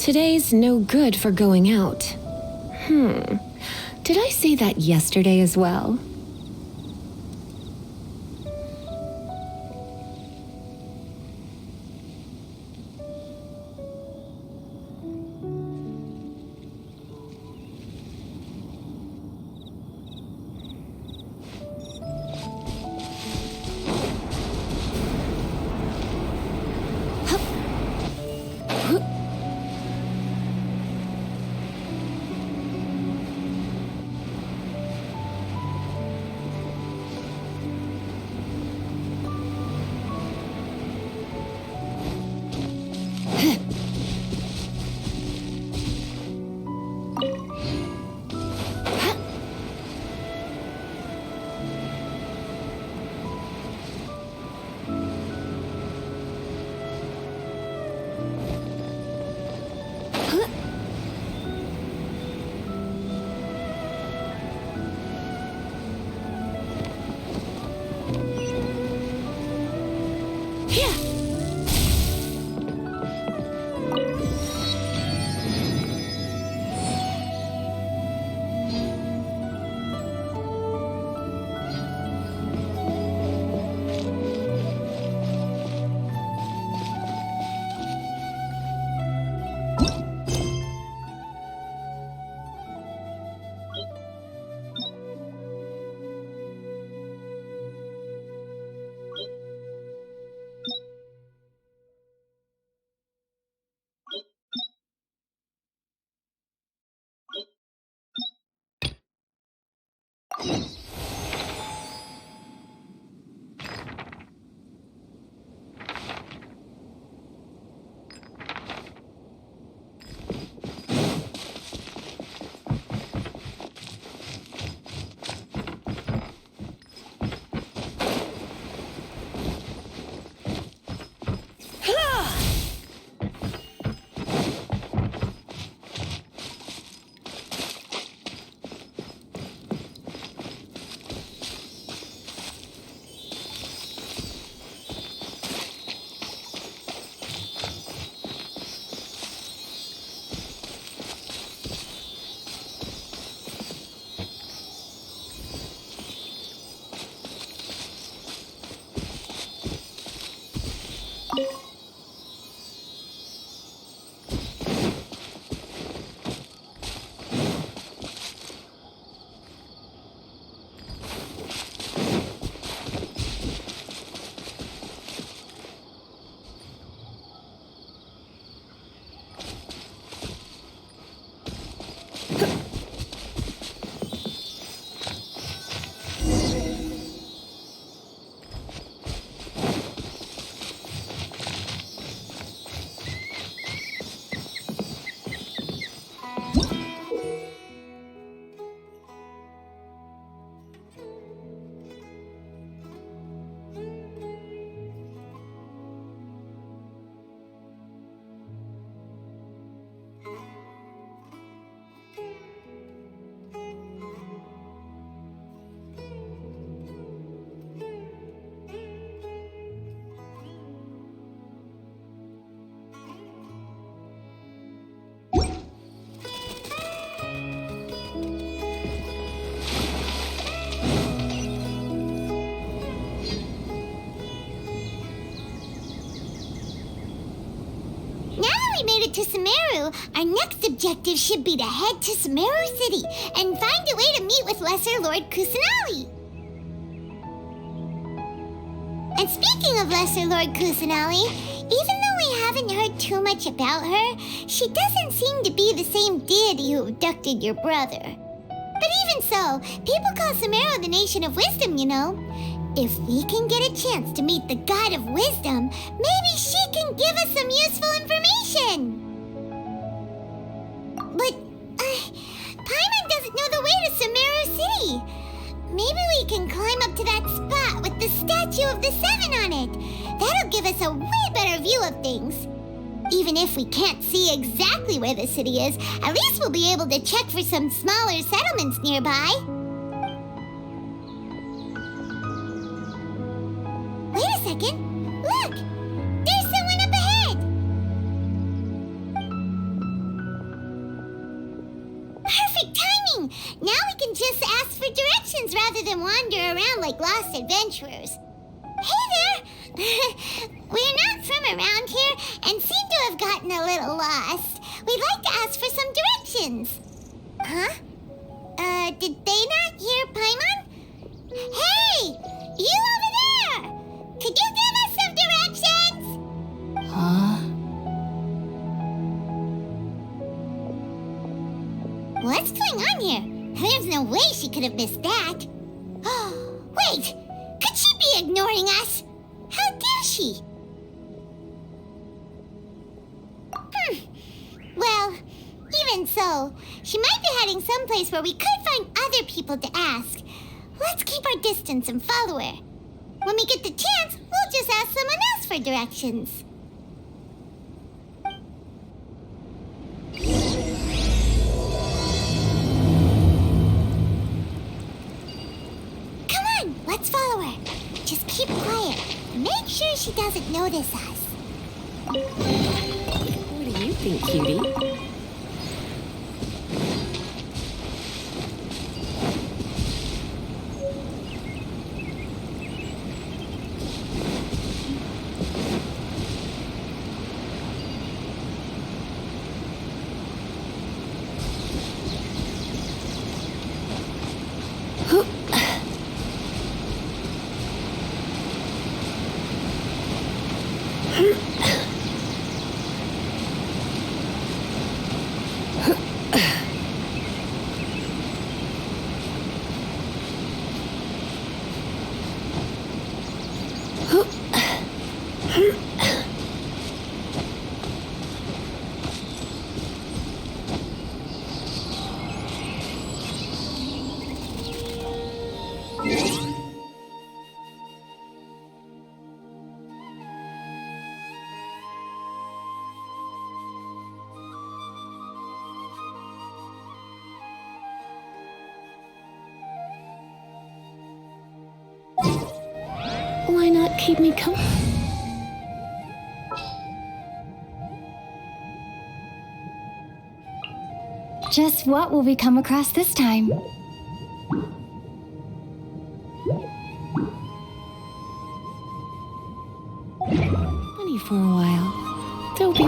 Today's no good for going out. Did I say that yesterday as well? we made it to Sumeru, our next objective should be to head to Sumeru City and find a way to meet with Lesser Lord Kusanali. And speaking of Lesser Lord Kusanali, even though we haven't heard too much about her, she doesn't seem to be the same deity who abducted your brother. But even so, people call Sumeru the Nation of Wisdom, you know. If we can get a chance to meet the God of Wisdom, maybe she can give us some useful information. But, Paimon doesn't know the way to Sumeru City. Maybe we can climb up to that spot with the statue of the Seven on it. That'll give us a way better view of things. Even if we can't see exactly where the city is, at least we'll be able to check for some smaller settlements nearby. Wait a second. Look! There's someone up ahead! Perfect timing! Now we can just ask for directions rather than wander around like lost adventurers. Hey there! We're not from around here and seem to have gotten a little lost. We'd like to ask for some directions. Huh? Did they not hear Paimon? Hey! You over there! Could you give us some directions? Huh? What's going on here? There's no way she could have missed that. Oh, wait! Could she be ignoring us? How dare she? Well, even so, she might be heading someplace where we could find other people to ask. Let's keep our distance and follow her. When we get the chance, we'll just ask someone else for directions. Come on, let's follow her. Just keep quiet. Make sure she doesn't notice us. What do you think, cutie? Why not keep me company? Just what will we come across this time? Funny for a while. Don't be...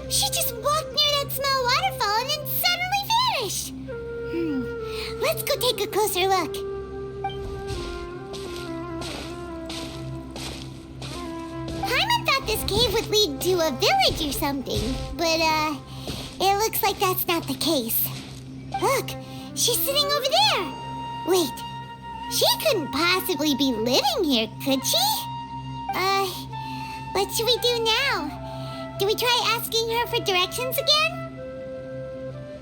She just walked near that small waterfall and then suddenly vanished. Let's go take a closer look. Paimon thought this cave would lead to a village or something, but it looks like that's not the case. Look, she's sitting over there. Wait, she couldn't possibly be living here, could she? What should we do now? Do we try asking her for directions again?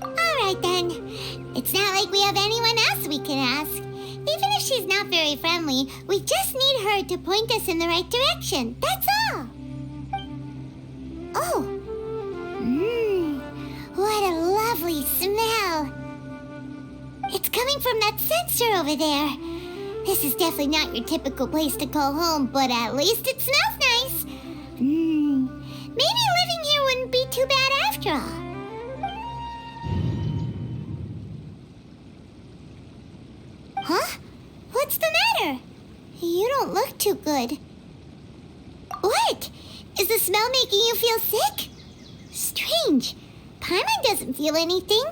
Alright then. It's not like we have anyone else we can ask. Even if she's not very friendly, we just need her to point us in the right direction. That's all. Oh. What a lovely smell. It's coming from that sensor over there. This is definitely not your typical place to call home, but at least it smells nice. Maybe living here wouldn't be too bad after all. Huh? What's the matter? You don't look too good. What? Is the smell making you feel sick? Strange. Paimon doesn't feel anything.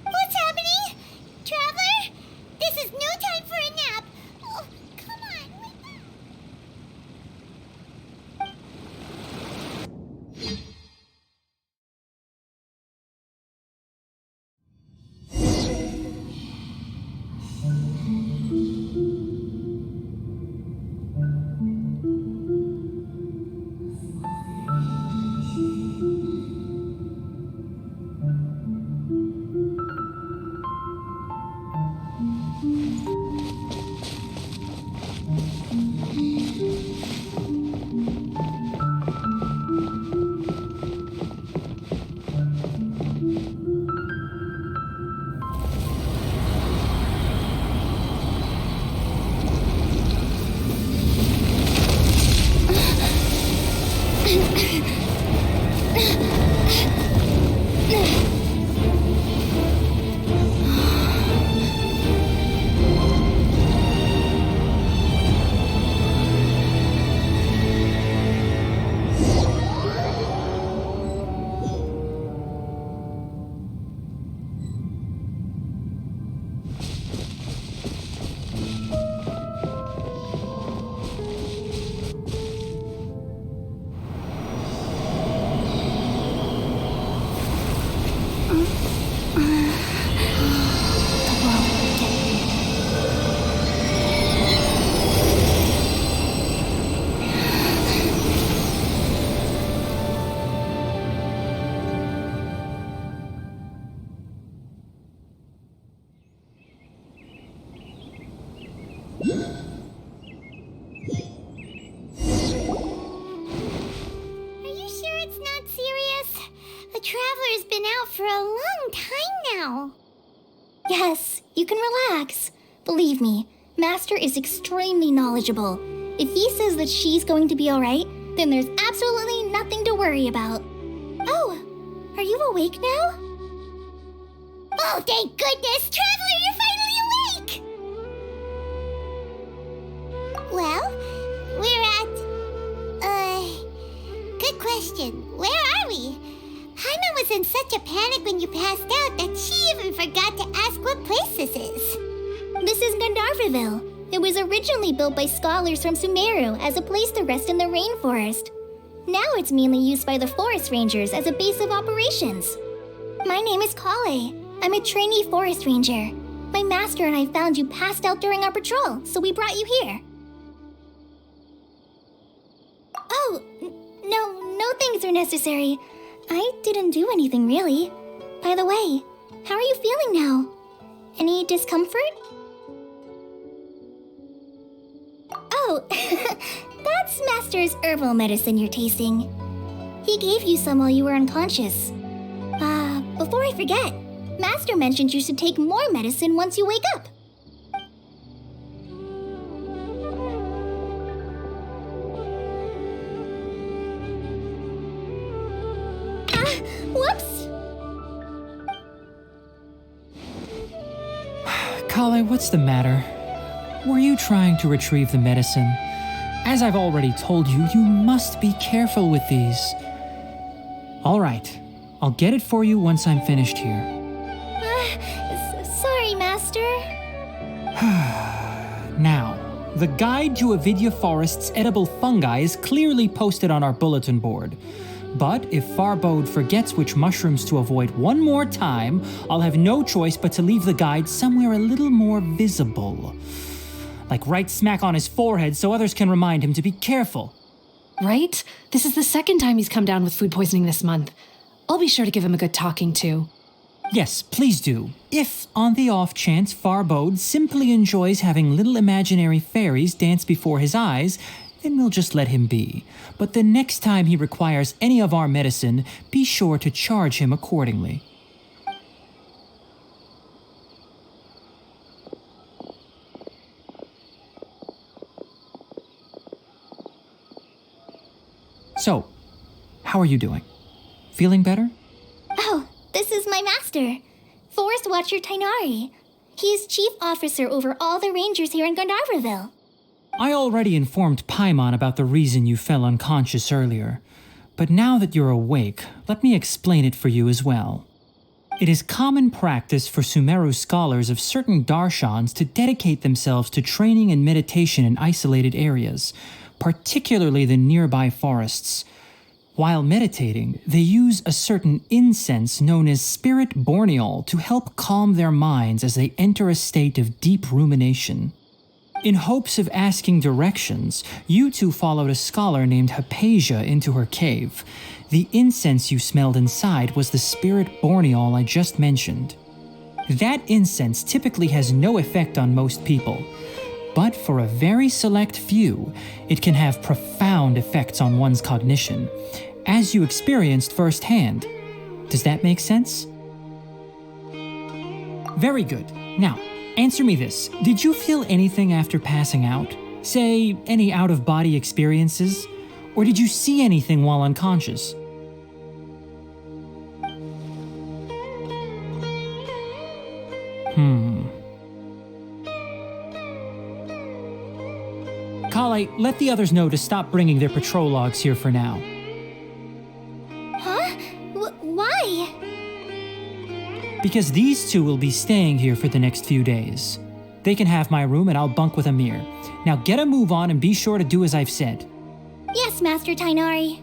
What's happening? Traveler? This is no time for a nap. Oh, come on, wake up. Traveler's been out for a long time now. Yes, you can relax. Believe me, Master is extremely knowledgeable. If he says that she's going to be alright, then there's absolutely nothing to worry about. Oh, are you awake now? Oh, thank goodness! Traveler, you're finally awake! Well, we're at... good question. Where are we? Paimon was in such a panic when you passed out that she even forgot to ask what place this is. This is Gandharvaville. It was originally built by scholars from Sumeru as a place to rest in the rainforest. Now it's mainly used by the forest rangers as a base of operations. My name is Kale. I'm a trainee forest ranger. My master and I found you passed out during our patrol, so we brought you here. Oh, no thanks are necessary. I didn't do anything really. By the way, How are you feeling now? Any discomfort? Oh, that's Master's herbal medicine you're tasting. He gave you some while you were unconscious. Before I forget, Master mentioned you should take more medicine once you wake up. Whoops! Kale, what's the matter? Were you trying to retrieve the medicine? As I've already told you, you must be careful with these. All right, I'll get it for you once I'm finished here. Sorry, Master. Now, the guide to Avidya Forest's edible fungi is clearly posted on our bulletin board. But if Farbode forgets which mushrooms to avoid one more time, I'll have no choice but to leave the guide somewhere a little more visible. Like right smack on his forehead so others can remind him to be careful. Right? This is the second time he's come down with food poisoning this month. I'll be sure to give him a good talking to. Yes, please do. If, on the off chance, Farbode simply enjoys having little imaginary fairies dance before his eyes, then we'll just let him be. But the next time he requires any of our medicine, be sure to charge him accordingly. So, how are you doing? Feeling better? Oh, this is my master, Forest Watcher Tainari. He is chief officer over all the rangers here in Gandharvaville. I already informed Paimon about the reason you fell unconscious earlier, but now that you're awake, let me explain it for you as well. It is common practice for Sumeru scholars of certain darshans to dedicate themselves to training and meditation in isolated areas, particularly the nearby forests. While meditating, they use a certain incense known as spirit borneol to help calm their minds as they enter a state of deep rumination. In hopes of asking directions, you two followed a scholar named Hypatia into her cave. The incense you smelled inside was the spirit borneol I just mentioned. That incense typically has no effect on most people, but for a very select few, it can have profound effects on one's cognition, as you experienced firsthand. Does that make sense? Very good. Now, answer me this. Did you feel anything after passing out? Say, any out-of-body experiences? Or did you see anything while unconscious? Kale, let the others know to stop bringing their patrol logs here for now. Huh? Why? Because these two will be staying here for the next few days. They can have my room and I'll bunk with Amir. Now get a move on and be sure to do as I've said. Yes, Master Tainari.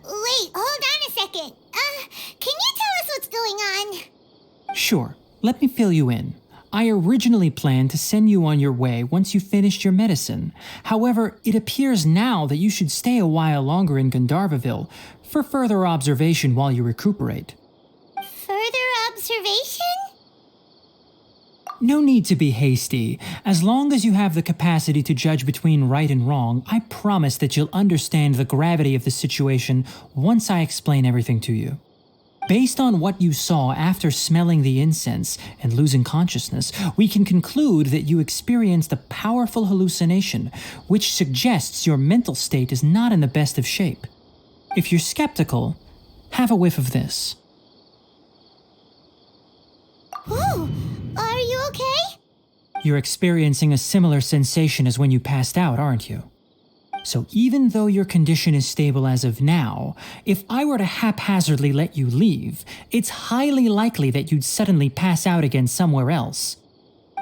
Wait, hold on a second. Can you tell us what's going on? Sure, let me fill you in. I originally planned to send you on your way once you finished your medicine. However, it appears now that you should stay a while longer in Gandharvaville for further observation while you recuperate. Further observation? No need to be hasty. As long as you have the capacity to judge between right and wrong, I promise that you'll understand the gravity of the situation once I explain everything to you. Based on what you saw after smelling the incense and losing consciousness, we can conclude that you experienced a powerful hallucination, which suggests your mental state is not in the best of shape. If you're skeptical, have a whiff of this. Whoa, are you okay? You're experiencing a similar sensation as when you passed out, aren't you? So even though your condition is stable as of now, if I were to haphazardly let you leave, it's highly likely that you'd suddenly pass out again somewhere else.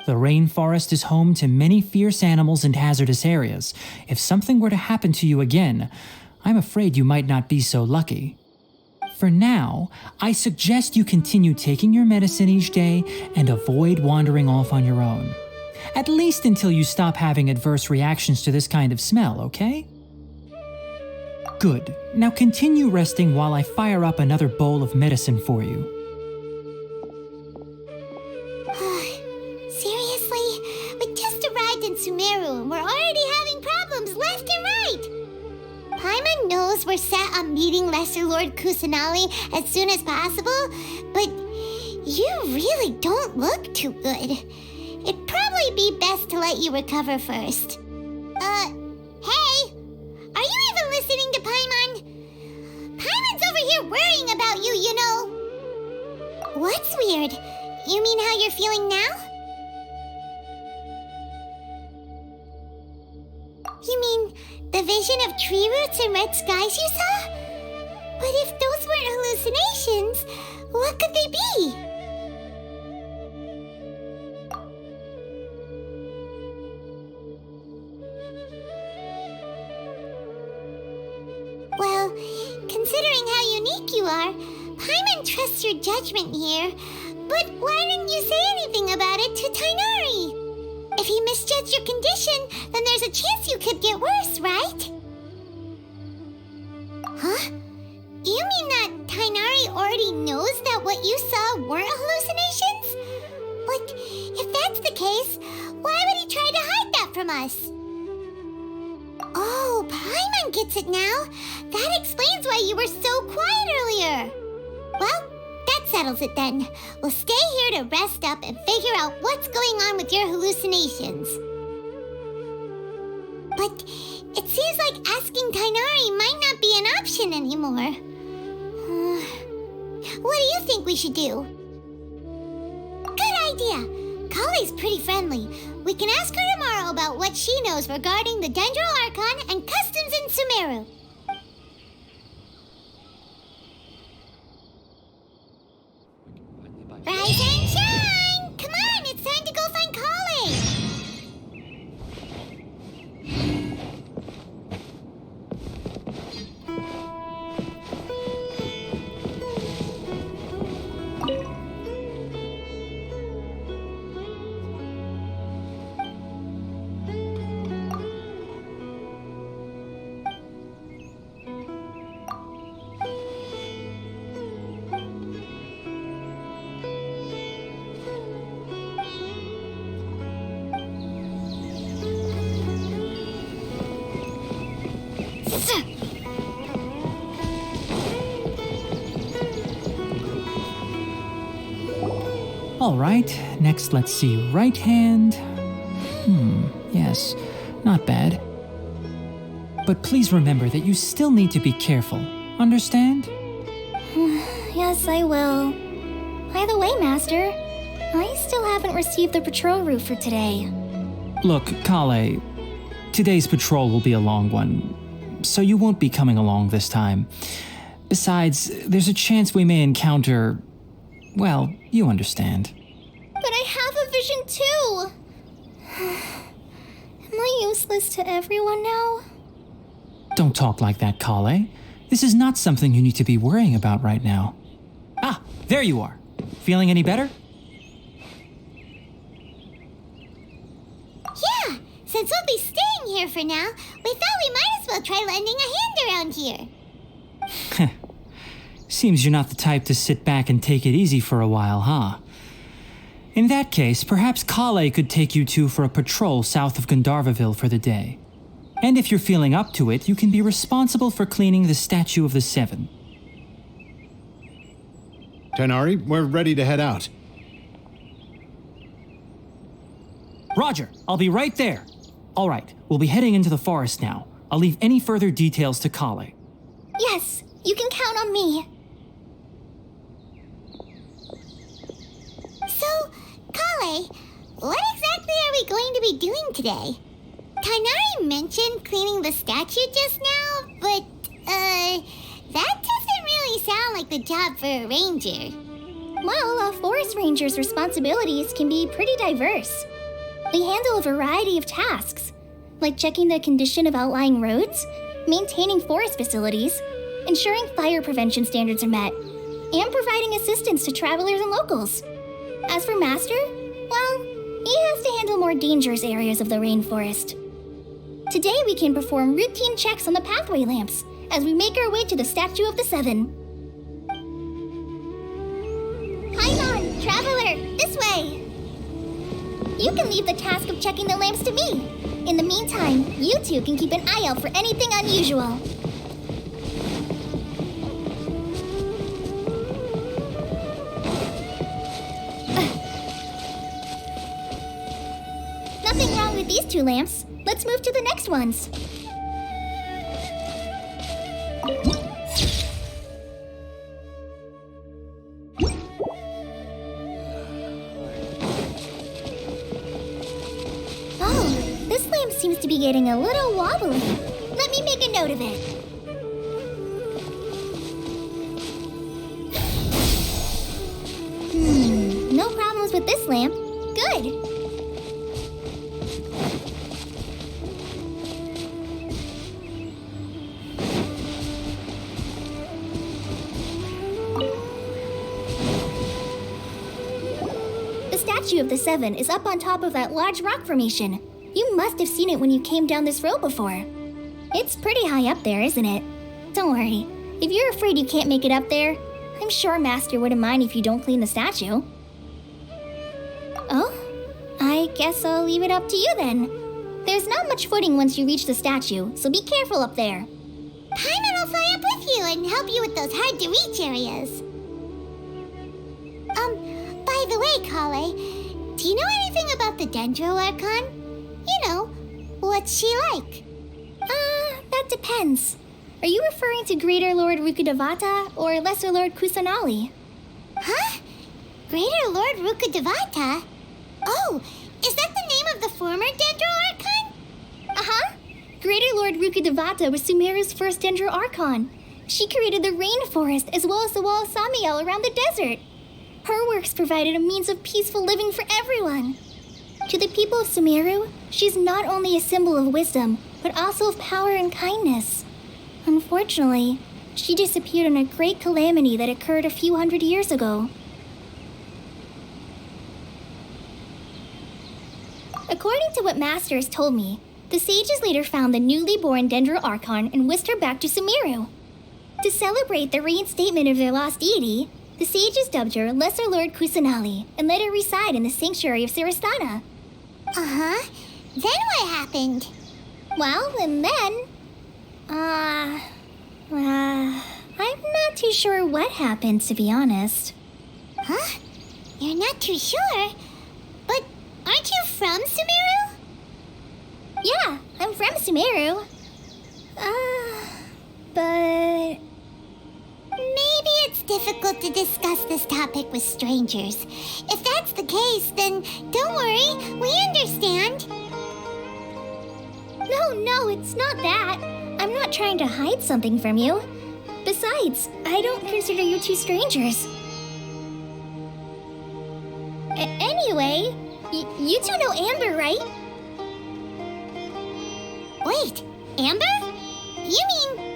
The rainforest is home to many fierce animals and hazardous areas. If something were to happen to you again, I'm afraid you might not be so lucky. For now, I suggest you continue taking your medicine each day and avoid wandering off on your own. At least until you stop having adverse reactions to this kind of smell, okay? Good. Now continue resting while I fire up another bowl of medicine for you. Seriously? We just arrived in Sumeru and we're already having problems left and right. Paimon knows we're set on meeting Lesser Lord Kusanali as soon as possible, but you really don't look too good. It'd probably be best to let you recover first. Hey! Are you even listening to Paimon? Paimon's over here worrying about you, you know. What's weird? You mean how you're feeling now? You mean the vision of tree roots and red skies you saw? But if those weren't hallucinations, what could they be? Well, considering how unique you are, Paimon trusts your judgment here. But why didn't you say anything about it to Tainari? If he misjudged your condition, then there's a chance you could get worse, right? Huh? You mean that Tainari already knows that what you saw weren't hallucinations? But if that's the case, why would he try to hide that from us? Oh, Paimon gets it now. That explains why you were so quiet earlier. Well, that settles it then. We'll stay here to rest up and figure out what's going on with your hallucinations. But it seems like asking Tainari might not be an option anymore. What do you think we should do? Good idea. Kale's pretty friendly. We can ask her tomorrow about what she knows regarding the Dendro Archon and customs in Sumeru. Rise and shine! Come on, it's time to go find Kale! All right, next let's see. Right hand. Yes, not bad. But please remember that you still need to be careful. Understand? Yes, I will. By the way, Master, I still haven't received the patrol route for today. Look, Kale, today's patrol will be a long one, so you won't be coming along this time. Besides, there's a chance we may encounter... well, you understand. But I have a vision too! Am I useless to everyone now? Don't talk like that, Kale. This is not something you need to be worrying about right now. Ah, there you are. Feeling any better? Yeah, since we'll be staying here for now, we thought we might as well try lending a hand around here. Seems you're not the type to sit back and take it easy for a while, huh? In that case, perhaps Kale could take you two for a patrol south of Gandharvaville for the day. And if you're feeling up to it, you can be responsible for cleaning the Statue of the Seven. Tainari, we're ready to head out. Roger, I'll be right there. All right, we'll be heading into the forest now. I'll leave any further details to Kale. Yes, you can count on me. So, Kale, what exactly are we going to be doing today? Tainari mentioned cleaning the statue just now, but, that doesn't really sound like the job for a ranger. Well, a forest ranger's responsibilities can be pretty diverse. They handle a variety of tasks, like checking the condition of outlying roads, maintaining forest facilities, ensuring fire prevention standards are met, and providing assistance to travelers and locals. As for Master, well, he has to handle more dangerous areas of the rainforest. Today we can perform routine checks on the pathway lamps as we make our way to the Statue of the Seven. Paimon, Traveler, this way! You can leave the task of checking the lamps to me. In the meantime, you two can keep an eye out for anything unusual. Nothing wrong with these two lamps. Let's move to the next ones. Oh, this lamp seems to be getting a little wobbly. Let me make a note of it. No problems with this lamp. Good. The Statue of the Seven is up on top of that large rock formation. You must have seen it when you came down this road before. It's pretty high up there, isn't it? Don't worry. If you're afraid you can't make it up there, I'm sure Master wouldn't mind if you don't clean the statue. Oh? I guess I'll leave it up to you then. There's not much footing once you reach the statue, so be careful up there. Paimon will fly up with you and help you with those hard-to-reach areas. By the way, Kale, do you know anything about the Dendro Archon? You know, what's she like? That depends. Are you referring to Greater Lord Rukkhadevata or Lesser Lord Kusanali? Huh? Greater Lord Rukkhadevata? Oh, is that the name of the former Dendro Archon? Uh-huh. Greater Lord Rukkhadevata was Sumeru's first Dendro Archon. She created the rainforest as well as the wall of Samiel around the desert. Her works provided a means of peaceful living for everyone. To the people of Sumeru, she's not only a symbol of wisdom, but also of power and kindness. Unfortunately, she disappeared in a great calamity that occurred a few hundred years ago. According to what Master has told me, the sages later found the newly born Dendro Archon and whisked her back to Sumeru. To celebrate the reinstatement of their lost deity, the sages dubbed her Lesser Lord Kusanali and let her reside in the sanctuary of Siristana. Uh-huh. Then what happened? Well, and then... I'm not too sure what happened, to be honest. Huh? You're not too sure? But aren't you from Sumeru? Yeah, I'm from Sumeru. But... Maybe it's difficult to discuss this topic with strangers. If that's the case, then don't worry, we understand. No, it's not that. I'm not trying to hide something from you. Besides, I don't consider you two strangers. Anyway, you two know Amber, right? Wait, Amber? You mean...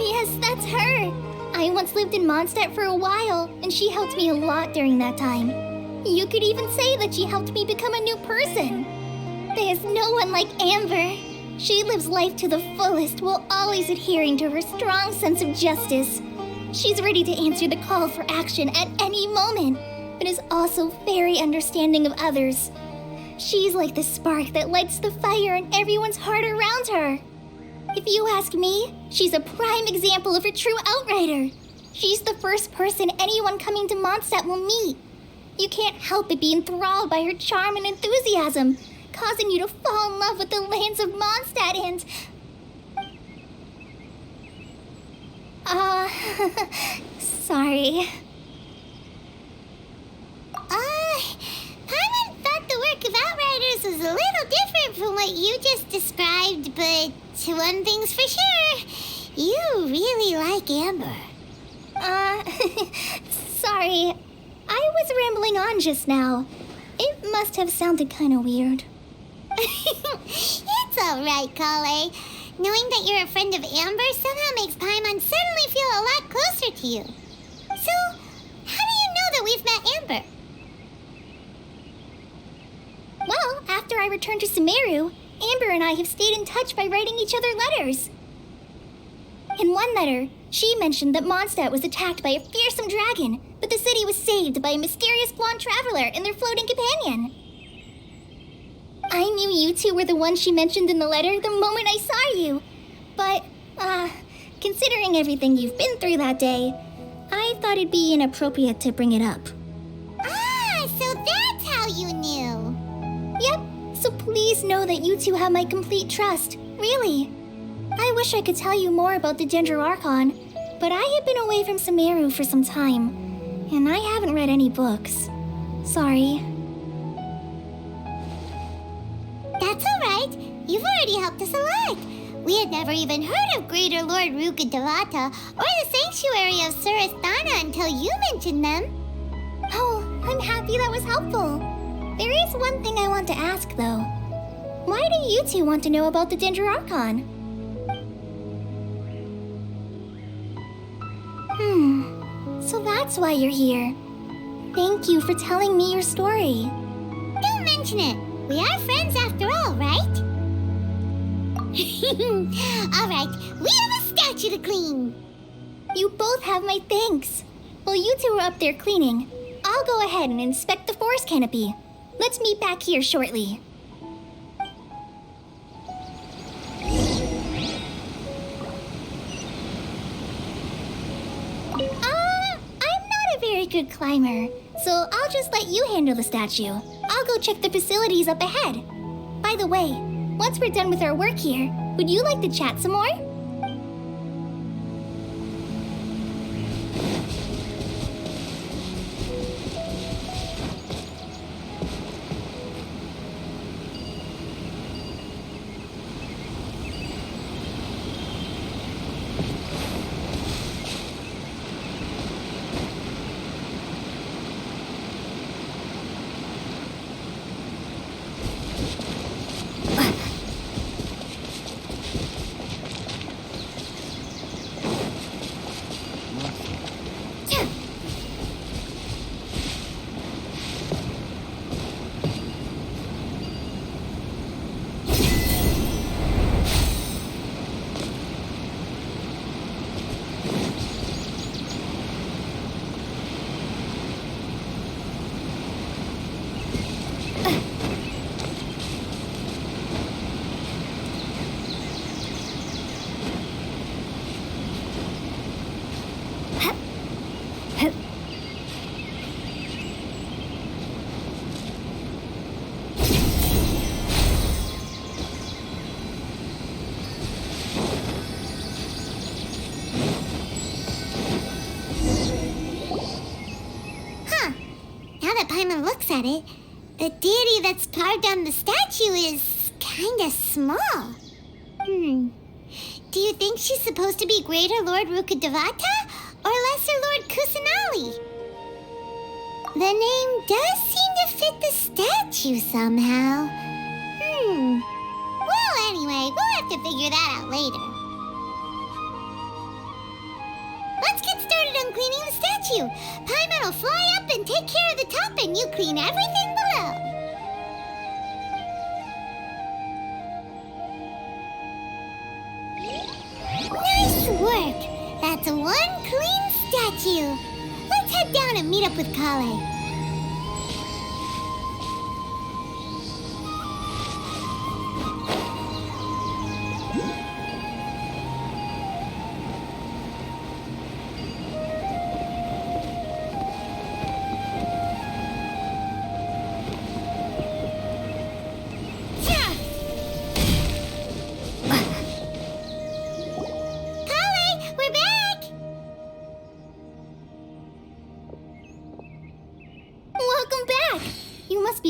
Yes, that's her. I once lived in Mondstadt for a while, and she helped me a lot during that time. You could even say that she helped me become a new person. There's no one like Amber. She lives life to the fullest while always adhering to her strong sense of justice. She's ready to answer the call for action at any moment, but is also very understanding of others. She's like the spark that lights the fire in everyone's heart around her. If you ask me, she's a prime example of a true outrider. She's the first person anyone coming to Mondstadt will meet. You can't help but be enthralled by her charm and enthusiasm, causing you to fall in love with the lands of Mondstadt and... sorry. Paimon thought the work of Outriders was a little different from what you just described, but one thing's for sure, you really like Amber. Sorry. I was rambling on just now. It must have sounded kind of weird. It's all right, Kale. Knowing that you're a friend of Amber somehow makes Paimon suddenly feel a lot closer to you. So, how do you know that we've met Amber? Well, after I returned to Sumeru, Amber and I have stayed in touch by writing each other letters. In one letter, she mentioned that Mondstadt was attacked by a fearsome dragon, but the city was saved by a mysterious blonde traveler and their floating companion. I knew you two were the ones she mentioned in the letter the moment I saw you. But, considering everything you've been through that day, I thought it'd be inappropriate to bring it up. Ah, so that's how you knew. Yep, so please know that you two have my complete trust, really. I wish I could tell you more about the Sumeru Archon, but I have been away from Sumeru for some time, and I haven't read any books. Sorry. That's alright. You've already helped us a lot. We had never even heard of Greater Lord Rukkhadevata or the Sanctuary of Surasthana until you mentioned them. Oh, I'm happy that was helpful. There is one thing I want to ask, though. Why do you two want to know about the Sumeru Archon? So that's why you're here. Thank you for telling me your story. Don't mention it. We are friends after all, right? Alright, we have a statue to clean. You both have my thanks. While you two are up there cleaning, I'll go ahead and inspect the forest canopy. Let's meet back here shortly. I'm not a very good climber, so I'll just let you handle the statue. I'll go check the facilities up ahead. By the way, once we're done with our work here, would you like to chat some more? Paimon looks at it, the deity that's carved on the statue is kinda small. Do you think she's supposed to be Greater Lord Rukkhadevata or Lesser Lord Kusanali? The name does seem to fit the statue somehow. Well, anyway, we'll have to figure that out later. Let's get started on cleaning the statue. Paimon will fly up and take care of the top, and you clean everything below. Nice work. That's one clean statue. Let's head down and meet up with Kale.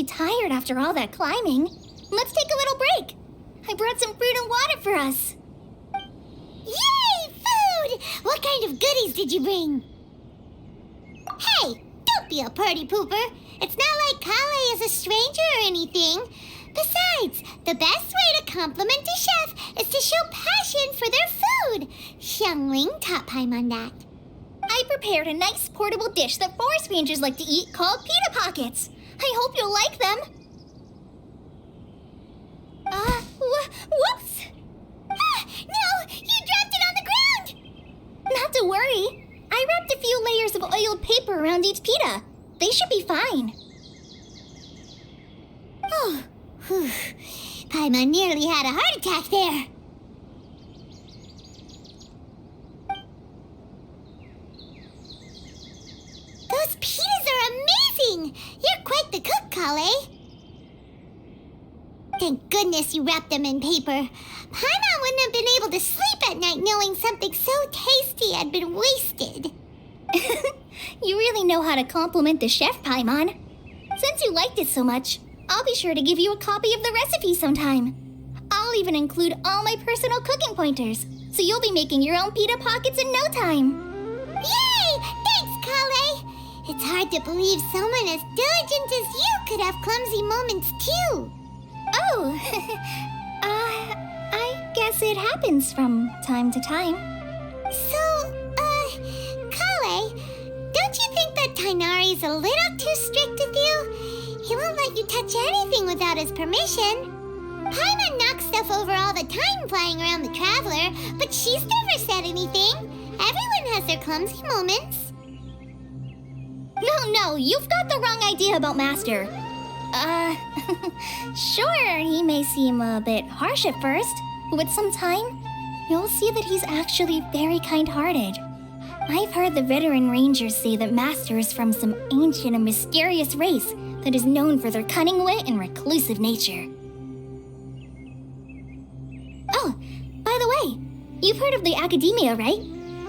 Tired after all that climbing. Let's take a little break. I brought some fruit and water for us. Yay, food! What kind of goodies did you bring? Hey, don't be a party pooper. It's not like Kale is a stranger or anything. Besides, the best way to compliment a chef is to show passion for their food. Xiangling taught Paimon that. I prepared a nice portable dish that forest rangers like to eat called pita pockets. I hope you'll like them. eats pita. They should be fine. Oh, whew. Paimon nearly had a heart attack there. Those pitas are amazing! You're quite the cook, Kale. Thank goodness you wrapped them in paper. Paimon wouldn't have been able to sleep at night knowing something so tasty had been wasted. You really know how to compliment the chef, Paimon. Since you liked it so much, I'll be sure to give you a copy of the recipe sometime. I'll even include all my personal cooking pointers, so you'll be making your own pita pockets in no time. Yay! Thanks, Kale! It's hard to believe someone as diligent as you could have clumsy moments too. Oh, I guess it happens from time to time. So, Kale, don't you think that Tainari's a little too strict with you? He won't let you touch anything without his permission. Paimon knocks stuff over all the time flying around the Traveler, but she's never said anything. Everyone has their clumsy moments. No, you've got the wrong idea about Master. Sure, he may seem a bit harsh at first, but with some time, you'll see that he's actually very kind-hearted. I've heard the veteran rangers say that Master is from some ancient and mysterious race that is known for their cunning wit and reclusive nature. Oh, by the way, you've heard of the Academia, right?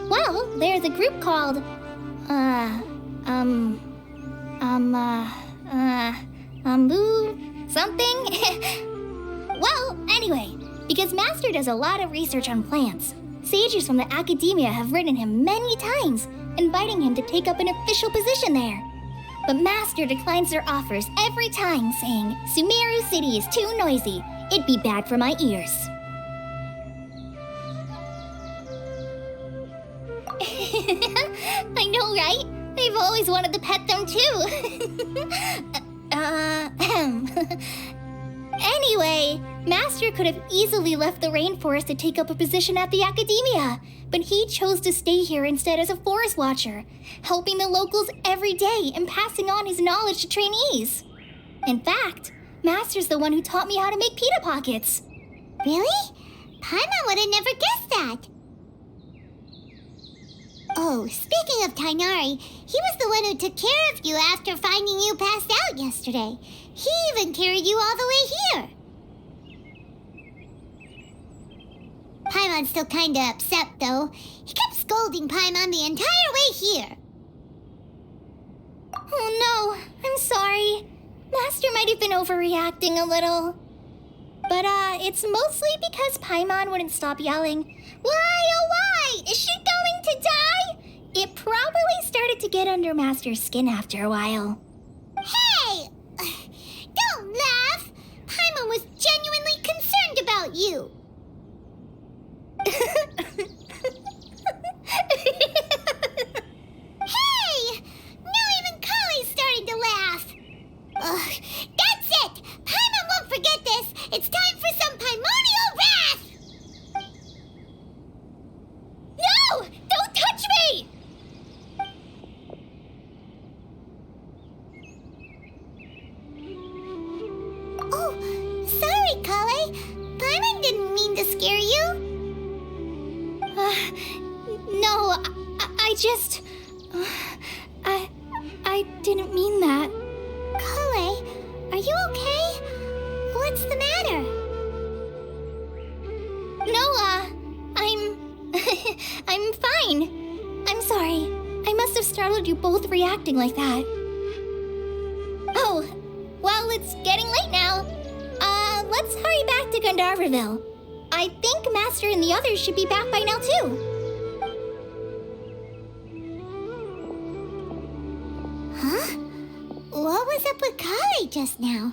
Well, there's a group called, something? Well, anyway, because Master does a lot of research on plants, sages from the Academia have written him many times, inviting him to take up an official position there. But Master declines their offers every time, saying, Sumeru City is too noisy. It'd be bad for my ears. I know, right? I've always wanted to pet them too. Anyway, Master could have easily left the rainforest to take up a position at the Academia, but he chose to stay here instead as a forest watcher, helping the locals every day and passing on his knowledge to trainees. In fact, Master's the one who taught me how to make pita pockets. Really? Paimon would have never guessed that. Oh, speaking of Tainari, he was the one who took care of you after finding you passed out yesterday. He even carried you all the way here. Paimon's still kinda upset, though. He kept scolding Paimon the entire way here. Oh no, I'm sorry. Master might have been overreacting a little. But it's mostly because Paimon wouldn't stop yelling, "Why, oh why? Is she going to die?" It probably started to get under Master's skin after a while. Hey! Don't laugh! Paimon was genuinely concerned about you. Hey! Now even Kali's starting to laugh. Ugh, that's it! Paimon won't forget this! It's time for some primordial wrath! No! Don't touch me! Oh, sorry, Kale. Paimon didn't mean to scare you. No, I just... I didn't mean that. Kale, are you okay? What's the matter? No, I'm fine. I'm sorry. I must have startled you both reacting like that. Oh, well, it's getting late now. Let's hurry back to Gandharville. I think Master and the others should be back by now, too. Huh? What was up with Kale just now? And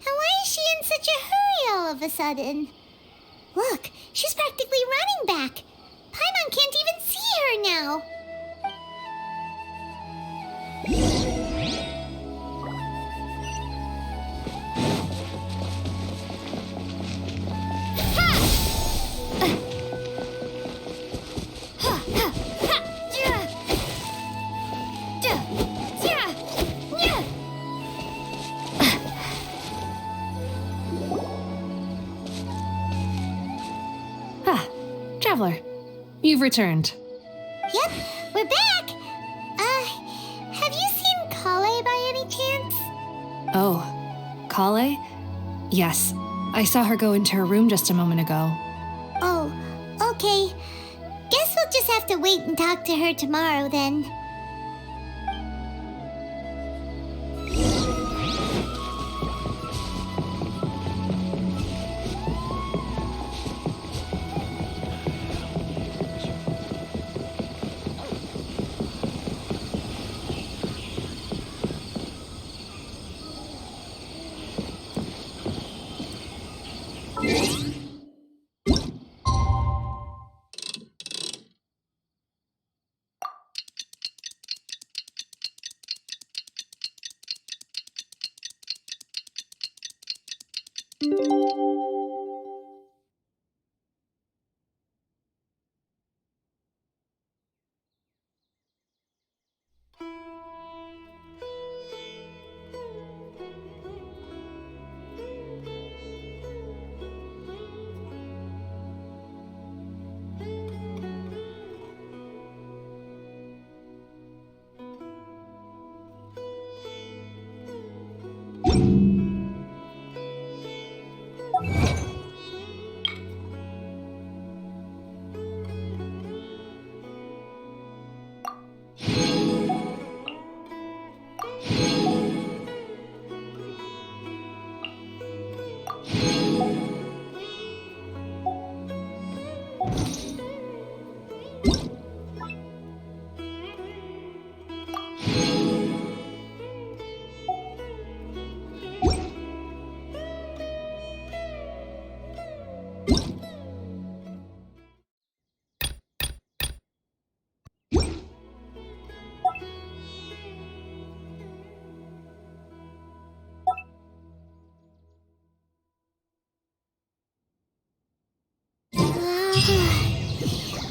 why is she in such a hurry all of a sudden? Look, she's practically running back. Paimon can't even see her now. Traveler, you've returned. Yep, we're back. Have you seen Kale by any chance? Oh, Kale? Yes, I saw her go into her room just a moment ago. Oh, okay. Guess we'll just have to wait and talk to her tomorrow then.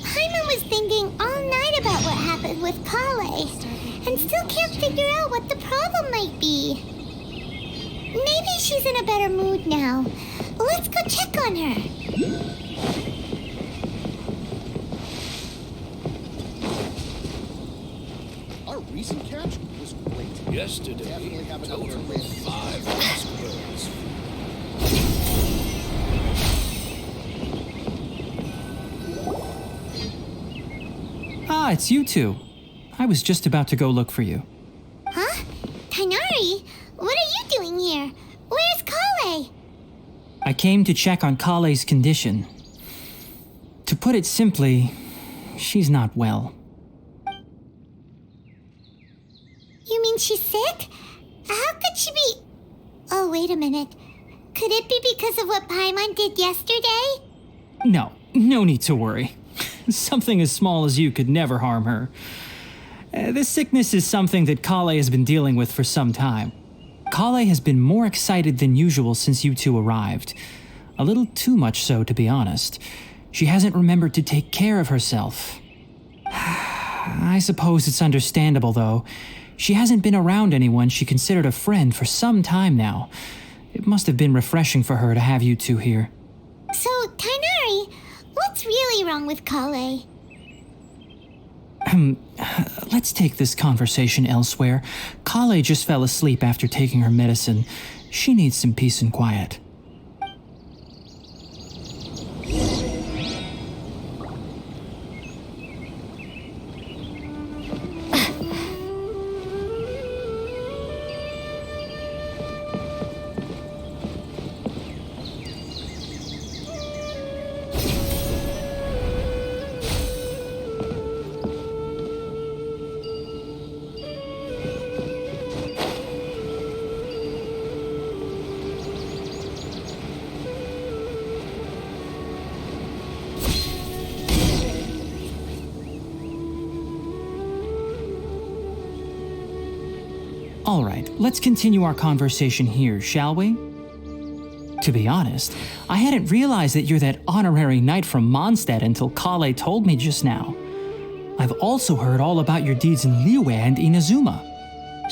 Paimon was thinking all night about what happened with Kale, and still can't figure out what the problem might be. Maybe she's in a better mood now. Let's go check on her. Our recent catch was great. Yesterday, Definitely have another total win. 5 squirrels. Ah, it's you two. I was just about to go look for you. Huh? Tainari? What are you doing here? Where's Kale? I came to check on Kale's condition. To put it simply, she's not well. You mean she's sick? How could she be... Oh, wait a minute. Could it be because of what Paimon did yesterday? No need to worry. Something as small as you could never harm her. This sickness is something that Kale has been dealing with for some time. Kale has been more excited than usual since you two arrived. A little too much so, to be honest. She hasn't remembered to take care of herself. I suppose it's understandable, though. She hasn't been around anyone she considered a friend for some time now. It must have been refreshing for her to have you two here. So, Tainari, what's really wrong with Kale? Let's take this conversation elsewhere. Kale just fell asleep after taking her medicine. She needs some peace and quiet. All right, let's continue our conversation here, shall we? To be honest, I hadn't realized that you're that honorary knight from Mondstadt until Kale told me just now. I've also heard all about your deeds in Liyue and Inazuma.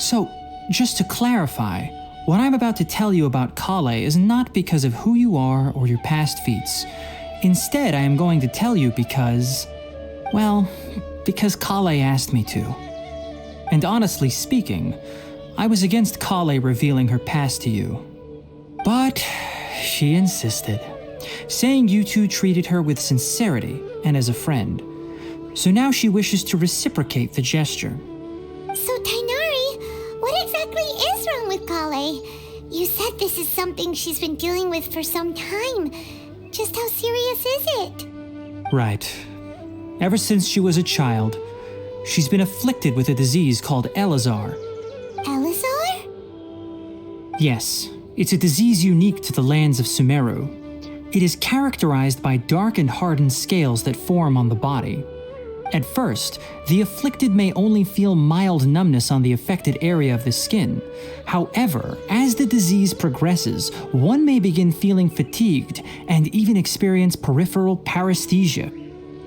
So, just to clarify, what I'm about to tell you about Kale is not because of who you are or your past feats. Instead, I am going to tell you because... well, because Kale asked me to. And honestly speaking, I was against Kale revealing her past to you. But she insisted, saying you two treated her with sincerity and as a friend. So now she wishes to reciprocate the gesture. So, Tainari, what exactly is wrong with Kale? You said this is something she's been dealing with for some time. Just how serious is it? Right. Ever since she was a child, she's been afflicted with a disease called Elazar. Elazar? Yes, it's a disease unique to the lands of Sumeru. It is characterized by dark and hardened scales that form on the body. At first, the afflicted may only feel mild numbness on the affected area of the skin. However, as the disease progresses, one may begin feeling fatigued and even experience peripheral paresthesia.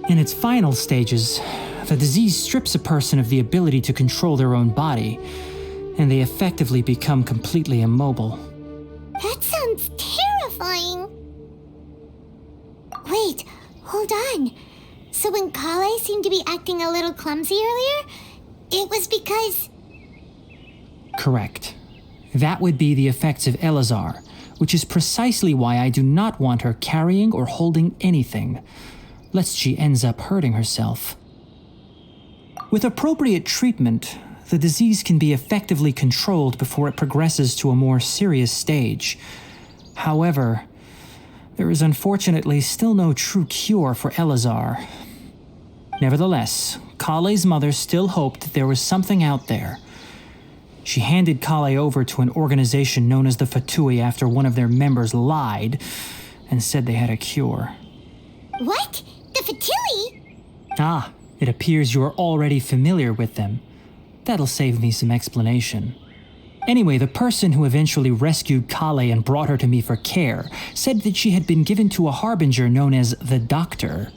In its final stages, the disease strips a person of the ability to control their own body, and they effectively become completely immobile. That sounds terrifying. Wait, hold on. So when Kale seemed to be acting a little clumsy earlier, it was because... Correct. That would be the effects of Elazar, which is precisely why I do not want her carrying or holding anything, lest she ends up hurting herself. With appropriate treatment, the disease can be effectively controlled before it progresses to a more serious stage. However, there is unfortunately still no true cure for Elazar. Nevertheless, Kale's mother still hoped that there was something out there. She handed Kale over to an organization known as the Fatui after one of their members lied and said they had a cure. What? The Fatui? Ah, it appears you are already familiar with them. That'll save me some explanation. Anyway, the person who eventually rescued Kale and brought her to me for care said that she had been given to a harbinger known as the Doctor.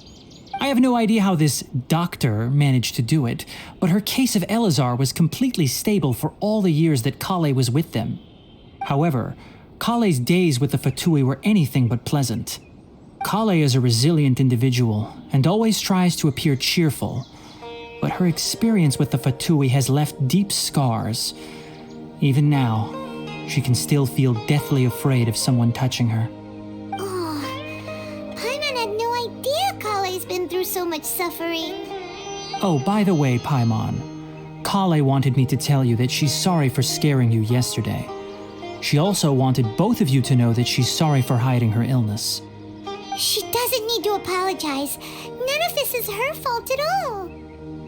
I have no idea how this doctor managed to do it, but her case of Elazar was completely stable for all the years that Kale was with them. However, Kale's days with the Fatui were anything but pleasant. Kale is a resilient individual and always tries to appear cheerful, but her experience with the Fatui has left deep scars. Even now, she can still feel deathly afraid of someone touching her. Oh, Paimon had no idea Kale's been through so much suffering. Oh, by the way, Paimon, Kale wanted me to tell you that she's sorry for scaring you yesterday. She also wanted both of you to know that she's sorry for hiding her illness. She doesn't need to apologize. None of this is her fault at all.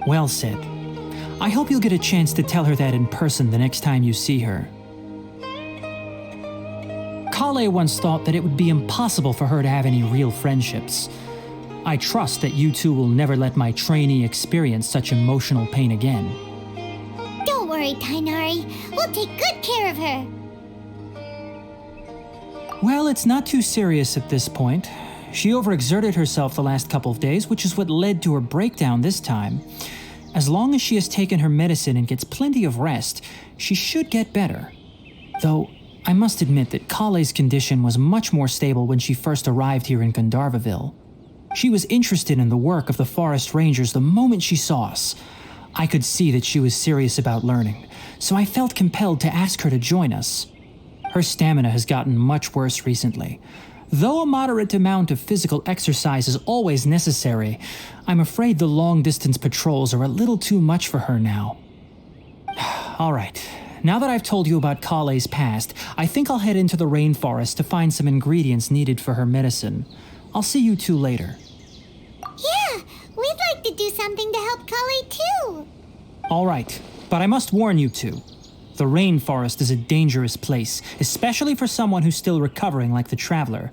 Well said. I hope you'll get a chance to tell her that in person the next time you see her. Kale once thought that it would be impossible for her to have any real friendships. I trust that you two will never let my trainee experience such emotional pain again. Don't worry, Tainari. We'll take good care of her. Well, it's not too serious at this point. She overexerted herself the last couple of days, which is what led to her breakdown this time. As long as she has taken her medicine and gets plenty of rest, she should get better. Though, I must admit that Kale's condition was much more stable when she first arrived here in Gandharvaville. She was interested in the work of the forest rangers the moment she saw us. I could see that she was serious about learning, so I felt compelled to ask her to join us. Her stamina has gotten much worse recently. Though a moderate amount of physical exercise is always necessary, I'm afraid the long-distance patrols are a little too much for her now. All right, now that I've told you about Kale's past, I think I'll head into the rainforest to find some ingredients needed for her medicine. I'll see you two later. Yeah, we'd like to do something to help Kale too. All right, but I must warn you two. The rainforest is a dangerous place, especially for someone who's still recovering like the traveler.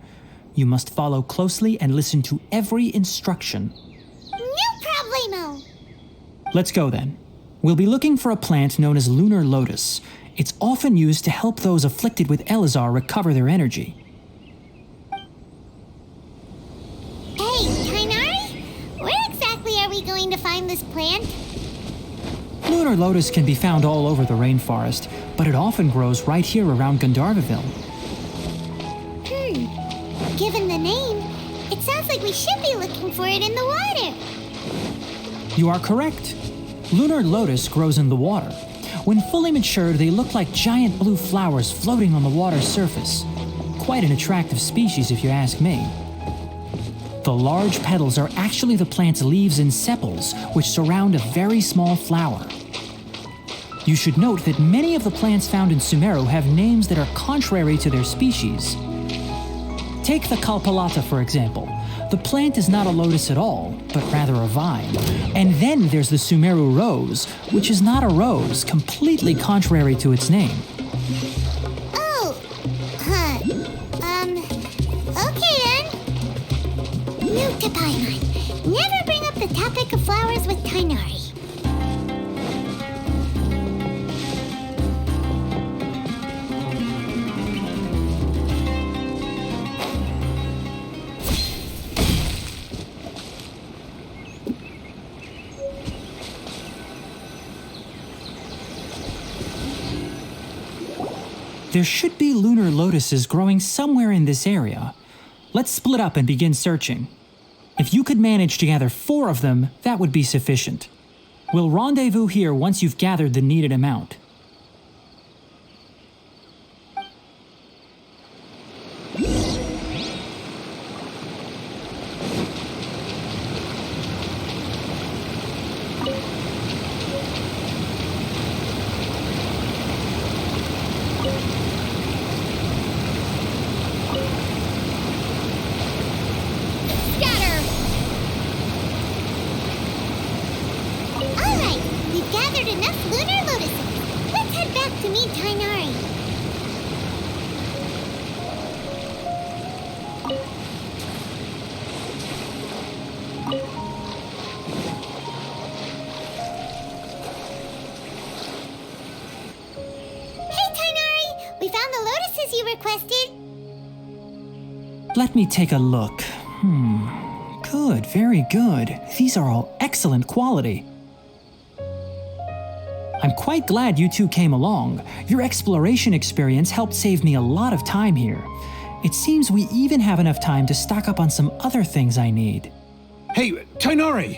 You must follow closely and listen to every instruction. No problemo. Let's go then. We'll be looking for a plant known as lunar lotus. It's often used to help those afflicted with Elazar recover their energy. Hey, Tainari, where exactly are we going to find this plant? Lunar lotus can be found all over the rainforest, but it often grows right here around Gandharvaville. Given the name, It sounds like we should be looking for it in the water. You are correct. Lunar lotus grows in the water. When fully matured, they look like giant blue flowers floating on the water's surface. Quite an attractive species, if you ask me. The large petals are actually the plant's leaves and sepals, which surround a very small flower. You should note that many of the plants found in Sumeru have names that are contrary to their species. Take the Kalpalata, for example. The plant is not a lotus at all, but rather a vine. And then there's the Sumeru rose, which is not a rose, completely contrary to its name. Oh, okay then. Note to Paimon. Never bring up the topic of flowers with Tainari. There should be lunar lotuses growing somewhere in this area. Let's split up and begin searching. If you could manage to gather 4 of them, that would be sufficient. We'll rendezvous here once you've gathered the needed amount. Alright, we've gathered enough lunar lotuses. Let's head back to meet Tainari. Hey Tainari, we found the lotuses you requested. Let me take a look. Good, very good. These are all excellent quality. I'm quite glad you two came along. Your exploration experience helped save me a lot of time here. It seems we even have enough time to stock up on some other things I need. Hey, Tainari!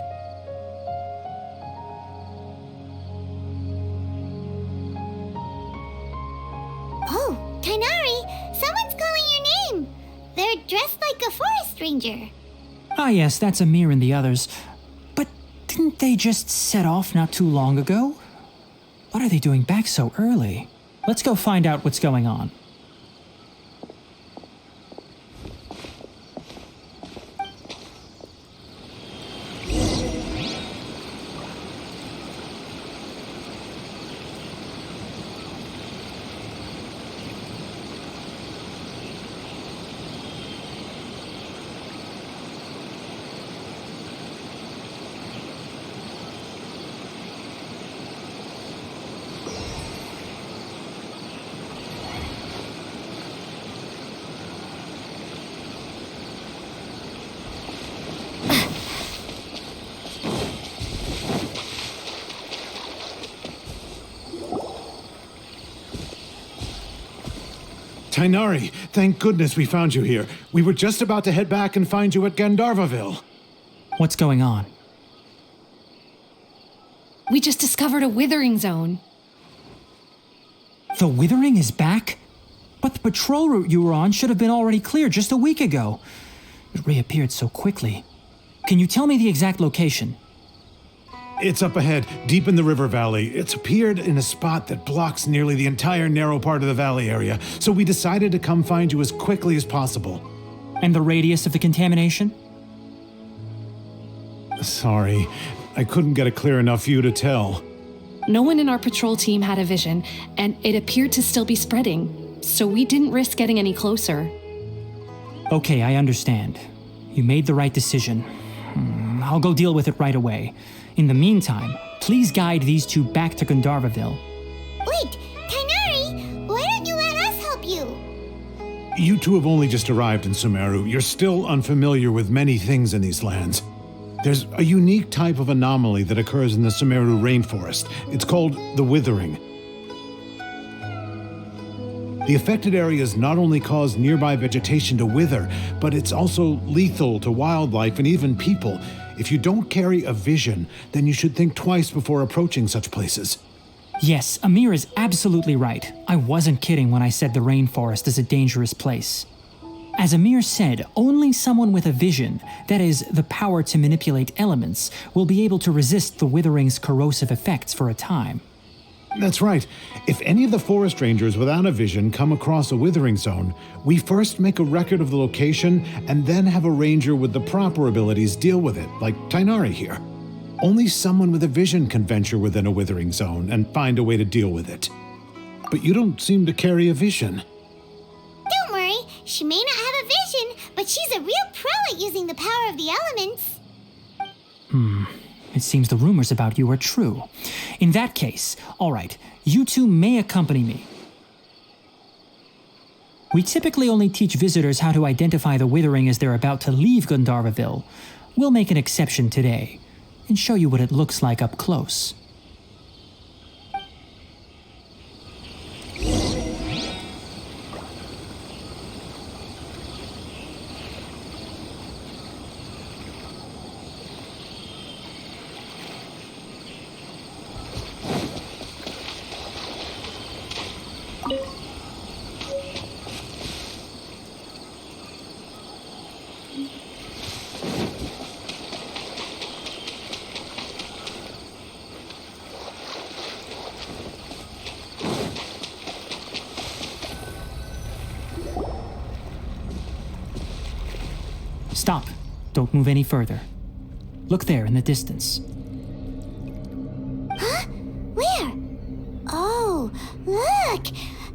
Oh, Tainari, someone's calling your name. They're dressed like a forest ranger. Ah yes, that's Amir and the others. But didn't they just set off not too long ago? What are they doing back so early? Let's go find out what's going on. Tainari, thank goodness we found you here. We were just about to head back and find you at Gandharvaville. What's going on? We just discovered a withering zone. The withering is back? But the patrol route you were on should have been already clear just a week ago. It reappeared so quickly. Can you tell me the exact location? It's up ahead, deep in the river valley. It's appeared in a spot that blocks nearly the entire narrow part of the valley area, so we decided to come find you as quickly as possible. And the radius of the contamination? Sorry, I couldn't get a clear enough view to tell. No one in our patrol team had a vision, and it appeared to still be spreading, so we didn't risk getting any closer. Okay, I understand. You made the right decision. I'll go deal with it right away. In the meantime, please guide these two back to Gandharvaville. Wait, Tainari, why don't you let us help you? You two have only just arrived in Sumeru. You're still unfamiliar with many things in these lands. There's a unique type of anomaly that occurs in the Sumeru rainforest. It's called the withering. The affected areas not only cause nearby vegetation to wither, but it's also lethal to wildlife and even people. If you don't carry a vision, then you should think twice before approaching such places. Yes, Amir is absolutely right. I wasn't kidding when I said the rainforest is a dangerous place. As Amir said, only someone with a vision, that is, the power to manipulate elements, will be able to resist the withering's corrosive effects for a time. That's right. If any of the forest rangers without a vision come across a withering zone, we first make a record of the location and then have a ranger with the proper abilities deal with it, like Tainari here. Only someone with a vision can venture within a withering zone and find a way to deal with it. But you don't seem to carry a vision. Don't worry, she may not have a vision, but she's a real pro at using the power of the elements. It seems the rumors about you are true. In that case, all right, you two may accompany me. We typically only teach visitors how to identify the withering as they're about to leave Gandharvaville. We'll make an exception today and show you what it looks like up close. Stop. Don't move any further. Look there in the distance. Huh? Where? Oh, look!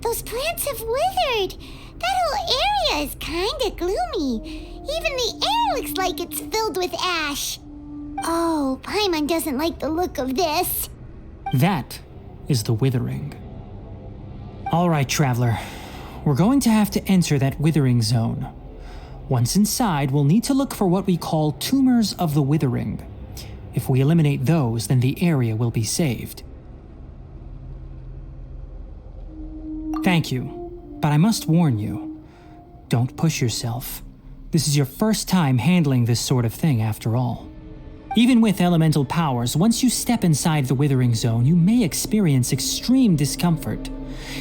Those plants have withered! That whole area is kinda gloomy. Even the air looks like it's filled with ash. Oh, Paimon doesn't like the look of this. That is the withering. All right, traveler. We're going to have to enter that withering zone. Once inside, we'll need to look for what we call tumors of the withering. If we eliminate those, then the area will be saved. Thank you, but I must warn you. Don't push yourself. This is your first time handling this sort of thing, after all. Even with elemental powers, once you step inside the withering zone, you may experience extreme discomfort.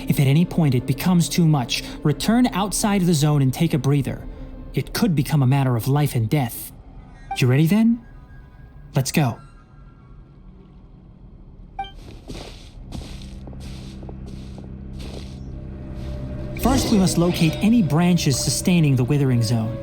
If at any point it becomes too much, return outside the zone and take a breather. It could become a matter of life and death. You ready then? Let's go. First, we must locate any branches sustaining the withering zone.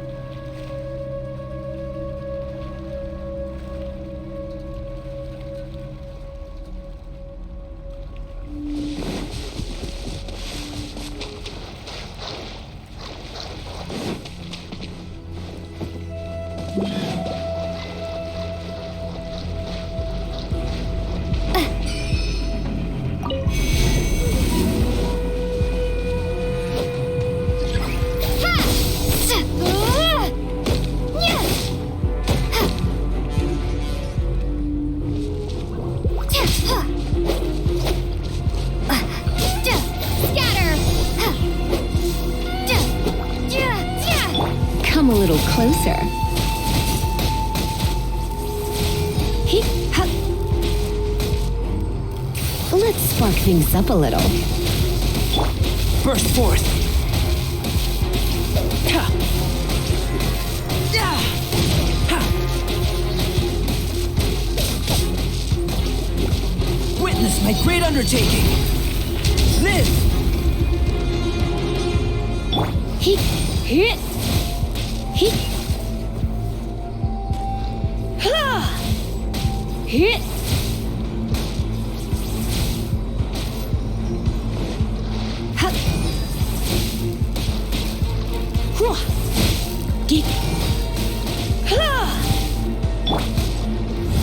Come a little closer. Let's spark things up a little. Burst forth. Witness my great undertaking. Live. Hit.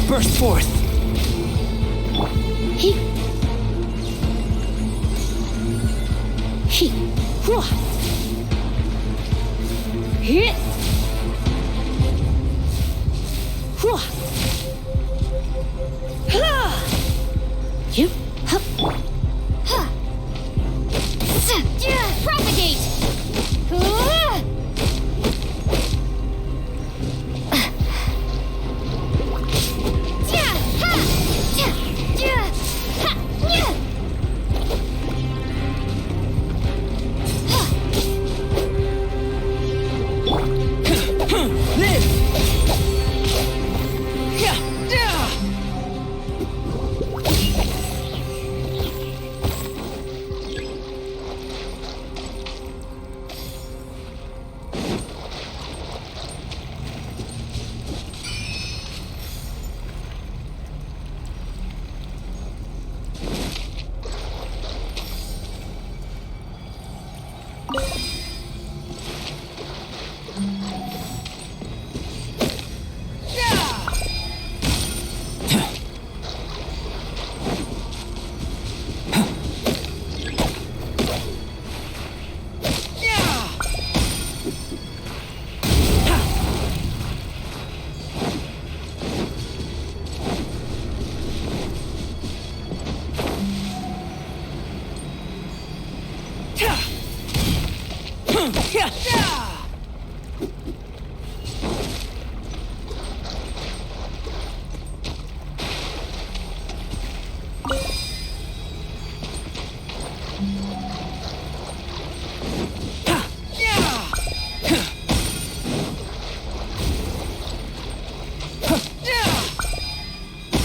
Burst forth. Propagate!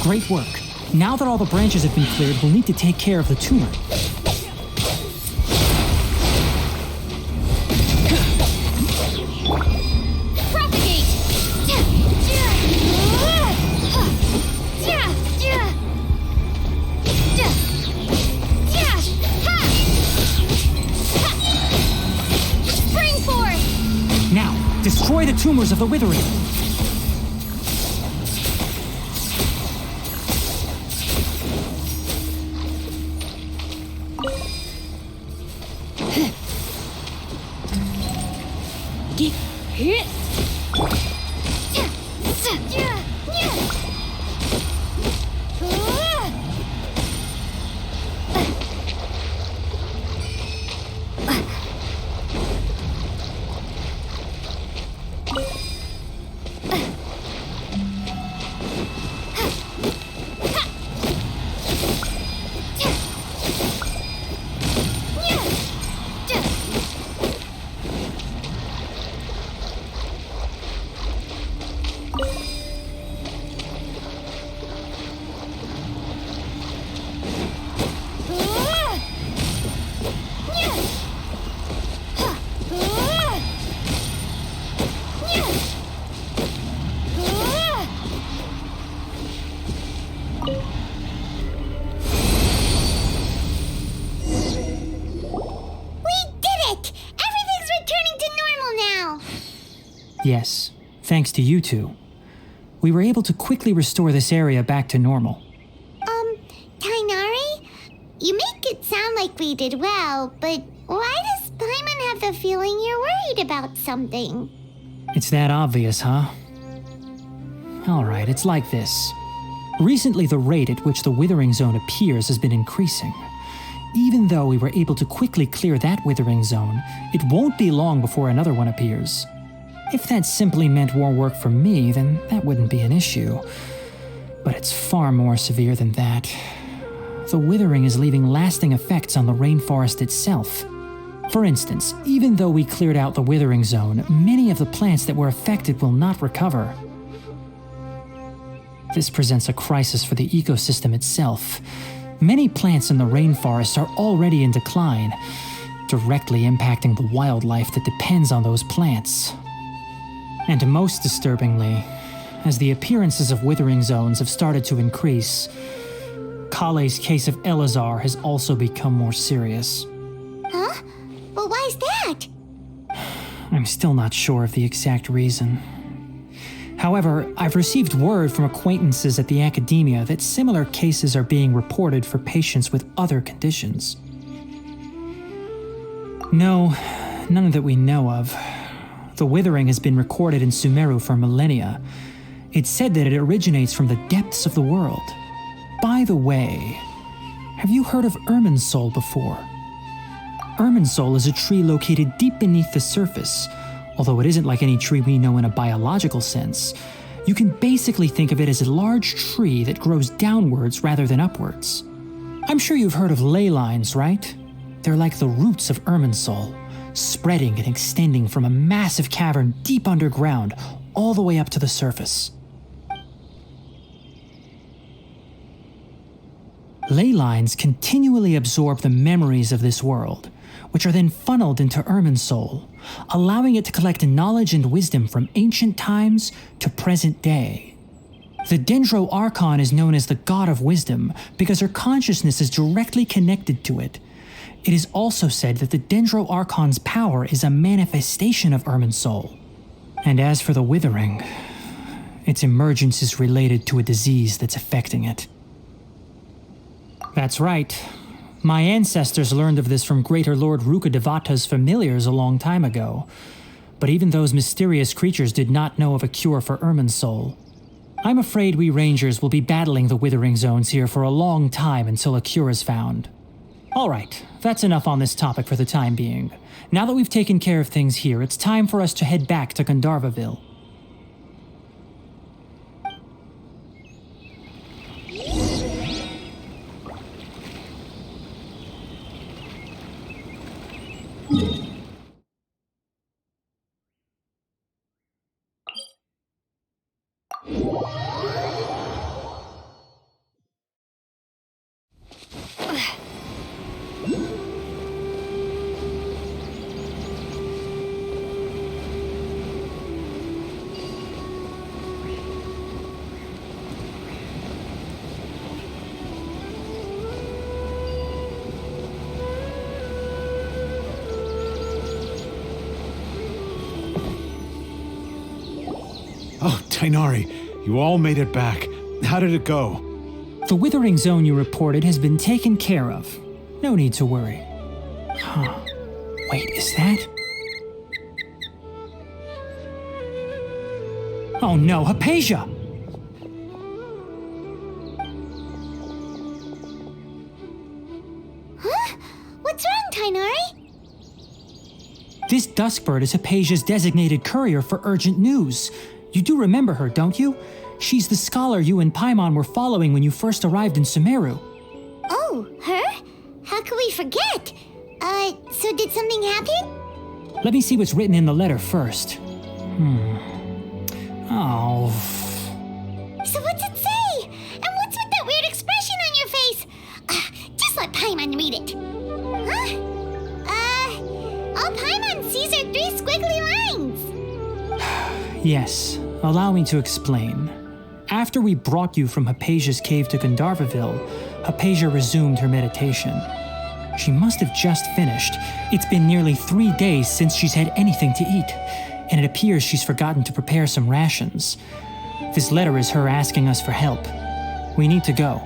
Great work. Now that all the branches have been cleared, we'll need to take care of the tumor. Propagate! Spring forth! Now, destroy the tumors of the withering. Yes, thanks to you two. We were able to quickly restore this area back to normal. Tainari? You make it sound like we did well, but why does Paimon have the feeling you're worried about something? It's that obvious, huh? Alright, it's like this. Recently, the rate at which the withering zone appears has been increasing. Even though we were able to quickly clear that withering zone, it won't be long before another one appears. If that simply meant more work for me, then that wouldn't be an issue. But it's far more severe than that. The withering is leaving lasting effects on the rainforest itself. For instance, even though we cleared out the withering zone, many of the plants that were affected will not recover. This presents a crisis for the ecosystem itself. Many plants in the rainforest are already in decline, directly impacting the wildlife that depends on those plants. And most disturbingly, as the appearances of withering zones have started to increase, Kale's case of Elazar has also become more serious. Huh? Well, why's that? I'm still not sure of the exact reason. However, I've received word from acquaintances at the academia that similar cases are being reported for patients with other conditions. No, none that we know of. The withering has been recorded in Sumeru for millennia. It's said that it originates from the depths of the world. By the way, have you heard of Irminsul before? Irminsul is a tree located deep beneath the surface. Although it isn't like any tree we know in a biological sense, you can basically think of it as a large tree that grows downwards rather than upwards. I'm sure you've heard of ley lines, right? They're like the roots of Irminsul, spreading and extending from a massive cavern deep underground all the way up to the surface. Ley lines continually absorb the memories of this world, which are then funneled into Irminsul, allowing it to collect knowledge and wisdom from ancient times to present day. The Sumeru Archon is known as the God of Wisdom because her consciousness is directly connected to it. It is also said that the Sumeru Archon's power is a manifestation of Irminsul. And as for the Withering, its emergence is related to a disease that's affecting it. That's right. My ancestors learned of this from Greater Lord Rukadevata's familiars a long time ago. But even those mysterious creatures did not know of a cure for Irminsul. I'm afraid we Rangers will be battling the Withering Zones here for a long time until a cure is found. Alright, that's enough on this topic for the time being. Now that we've taken care of things here, it's time for us to head back to Gandharvaville. Oh, Tainari, you all made it back. How did it go? The Withering Zone you reported has been taken care of. No need to worry. Huh. Wait, is that? Oh no, Hypatia! Huh? What's wrong, Tainari? This Duskbird is Hypatia's designated courier for urgent news. You do remember her, don't you? She's the scholar you and Paimon were following when you first arrived in Sumeru. Oh, her? How could we forget? So did something happen? Let me see what's written in the letter first. Oh. So what's it say? And what's with that weird expression on your face? Just let Paimon read it. Huh? All Paimon sees are 3 squiggly lines. Yes, allow me to explain. After we brought you from Hypatia's cave to Gandharvaville, Hypatia resumed her meditation. She must have just finished. It's been nearly 3 days since she's had anything to eat, and it appears she's forgotten to prepare some rations. This letter is her asking us for help. We need to go.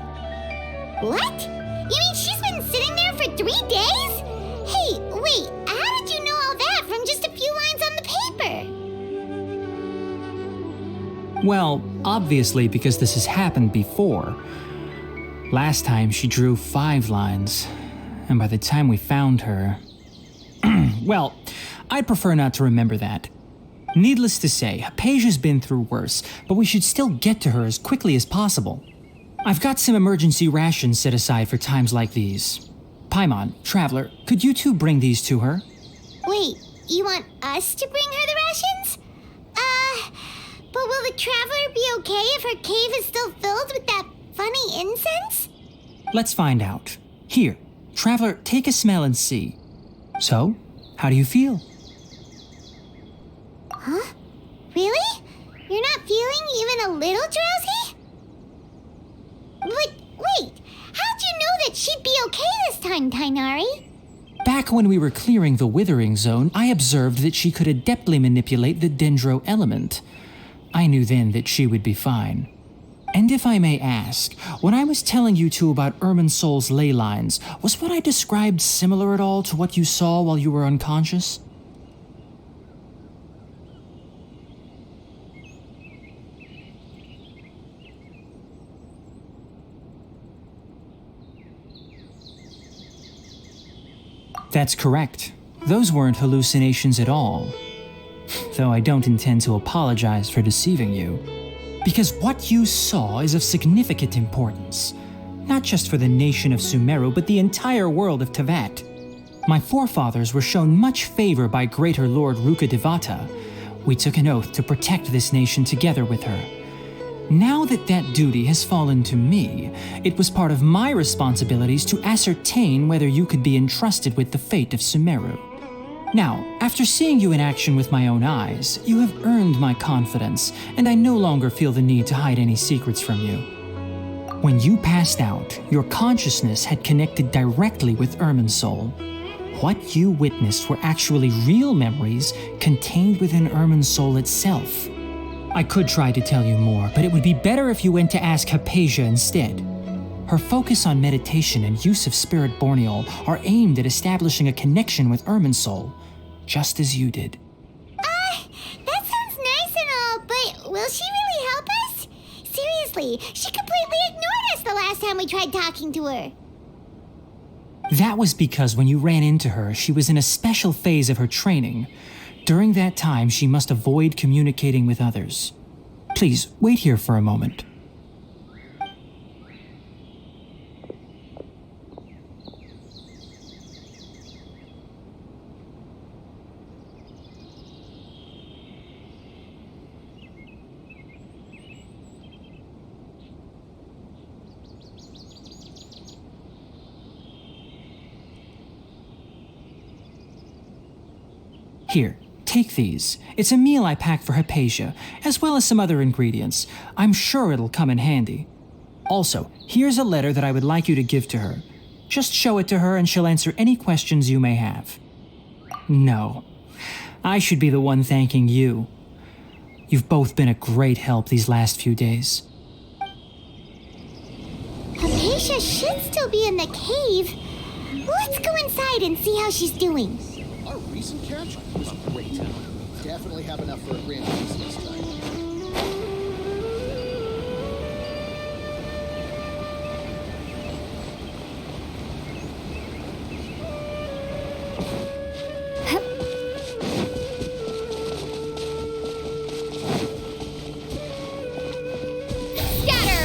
What? You mean she's been sitting there for 3 days? Hey, wait, how did you know all that from just a few lines on the paper? Well, obviously because this has happened before. Last time she drew 5 lines, and by the time we found her... well, I'd prefer not to remember that. Needless to say, Hypatia's been through worse, but we should still get to her as quickly as possible. I've got some emergency rations set aside for times like these. Paimon, Traveler, could you two bring these to her? Wait, you want us to bring her the rations? But will the Traveler be okay if her cave is still filled with that funny incense? Let's find out. Here, Traveler, take a smell and see. So, how do you feel? Huh? Really? You're not feeling even a little drowsy? But wait, how'd you know that she'd be okay this time, Tainari? Back when we were clearing the Withering Zone, I observed that she could adeptly manipulate the Dendro element. I knew then that she would be fine. And if I may ask, when I was telling you two about Irminsul's ley lines, was what I described similar at all to what you saw while you were unconscious? That's correct. Those weren't hallucinations at all. Though I don't intend to apologize for deceiving you. Because what you saw is of significant importance. Not just for the nation of Sumeru, but the entire world of Tevat. My forefathers were shown much favor by Greater Lord Rukkhadevata. We took an oath to protect this nation together with her. Now that that duty has fallen to me, it was part of my responsibilities to ascertain whether you could be entrusted with the fate of Sumeru. Now, after seeing you in action with my own eyes, you have earned my confidence, and I no longer feel the need to hide any secrets from you. When you passed out, your consciousness had connected directly with Irminsul. What you witnessed were actually real memories contained within Irminsul itself. I could try to tell you more, but it would be better if you went to ask Hypatia instead. Her focus on meditation and use of Spirit Borneol are aimed at establishing a connection with Irminsul, just as you did. That sounds nice and all, but will she really help us? Seriously, she completely ignored us the last time we tried talking to her. That was because when you ran into her, she was in a special phase of her training. During that time, she must avoid communicating with others. Please, wait here for a moment. Here, take these. It's a meal I packed for Hypatia, as well as some other ingredients. I'm sure it'll come in handy. Also, here's a letter that I would like you to give to her. Just show it to her and she'll answer any questions you may have. No, I should be the one thanking you. You've both been a great help these last few days. Hypatia should still be in the cave. Let's go inside and see how she's doing. Our recent catch was great. Definitely have enough for a grand feast this time. Scatter!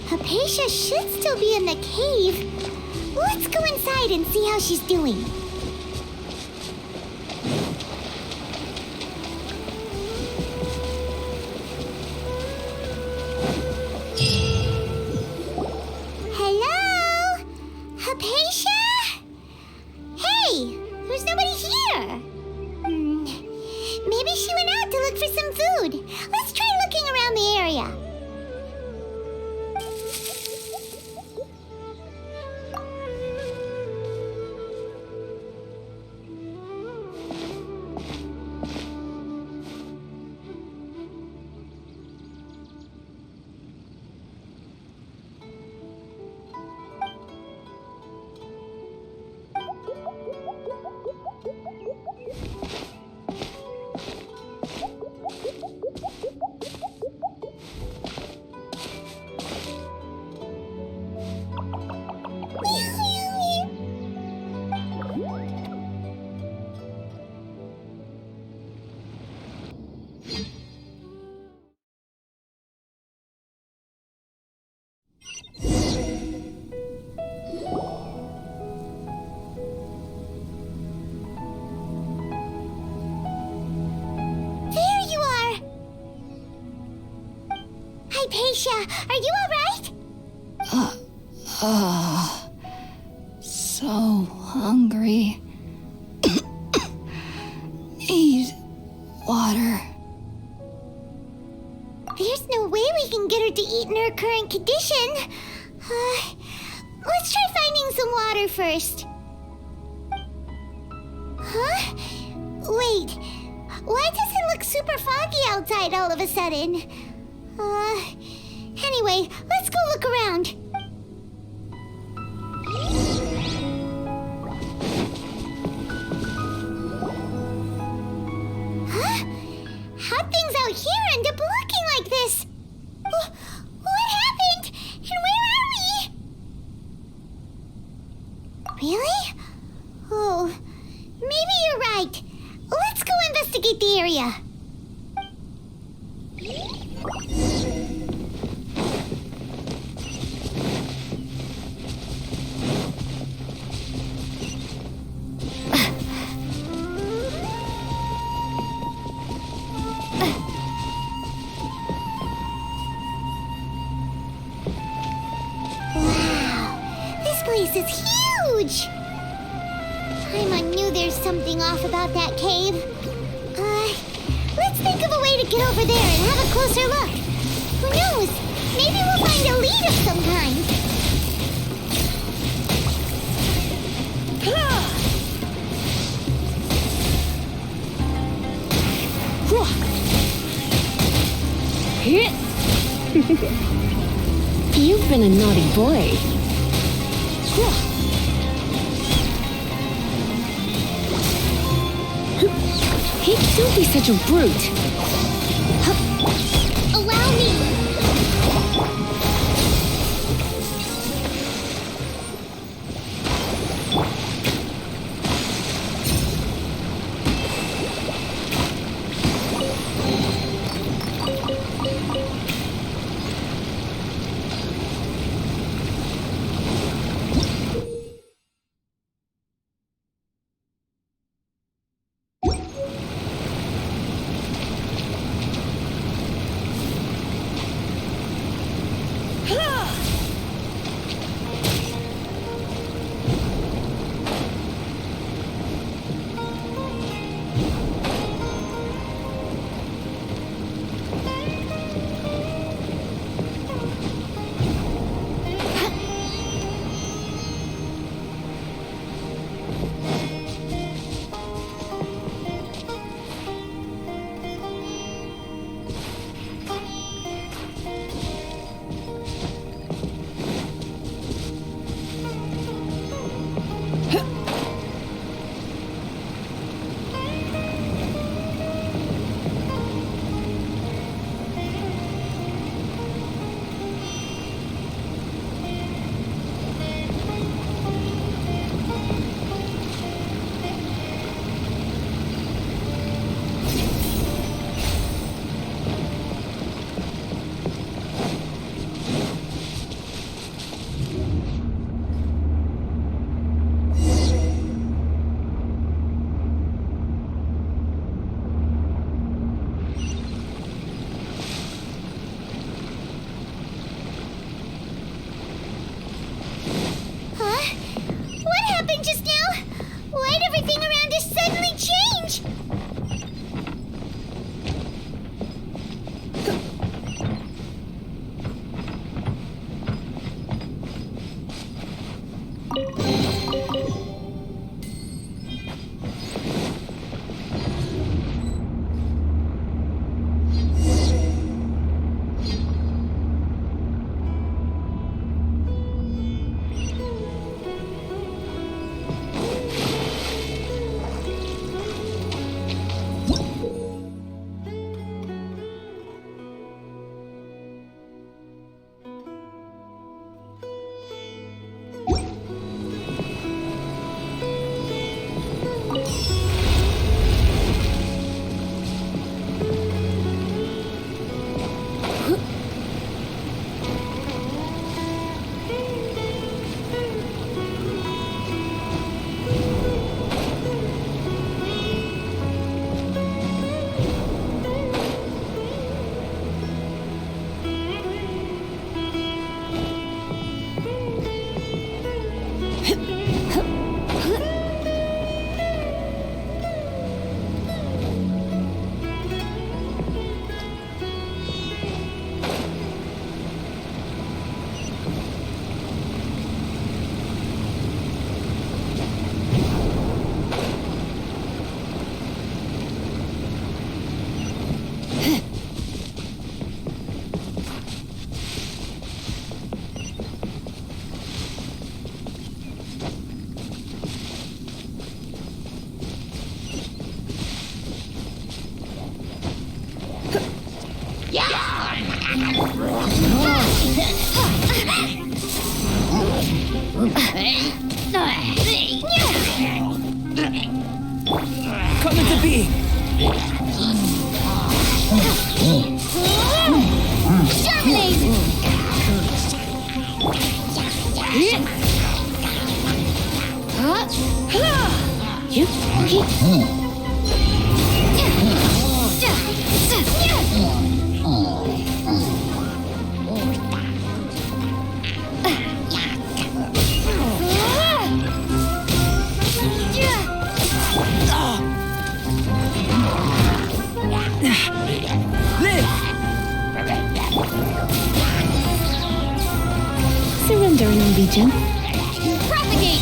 Hypatia should still be in the cave. Let's go inside and see how she's doing. Hello? Hypatia? Hey, there's nobody here. Maybe she went out to look for some food. Let's try looking around the area. Hypatia, are you alright? So hungry. Need water. There's no way we can get her to eat in her current condition. Let's try finding some water first. Huh? Wait, why does it look super foggy outside all of a sudden? Anyway, let's go look around. Huh? How'd things out here end up looking like this? What happened? And where are we? Really? Oh, maybe you're right. Let's go investigate the area. This is huge! Paimon knew there's something off about that cave. Let's think of a way to get over there and have a closer look. Who knows? Maybe we'll find a lead of some kind. You've been a naughty boy. Hey, don't be such a brute. Allow me. Come into being! Surrender an allegiance. Propagate!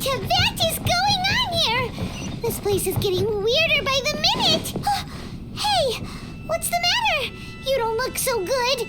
What is going on here? This place is getting weirder by the minute. Hey, what's the matter? You don't look so good.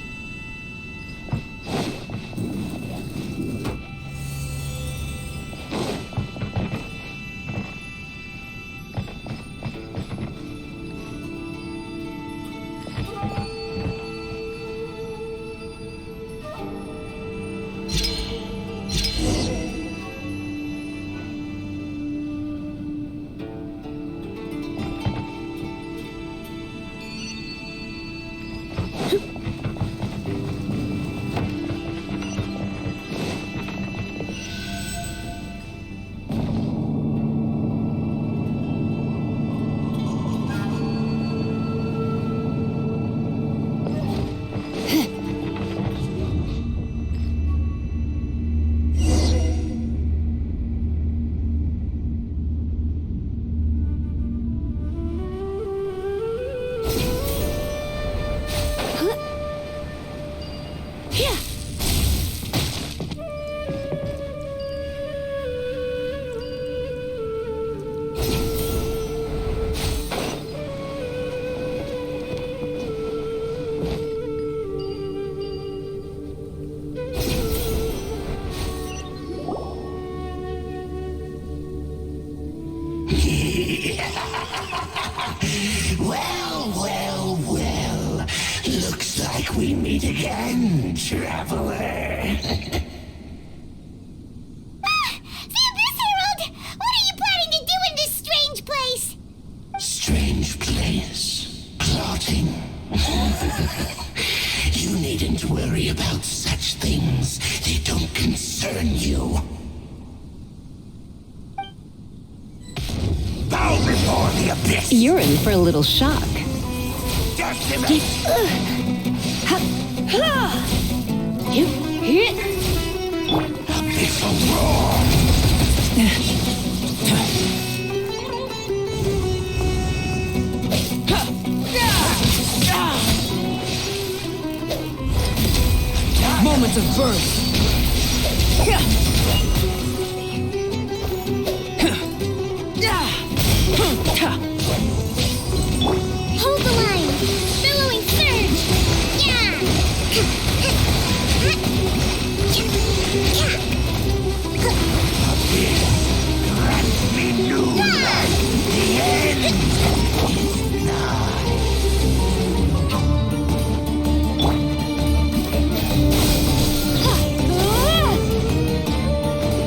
Well, well, well. Looks like we meet again, traveler. Samus Herald! What are you planning to do in this strange place? Strange place. Plotting. You needn't worry about such things. They don't concern you. Bow before the abyss. You're in for a little shock. Destiny. Abyssal roar. Moments of birth. Hold the line! Billowing surge! Yeah! Grant me new life. The end is nigh.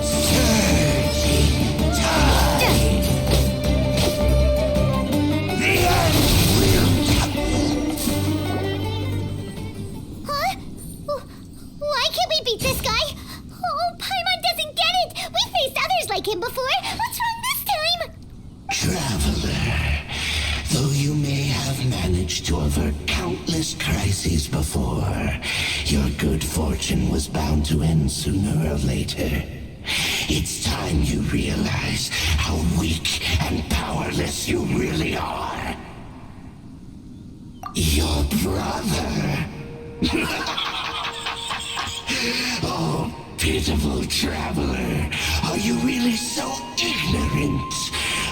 Surging tide. The end will Huh? Why can't we beat this guy? Oh, Paimon doesn't get it! We faced others like him before! What's wrong this time? Traveler, though you may have managed to avert countless crises before, your good fortune was bound to end sooner or later. It's time you realize how weak and powerless you really are. Your brother. Oh, pitiful traveler. Are you really so ignorant?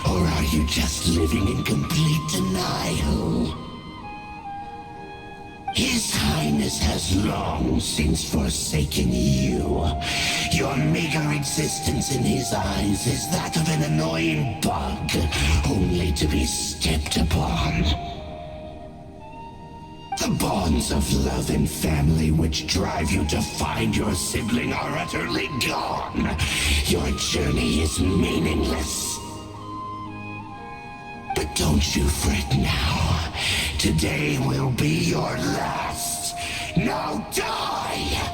Or are you just living in complete denial? His Highness has long since forsaken you. Your meager existence in his eyes is that of an annoying bug, only to be stepped upon. The bonds of love and family which drive you to find your sibling are utterly gone. Your journey is meaningless. But don't you fret now. Today will be your last. Now die!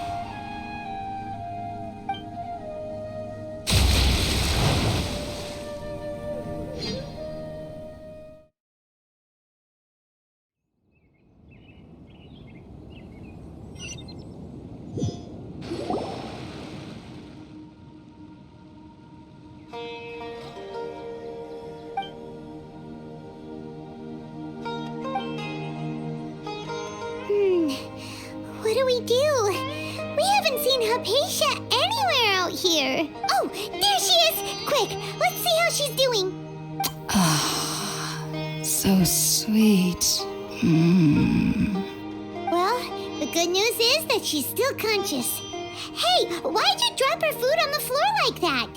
What do we do? We haven't seen Hypatia anywhere out here. Oh, there she is! Quick, let's see how she's doing. So sweet. Well, the good news is that she's still conscious. Hey, why'd you drop her food on the floor like that?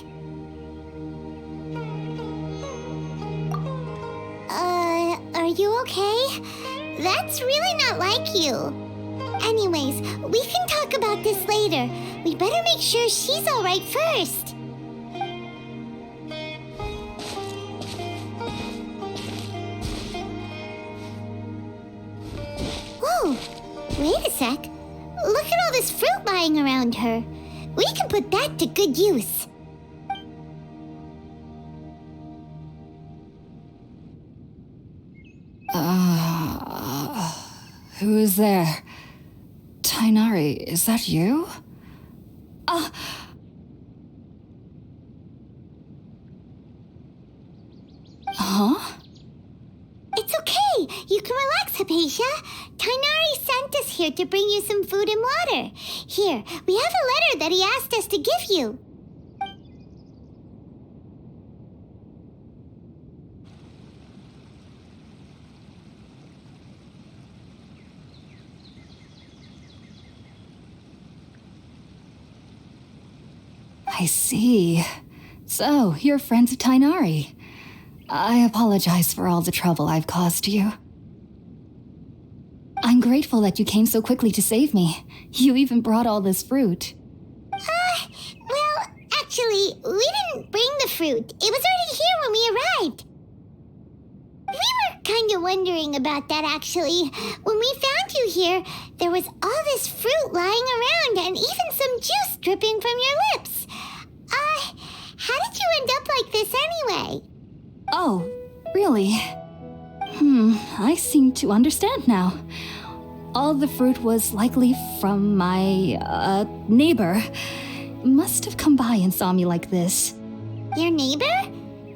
Are you okay? That's really not like you. Anyways, we can talk about this later. We better make sure she's alright first. Whoa, wait a sec. Look at all this fruit lying around her. We can put that to good use. Who is there? Tainari, is that you? Huh? It's okay. You can relax, Hypatia. Tainari sent us here to bring you some food and water. Here, we have a letter that he asked us to give you. I see. So, you're friends of Tainari. I apologize for all the trouble I've caused you. I'm grateful that you came so quickly to save me. You even brought all this fruit. Well, actually, we didn't bring the fruit. It was already here when we arrived. We were kind of wondering about that, actually. When we found you here, there was all this fruit lying around and even some juice dripping from your lips. How did you end up like this anyway? Oh, really? I seem to understand now. All the fruit was likely from my, neighbor. Must have come by and saw me like this. Your neighbor?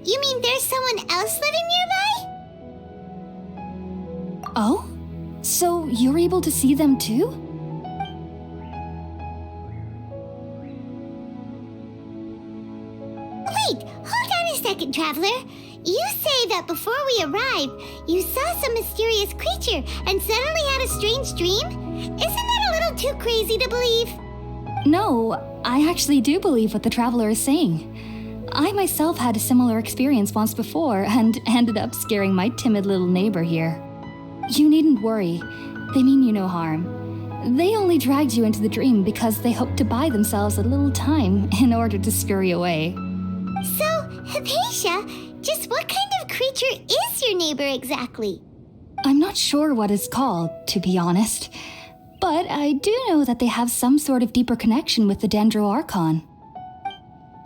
You mean there's someone else living nearby? Oh? So you're able to see them too? Wait, hold on a second, Traveler. You say that before we arrived, you saw some mysterious creature and suddenly had a strange dream? Isn't that a little too crazy to believe? No, I actually do believe what the traveler is saying. I myself had a similar experience once before and ended up scaring my timid little neighbor here. You needn't worry. They mean you no harm. They only dragged you into the dream because they hoped to buy themselves a little time in order to scurry away. So, Hypatia, just what kind of creature is your neighbor exactly? I'm not sure what it's called, to be honest. But I do know that they have some sort of deeper connection with the Sumeru Archon.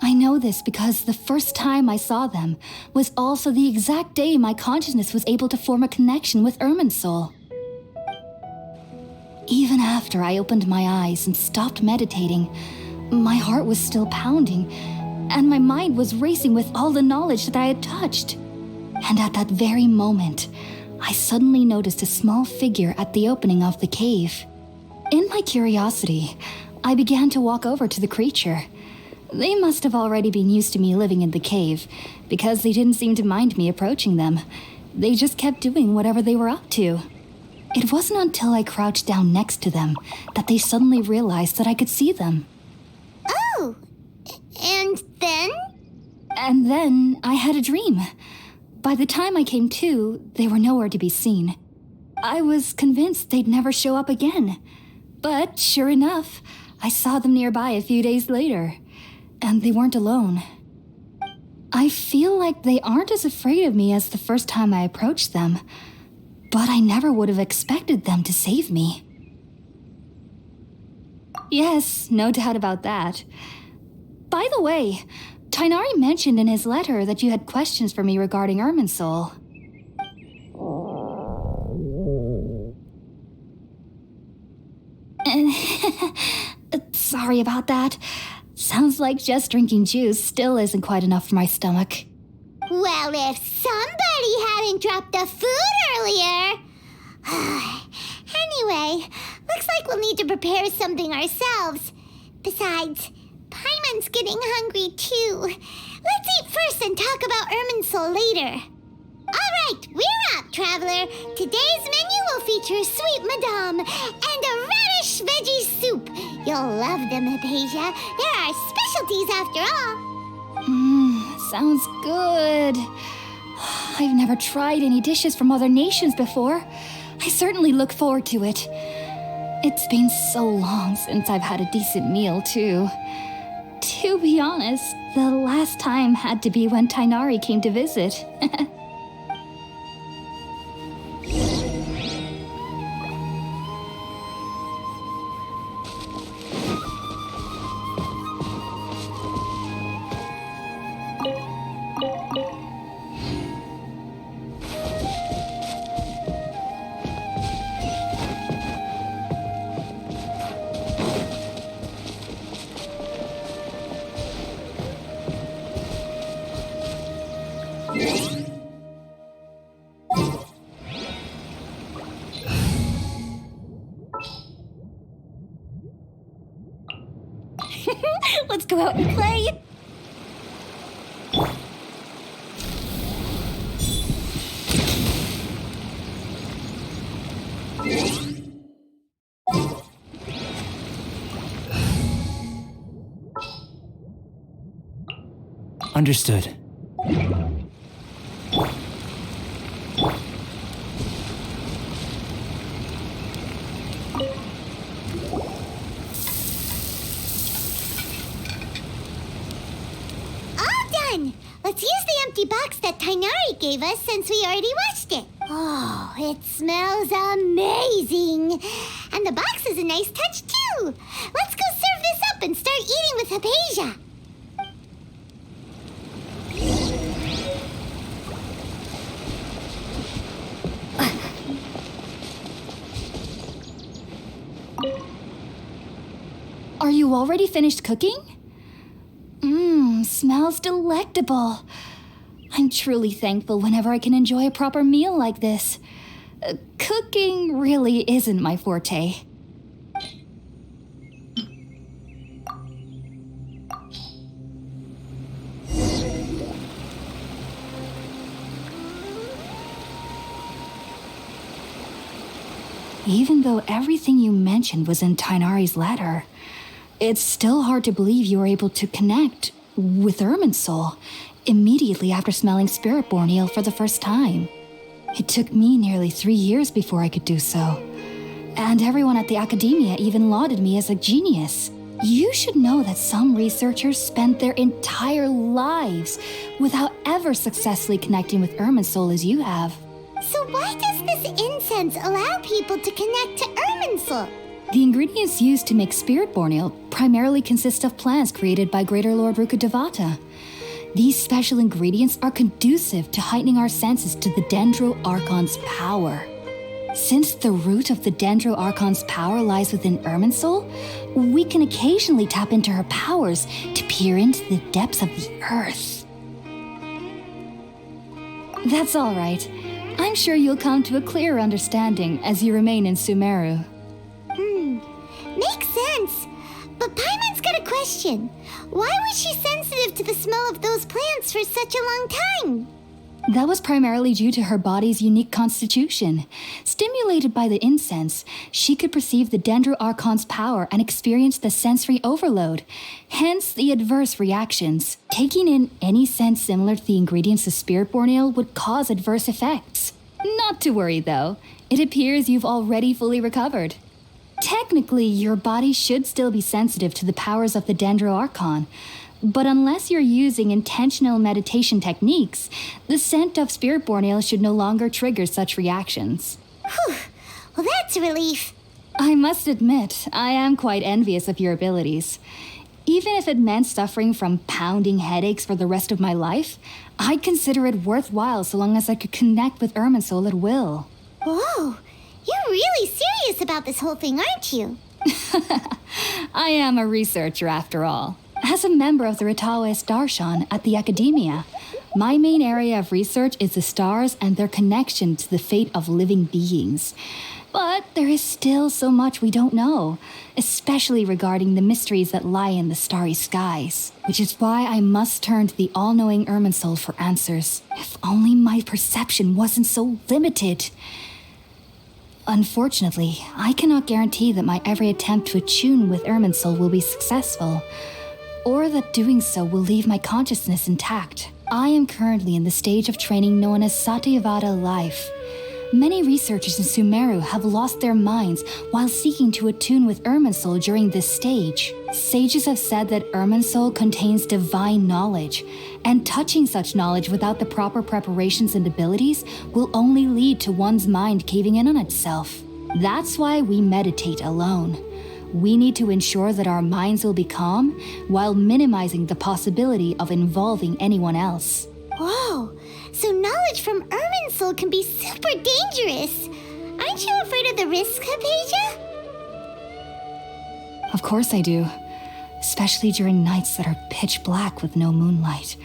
I know this because the first time I saw them was also the exact day my consciousness was able to form a connection with Irminsul. Even after I opened my eyes and stopped meditating, my heart was still pounding, and my mind was racing with all the knowledge that I had touched. And at that very moment, I suddenly noticed a small figure at the opening of the cave. In my curiosity, I began to walk over to the creature. They must have already been used to me living in the cave, because they didn't seem to mind me approaching them. They just kept doing whatever they were up to. It wasn't until I crouched down next to them that they suddenly realized that I could see them. Oh, and then? And then I had a dream. By the time I came to, they were nowhere to be seen. I was convinced they'd never show up again. But sure enough, I saw them nearby a few days later. And they weren't alone. I feel like they aren't as afraid of me as the first time I approached them. But I never would have expected them to save me. Yes, no doubt about that. By the way, Tainari mentioned in his letter that you had questions for me regarding Irminsul. Sorry about that. Sounds like just drinking juice still isn't quite enough for my stomach. Well, if somebody hadn't dropped the food earlier... Anyway, looks like we'll need to prepare something ourselves. Besides, Paimon's getting hungry too. Let's eat first and talk about Irminsul later. Alright, we're up, Traveler. Today's menu will feature Sweet Madame and a radish veggie soup. You'll love them, Hypatia. They're our specialties after all. Sounds good. I've never tried any dishes from other nations before. I certainly look forward to it. It's been so long since I've had a decent meal, too. To be honest, the last time had to be when Tainari came to visit. Let's go out and play! Understood. empty box that Tainari gave us since we already washed it. Oh, it smells amazing. And the box is a nice touch, too. Let's go serve this up and start eating with Hypatia. Are you already finished cooking? Smells delectable. I'm truly thankful whenever I can enjoy a proper meal like this. Cooking really isn't my forte. Even though everything you mentioned was in Tainari's letter, it's still hard to believe you were able to connect with Irminsul immediately after smelling Spirit-born eel for the first time. It took me nearly 3 years before I could do so. And everyone at the academia even lauded me as a genius. You should know that some researchers spend their entire lives without ever successfully connecting with Irminsul as you have. So why does this incense allow people to connect to Irminsul? The ingredients used to make Spirit-born eel primarily consist of plants created by Greater Lord Rukkhadevata. These special ingredients are conducive to heightening our senses to the Dendro Archon's power. Since the root of the Dendro Archon's power lies within Irminsul, we can occasionally tap into her powers to peer into the depths of the earth. That's all right. I'm sure you'll come to a clearer understanding as you remain in Sumeru. Makes sense. But Paimon's got a question. Why was she sensitive to the smell of those plants for such a long time? That was primarily due to her body's unique constitution. Stimulated by the incense, she could perceive the Dendro Archon's power and experience the sensory overload, hence the adverse reactions. Taking in any scent similar to the ingredients of Spirit-born eel would cause adverse effects. Not to worry, though. It appears you've already fully recovered. Technically, your body should still be sensitive to the powers of the Dendro Archon, but unless you're using intentional meditation techniques, the scent of Spirit-born eel should no longer trigger such reactions. Whew. Well, that's a relief. I must admit, I am quite envious of your abilities. Even if it meant suffering from pounding headaches for the rest of my life, I'd consider it worthwhile so long as I could connect with Irminsul at will. Whoa, you're really serious about this whole thing, aren't you? I am a researcher after all. As a member of the Ritaoist Darshan at the Academia, my main area of research is the stars and their connection to the fate of living beings. But there is still so much we don't know, especially regarding the mysteries that lie in the starry skies, which is why I must turn to the all-knowing Irminsul for answers. If only my perception wasn't so limited. Unfortunately, I cannot guarantee that my every attempt to attune with Irminsul will be successful, or that doing so will leave my consciousness intact. I am currently in the stage of training known as Satyavada life. Many researchers in Sumeru have lost their minds while seeking to attune with Irminsul during this stage. Sages have said that Irminsul contains divine knowledge, and touching such knowledge without the proper preparations and abilities will only lead to one's mind caving in on itself. That's why we meditate alone. We need to ensure that our minds will be calm while minimizing the possibility of involving anyone else. Whoa, so knowledge from Irminsul can be super dangerous. Aren't you afraid of the risk, Hypatia? Of course I do, especially during nights that are pitch black with no moonlight,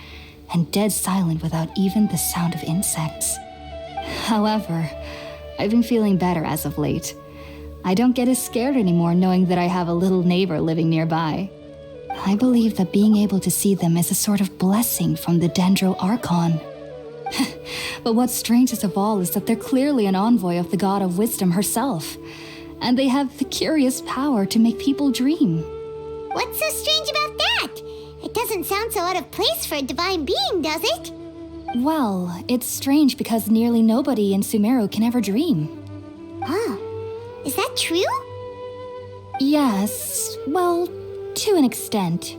and dead silent without even the sound of insects. However, I've been feeling better as of late. I don't get as scared anymore knowing that I have a little neighbor living nearby. I believe that being able to see them is a sort of blessing from the Dendro Archon. But what's strangest of all is that they're clearly an envoy of the god of wisdom herself, and they have the curious power to make people dream. What's so strange about that? It doesn't sound so out of place for a divine being, does it? Well, it's strange because nearly nobody in Sumeru can ever dream. Huh. Is that true? Yes, well, to an extent.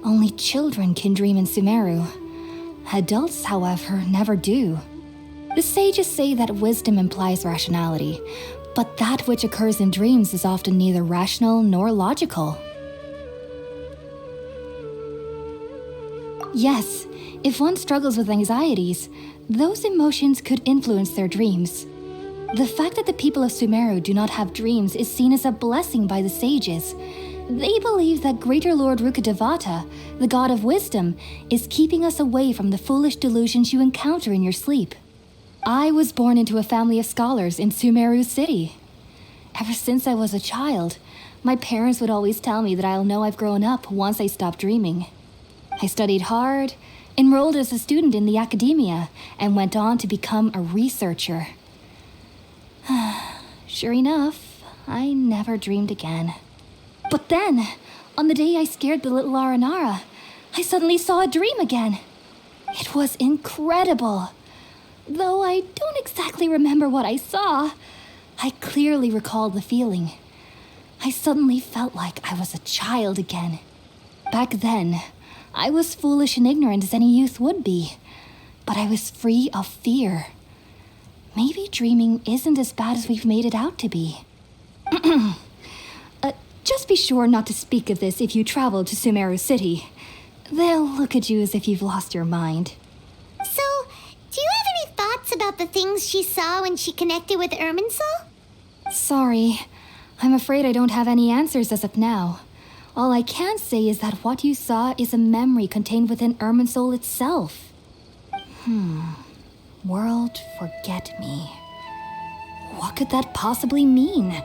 Only children can dream in Sumeru. Adults, however, never do. The sages say that wisdom implies rationality, but that which occurs in dreams is often neither rational nor logical. Yes, if one struggles with anxieties, those emotions could influence their dreams. The fact that the people of Sumeru do not have dreams is seen as a blessing by the sages. They believe that Greater Lord Rukkhadevata, the god of wisdom, is keeping us away from the foolish delusions you encounter in your sleep. I was born into a family of scholars in Sumeru City. Ever since I was a child, my parents would always tell me that I'll know I've grown up once I stop dreaming. I studied hard, enrolled as a student in the academia, and went on to become a researcher. Sure enough, I never dreamed again. But then, on the day I scared the little Aranara, I suddenly saw a dream again. It was incredible. Though I don't exactly remember what I saw, I clearly recall the feeling. I suddenly felt like I was a child again. Back then, I was foolish and ignorant as any youth would be, but I was free of fear. Maybe dreaming isn't as bad as we've made it out to be. Just be sure not to speak of this if you travel to Sumeru City. They'll look at you as if you've lost your mind. So, do you have any thoughts about the things she saw when she connected with Irminsul? Sorry, I'm afraid I don't have any answers as of now. All I can say is that what you saw is a memory contained within Irminsul itself. World forget me. What could that possibly mean?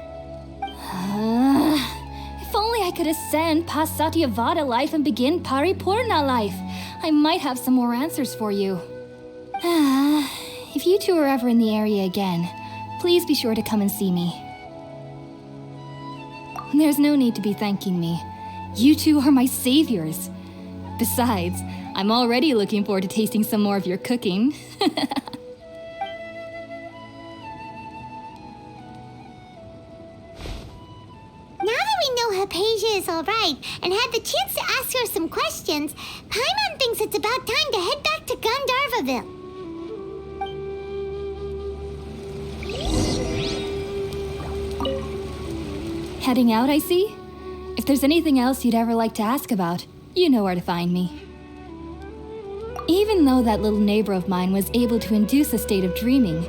If only I could ascend past Satyavada life and begin Paripurna life, I might have some more answers for you. If you two are ever in the area again, please be sure to come and see me. There's no need to be thanking me. You two are my saviors. Besides, I'm already looking forward to tasting some more of your cooking. Now that we know Hypatia is alright and had the chance to ask her some questions, Paimon thinks it's about time to head back to Gandharvaville. Heading out, I see? If there's anything else you'd ever like to ask about, you know where to find me. Even though that little neighbor of mine was able to induce a state of dreaming,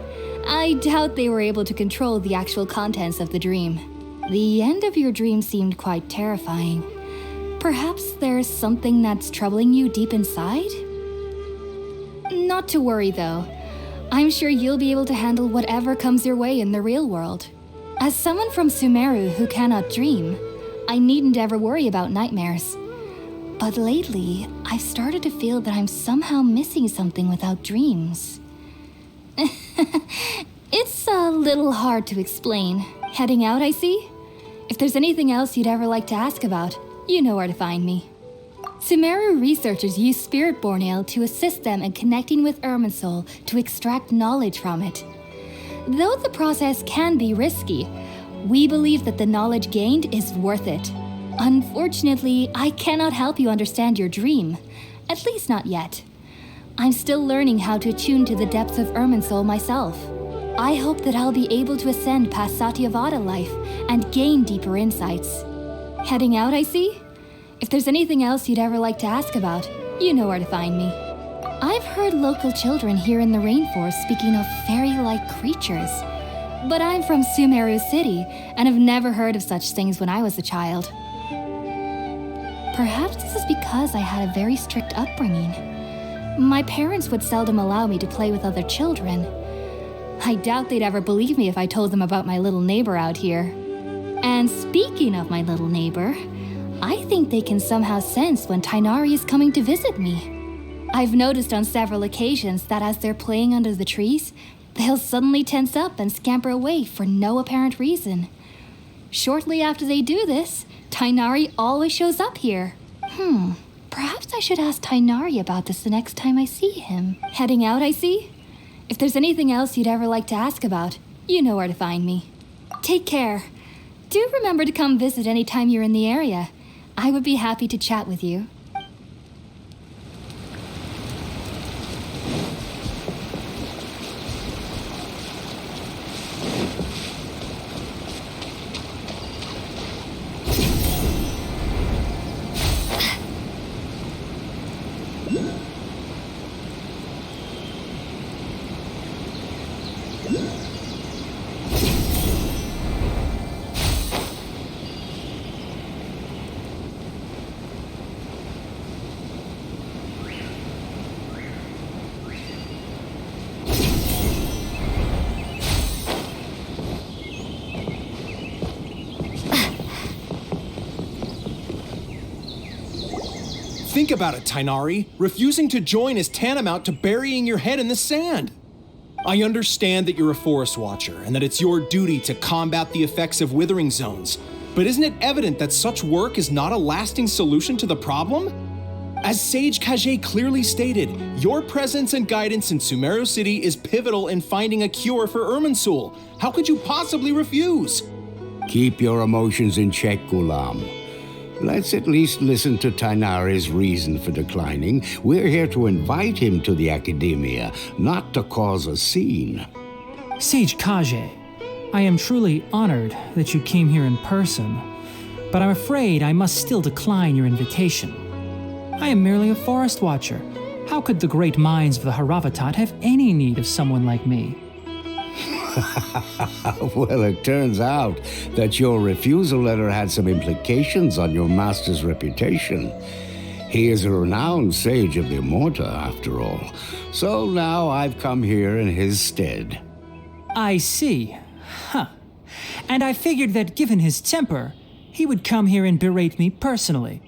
I doubt they were able to control the actual contents of the dream. The end of your dream seemed quite terrifying. Perhaps there's something that's troubling you deep inside? Not to worry, though. I'm sure you'll be able to handle whatever comes your way in the real world. As someone from Sumeru who cannot dream, I needn't ever worry about nightmares. But lately, I've started to feel that I'm somehow missing something without dreams. It's a little hard to explain. Heading out, I see? If there's anything else you'd ever like to ask about, you know where to find me. Sumeru researchers use Spirit-Born Ale to assist them in connecting with Irminsul to extract knowledge from it. Though the process can be risky, we believe that the knowledge gained is worth it. Unfortunately, I cannot help you understand your dream, at least not yet. I'm still learning how to attune to the depths of Irminsul myself. I hope that I'll be able to ascend past Satyavada life and gain deeper insights. Heading out, I see? If there's anything else you'd ever like to ask about, you know where to find me. I've heard local children here in the rainforest speaking of fairy-like creatures. But I'm from Sumeru City and have never heard of such things when I was a child. Perhaps this is because I had a very strict upbringing. My parents would seldom allow me to play with other children. I doubt they'd ever believe me if I told them about my little neighbor out here. And speaking of my little neighbor, I think they can somehow sense when Tainari is coming to visit me. I've noticed on several occasions that as they're playing under the trees, they'll suddenly tense up and scamper away for no apparent reason. Shortly after they do this, Tainari always shows up here. Perhaps I should ask Tainari about this the next time I see him. Heading out, I see? If there's anything else you'd ever like to ask about, you know where to find me. Take care. Do remember to come visit any time you're in the area. I would be happy to chat with you. Think about it, Tainari. Refusing to join is tantamount to burying your head in the sand. I understand that you're a forest watcher and that it's your duty to combat the effects of withering zones, but isn't it evident that such work is not a lasting solution to the problem? As Sage Kage clearly stated, your presence and guidance in Sumeru City is pivotal in finding a cure for Irminsul. How could you possibly refuse? Keep your emotions in check, Ghulam. Let's at least listen to Tainari's reason for declining. We're here to invite him to the Academia, not to cause a scene. Sage Kage, I am truly honored that you came here in person, but I'm afraid I must still decline your invitation. I am merely a forest watcher. How could the great minds of the Haravatat have any need of someone like me? Well, it turns out that your refusal letter had some implications on your master's reputation. He is a renowned sage of the Immorta, after all. So now I've come here in his stead. I see. Huh. And I figured that given his temper, he would come here and berate me personally.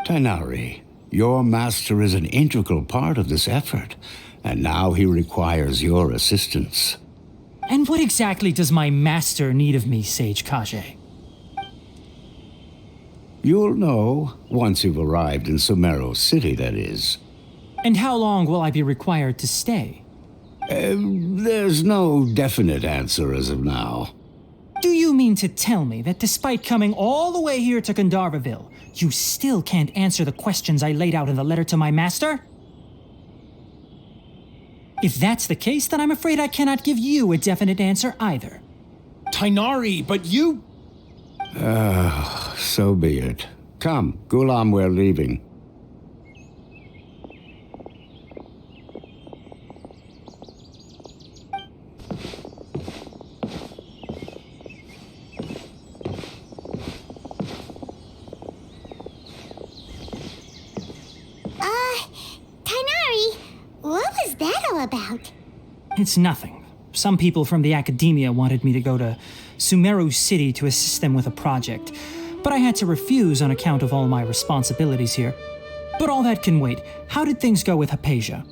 Tainari, your master is an integral part of this effort, and now he requires your assistance. And what exactly does my master need of me, Sage Kage? You'll know once you've arrived in Sumeru City, that is. And how long will I be required to stay? There's no definite answer as of now. Do you mean to tell me that despite coming all the way here to Gandharvaville, you still can't answer the questions I laid out in the letter to my master? If that's the case, then I'm afraid I cannot give you a definite answer either. Tainari, but you... So be it. Come, Ghulam, we're leaving. Tainari, what was that all about? It's nothing. Some people from the Academia wanted me to go to Sumeru City to assist them with a project, but I had to refuse on account of all my responsibilities here. But all that can wait. How did things go with Hypatia?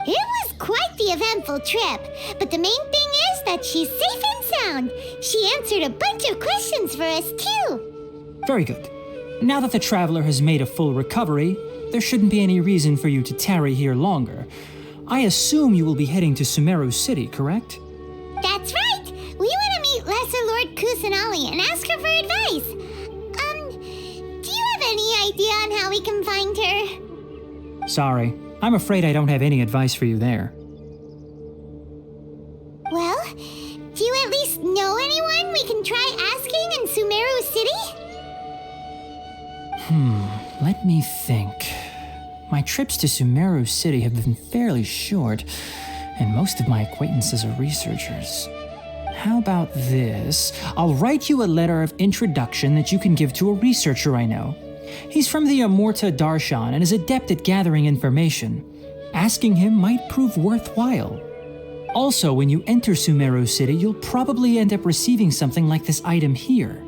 It was quite the eventful trip, but the main thing is that she's safe and sound. She answered a bunch of questions for us, too. Very good. Now that the traveler has made a full recovery, there shouldn't be any reason for you to tarry here longer. I assume you will be heading to Sumeru City, correct? That's right! We want to meet Lesser Lord Kusanali and ask her for advice. Do you have any idea on how we can find her? Sorry, I'm afraid I don't have any advice for you there. Well, do you at least know anyone we can try asking in Sumeru City? Let me think. My trips to Sumeru City have been fairly short, and most of my acquaintances are researchers. How about this? I'll write you a letter of introduction that you can give to a researcher I know. He's from the Immorta Darshan and is adept at gathering information. Asking him might prove worthwhile. Also, when you enter Sumeru City, you'll probably end up receiving something like this item here.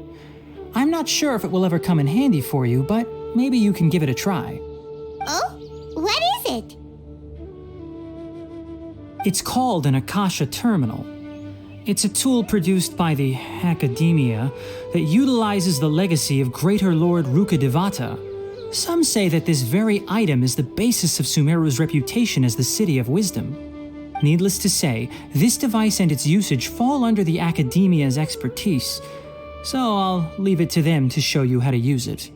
I'm not sure if it will ever come in handy for you, but maybe you can give it a try. Oh? What is it? It's called an Akasha Terminal. It's a tool produced by the Academia that utilizes the legacy of Greater Lord Rukkhadevata. Some say that this very item is the basis of Sumeru's reputation as the City of Wisdom. Needless to say, this device and its usage fall under the Academia's expertise, so I'll leave it to them to show you how to use it.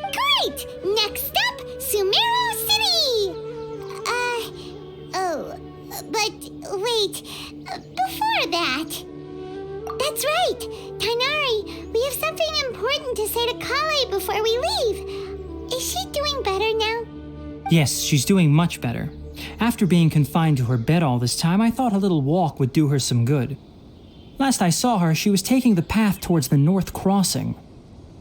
Great! Next up, Sumeru City! But wait, before that... That's right! Tainari, we have something important to say to Kale before we leave. Is she doing better now? Yes, she's doing much better. After being confined to her bed all this time, I thought a little walk would do her some good. Last I saw her, she was taking the path towards the North Crossing.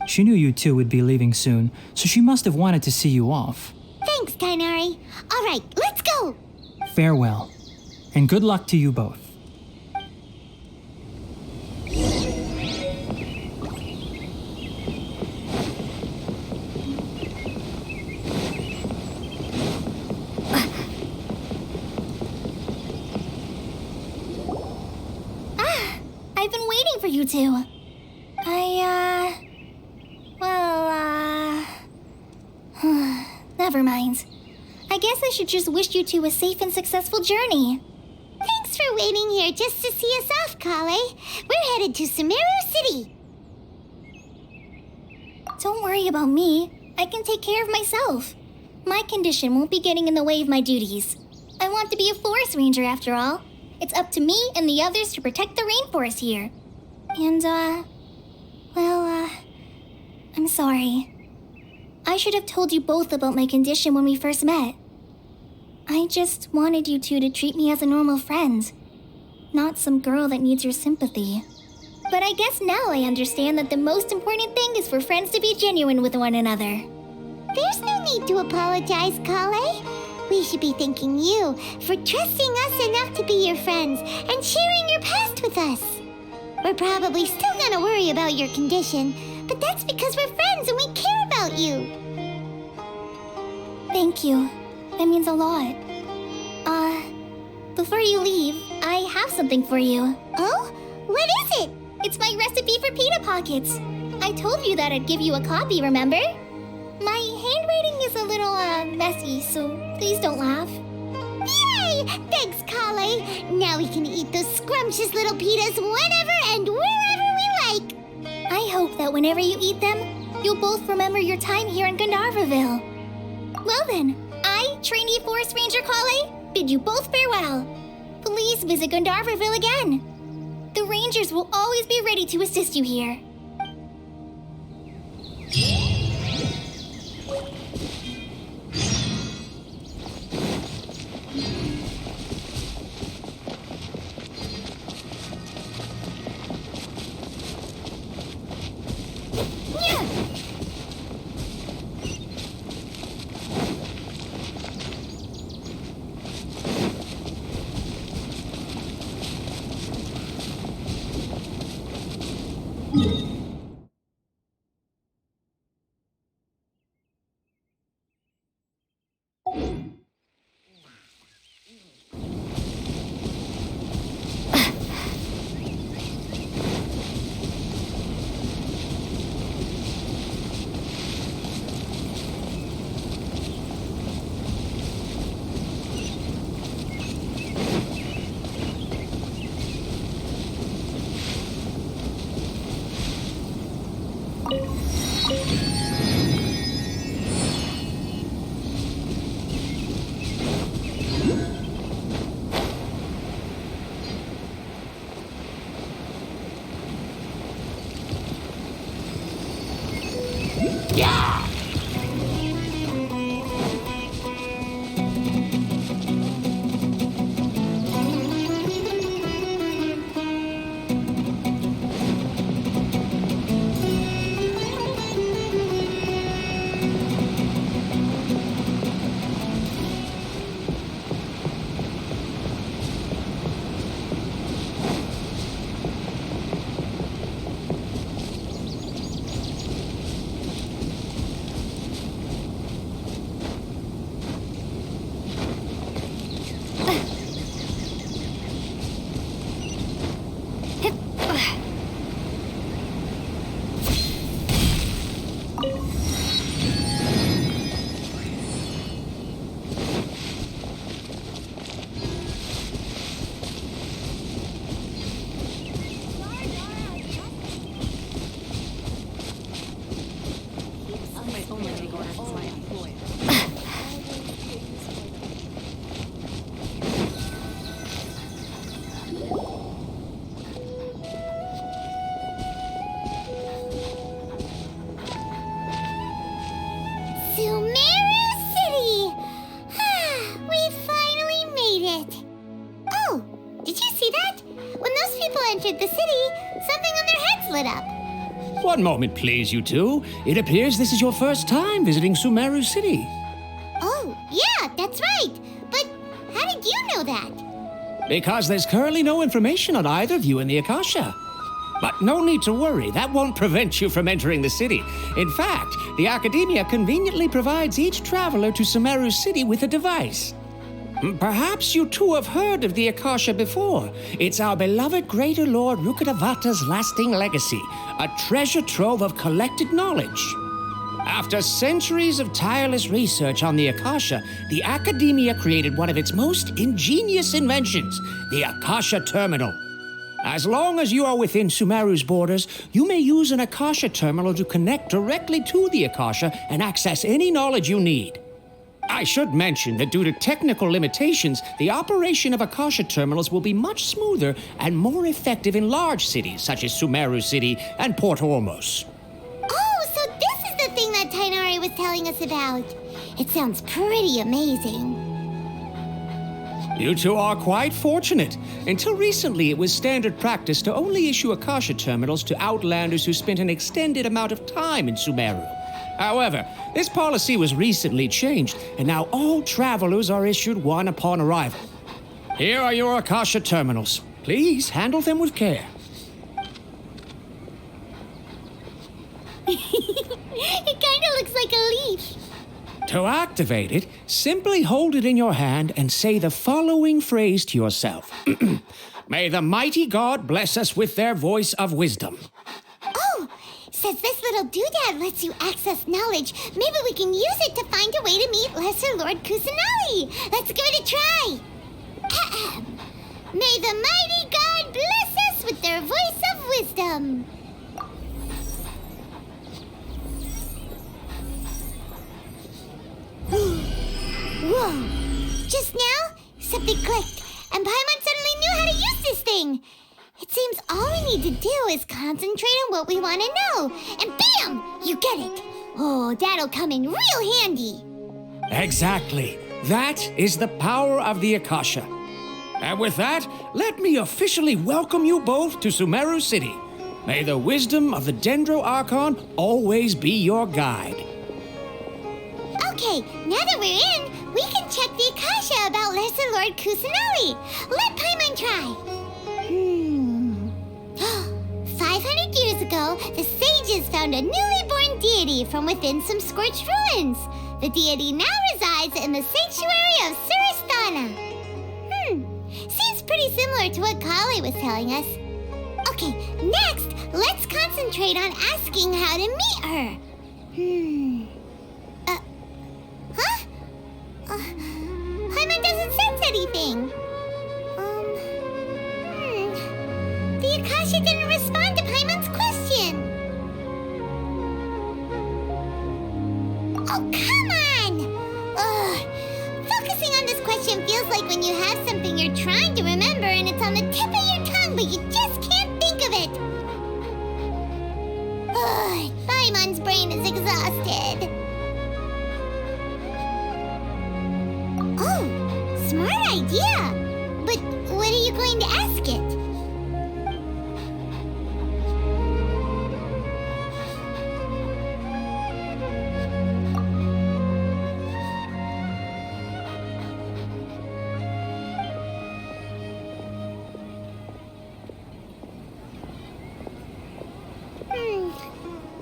She knew you two would be leaving soon, so she must have wanted to see you off. Thanks, Kainari. All right, let's go. Farewell, and good luck to you both. I've been waiting for you two. Never mind. I guess I should just wish you two a safe and successful journey. Thanks for waiting here just to see us off, Kale. We're headed to Sumeru City. Don't worry about me. I can take care of myself. My condition won't be getting in the way of my duties. I want to be a forest ranger after all. It's up to me and the others to protect the rainforest here. And, I'm sorry. I should have told you both about my condition when we first met. I just wanted you two to treat me as a normal friend, not some girl that needs your sympathy. But I guess now I understand that the most important thing is for friends to be genuine with one another. There's no need to apologize, Kale. We should be thanking you for trusting us enough to be your friends and sharing your past with us. We're probably still gonna worry about your condition, but that's because we're friends and we care about you. Thank you. That means a lot. Before you leave, I have something for you. Oh? What is it? It's my recipe for pita pockets. I told you that I'd give you a copy, remember? My handwriting is a little, messy, so please don't laugh. Yay! Thanks, Kale. Now we can eat those scrumptious little pitas whenever and wherever we like. I hope that whenever you eat them, you'll both remember your time here in Gandharvaville. Well then, I, trainee Forest Ranger Kale, bid you both farewell. Please visit Gandharvaville again. The Rangers will always be ready to assist you here. people entered the city, something on their heads lit up. One moment, please, you two. It appears this is your first time visiting Sumeru City. Oh, yeah, that's right. But how did you know that? Because there's currently no information on either of you in the Akasha. But no need to worry, that won't prevent you from entering the city. In fact, the Academia conveniently provides each traveler to Sumeru City with a device. Perhaps you two have heard of the Akasha before. It's our beloved Greater Lord Rukkhadevata's lasting legacy, a treasure trove of collected knowledge. After centuries of tireless research on the Akasha, the Academia created one of its most ingenious inventions, the Akasha Terminal. As long as you are within Sumeru's borders, you may use an Akasha terminal to connect directly to the Akasha and access any knowledge you need. I should mention that due to technical limitations, the operation of Akasha terminals will be much smoother and more effective in large cities such as Sumeru City and Port Ormos. Oh, so this is the thing that Tainari was telling us about. It sounds pretty amazing. You two are quite fortunate. Until recently, it was standard practice to only issue Akasha terminals to outlanders who spent an extended amount of time in Sumeru. However, this policy was recently changed, and now all travelers are issued one upon arrival. Here are your Akasha terminals. Please handle them with care. It kind of looks like a leaf. To activate it, simply hold it in your hand and say the following phrase to yourself. May the mighty God bless us with their voice of wisdom. Oh, since this little doodad lets you access knowledge, maybe we can use it to find a way to meet Lesser Lord Kusanali. Let's give it a try. Ahem. May the mighty God bless us with their voice of wisdom. Whoa! Just now, something clicked, and Paimon suddenly knew how to use this thing. It seems all we need to do is concentrate on what we want to know, and bam! You get it. Oh, that'll come in real handy. Exactly. That is the power of the Akasha. And with that, let me officially welcome you both to Sumeru City. May the wisdom of the Dendro Archon always be your guide. Okay, now that we're in, we can check the Akasha about Lesser Lord Kusanali. Let Paimon try. 500 years ago, the sages found a newly born deity from within some scorched ruins. The deity now resides in the sanctuary of Surasthana. Seems pretty similar to what Kali was telling us. Okay, next, let's concentrate on asking how to meet her. Paimon doesn't sense anything. The Akasha didn't respond to Paimon's question. Oh, come on! Focusing on this question feels like when you have something you're trying to remember and it's on the tip of your tongue, but you just can't think of it. Paimon's brain is exhausted. Oh, smart idea. But what are you going to ask it?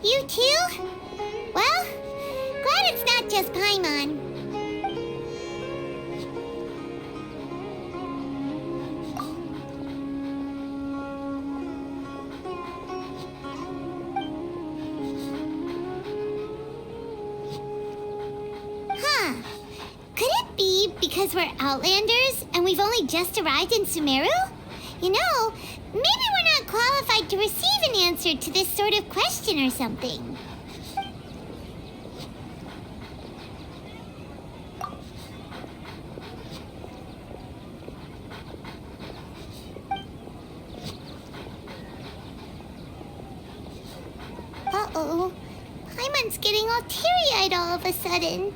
You too? Well, glad it's not just Paimon. Could it be because we're Outlanders and we've only just arrived in Sumeru? You know, maybe we're not qualified to receive an answer to this sort of question or something. Uh-oh. Paimon's getting all teary-eyed all of a sudden.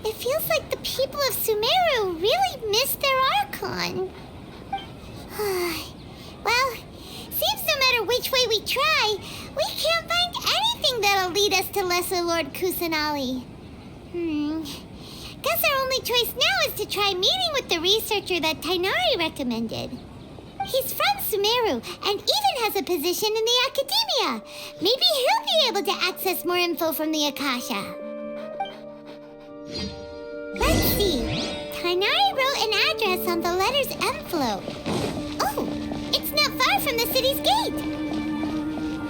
It feels like the people of Sumeru really missed their Archon. Well, which way we try, we can't find anything that'll lead us to Lesser Lord Kusanali. Guess our only choice now is to try meeting with the researcher that Tainari recommended. He's from Sumeru and even has a position in the Academia. Maybe he'll be able to access more info from the Akasha. Let's see. Tainari wrote an address on the letter's envelope. Oh, it's not far from the city's gate.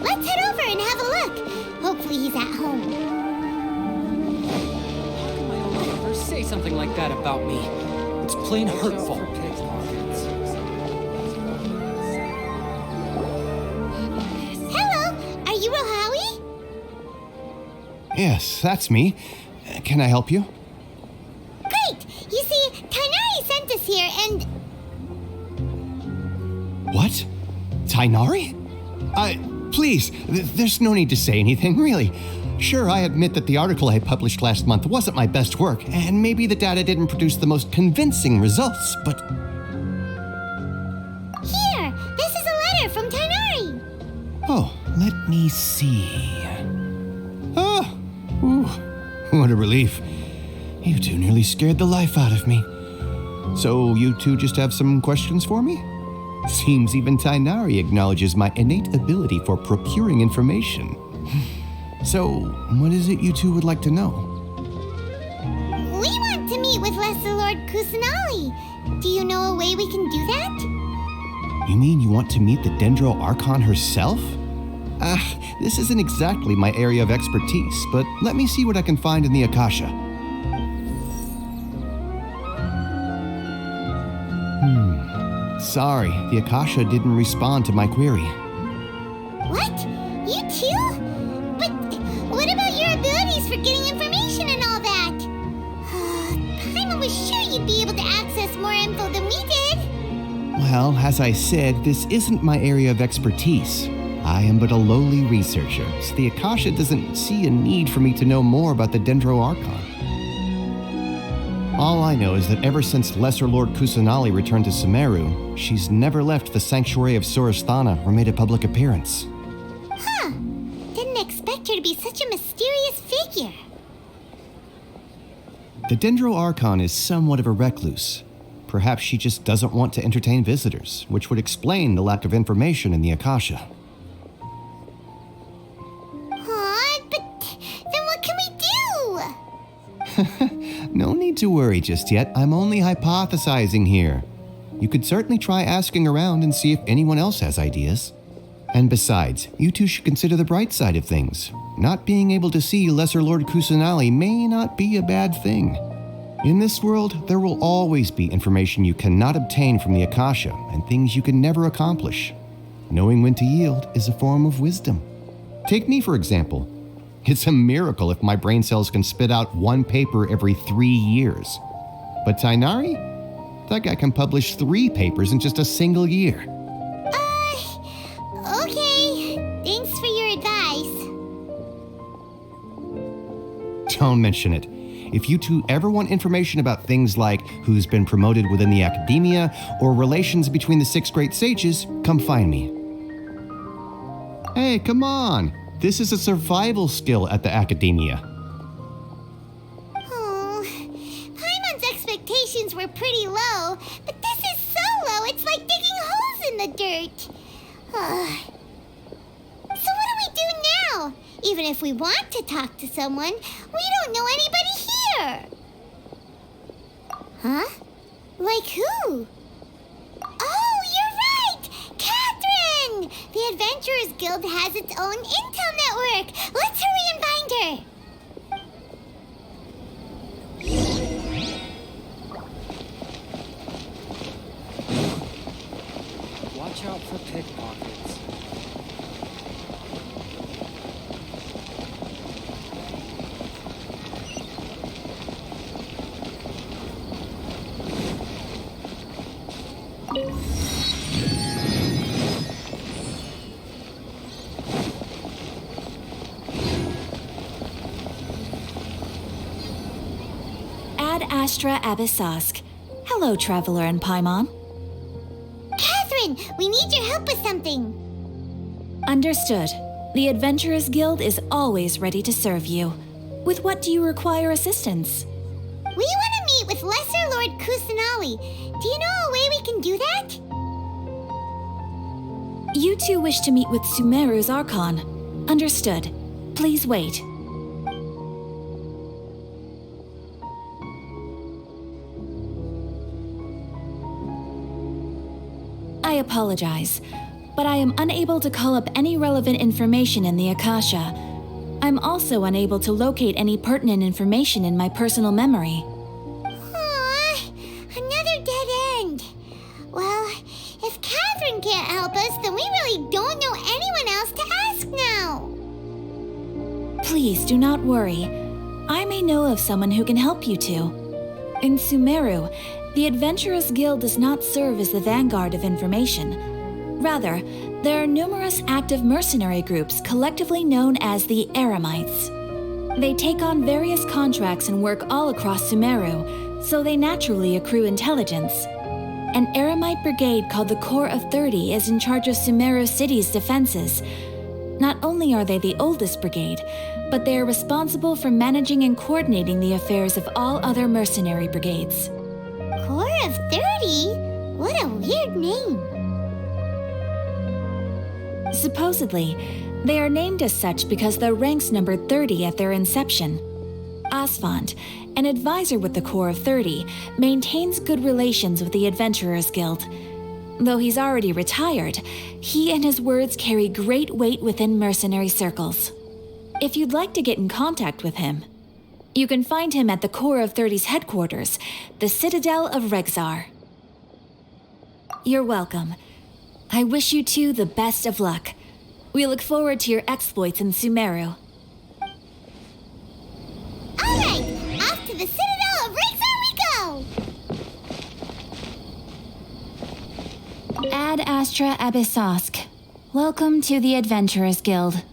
Let's head over and have a look. Hopefully he's at home. How can my own mother say something like that about me? It's plain hurtful. Hello, are you Rohawi? Yes, that's me. Can I help you? Great! You see, Tainari sent us here and... What? Tainari? Please, there's no need to say anything, really. Sure, I admit that the article I published last month wasn't my best work, and maybe the data didn't produce the most convincing results, but... Here! This is a letter from Tainari! Oh, let me see. Oh, ooh, what a relief. You two nearly scared the life out of me. So you two just have some questions for me? Seems even Tainari acknowledges my innate ability for procuring information. So, what is it you two would like to know? We want to meet with Lesser Lord Kusanali. Do you know a way we can do that? You mean you want to meet the Dendro Archon herself? This isn't exactly my area of expertise, but let me see what I can find in the Akasha. Sorry, the Akasha didn't respond to my query. What? You too? But what about your abilities for getting information and all that? Paimon was sure you'd be able to access more info than we did. Well, as I said, this isn't my area of expertise. I am but a lowly researcher, so the Akasha doesn't see a need for me to know more about the Dendro Archon. All I know is that ever since Lesser Lord Kusanali returned to Sumeru, she's never left the sanctuary of Sorasthana or made a public appearance. Huh. Didn't expect her to be such a mysterious figure. The Dendro Archon is somewhat of a recluse. Perhaps she just doesn't want to entertain visitors, which would explain the lack of information in the Akasha. But then what can we do? No need to worry just yet. I'm only hypothesizing here. You could certainly try asking around and see if anyone else has ideas. And besides, you two should consider the bright side of things. Not being able to see Lesser Lord Kusanali may not be a bad thing. In this world, there will always be information you cannot obtain from the Akasha and things you can never accomplish. Knowing when to yield is a form of wisdom. Take me, for example. It's a miracle if my brain cells can spit out one paper every 3 years. But Tainari? That guy can publish 3 papers in just a single year. Okay. Thanks for your advice. Don't mention it. If you two ever want information about things like who's been promoted within the Academia or relations between the 6 great sages, come find me. Hey, come on. This is a survival skill at the Academia. Oh, Paimon's expectations were pretty low, but this is so low it's like digging holes in the dirt. So what do we do now? Even if we want to talk to someone, we don't know anybody here. Huh? Like who? Oh, you're right! Catherine! The Adventurers Guild has its own intel network. Let's hurry and find her. Watch out for pickpockets. Ad Astra Abyssask. Hello, Traveler and Paimon. Catherine, we need your help with something. Understood. The Adventurers Guild is always ready to serve you. With what do you require assistance? We want to meet with Lesser Lord Kusanali. Do you know a way we can do that? You two wish to meet with Sumeru's Archon. Understood. Please wait. I apologize, but I am unable to call up any relevant information in the Akasha. I'm also unable to locate any pertinent information in my personal memory. Aww, another dead end. Well, if Catherine can't help us, then we really don't know anyone else to ask now. Please do not worry. I may know of someone who can help you two. In Sumeru, the Adventurers Guild does not serve as the vanguard of information. Rather, there are numerous active mercenary groups collectively known as the Eremites. They take on various contracts and work all across Sumeru, so they naturally accrue intelligence. An Eremite brigade called the Corps of 30 is in charge of Sumeru City's defenses. Not only are they the oldest brigade, but they are responsible for managing and coordinating the affairs of all other mercenary brigades. Corps of 30? What a weird name. Supposedly, they are named as such because their ranks numbered 30 at their inception. Asfand, an advisor with the Corps of 30, maintains good relations with the Adventurers Guild. Though he's already retired, he and his words carry great weight within mercenary circles. If you'd like to get in contact with him, you can find him at the Corps of 30's headquarters, the Citadel of Regzar. You're welcome. I wish you two the best of luck. We look forward to your exploits in Sumeru. All right, off to the Citadel of Regzar we go! Ad Astra Abyssosk. Welcome to the Adventurers Guild.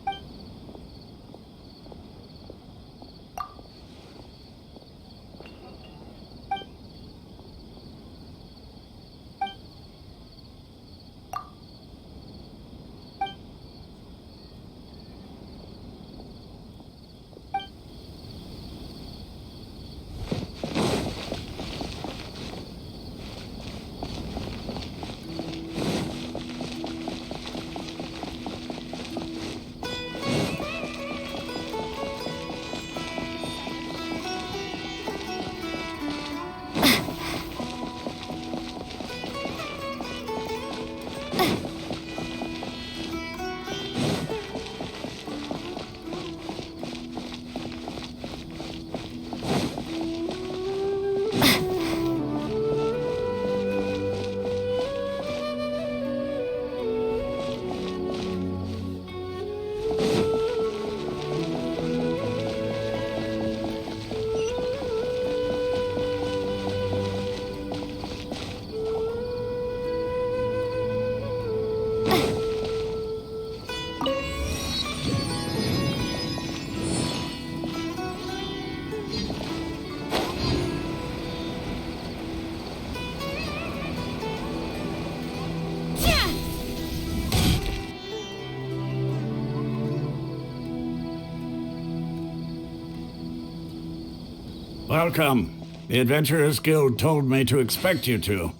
Welcome. The Adventurers Guild told me to expect you two.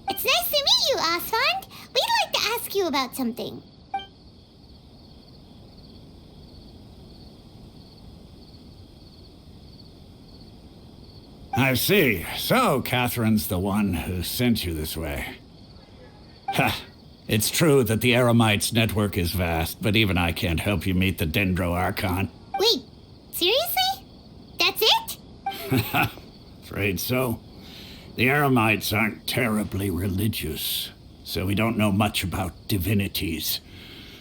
It's nice to meet you, Asfand. We'd like to ask you about something. I see. So, Catherine's the one who sent you this way. Ha! It's true that the Eremites' network is vast, but even I can't help you meet the Dendro Archon. Wait, seriously? That's it? Afraid so. The Eremites aren't terribly religious, so we don't know much about divinities.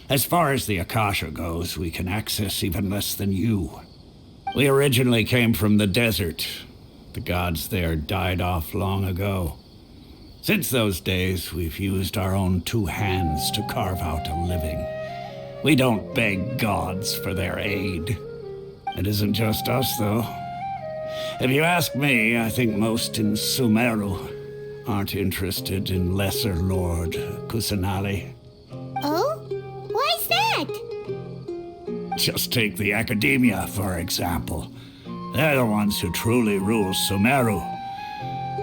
As far as the Akasha goes, we can access even less than you. We originally came from the desert. The gods there died off long ago. Since those days, we've used our own two hands to carve out a living. We don't beg gods for their aid. It isn't just us, though. If you ask me, I think most in Sumeru aren't interested in Lesser Lord Kusanali. Oh? Just take the Academia, for example. They're the ones who truly rule Sumeru.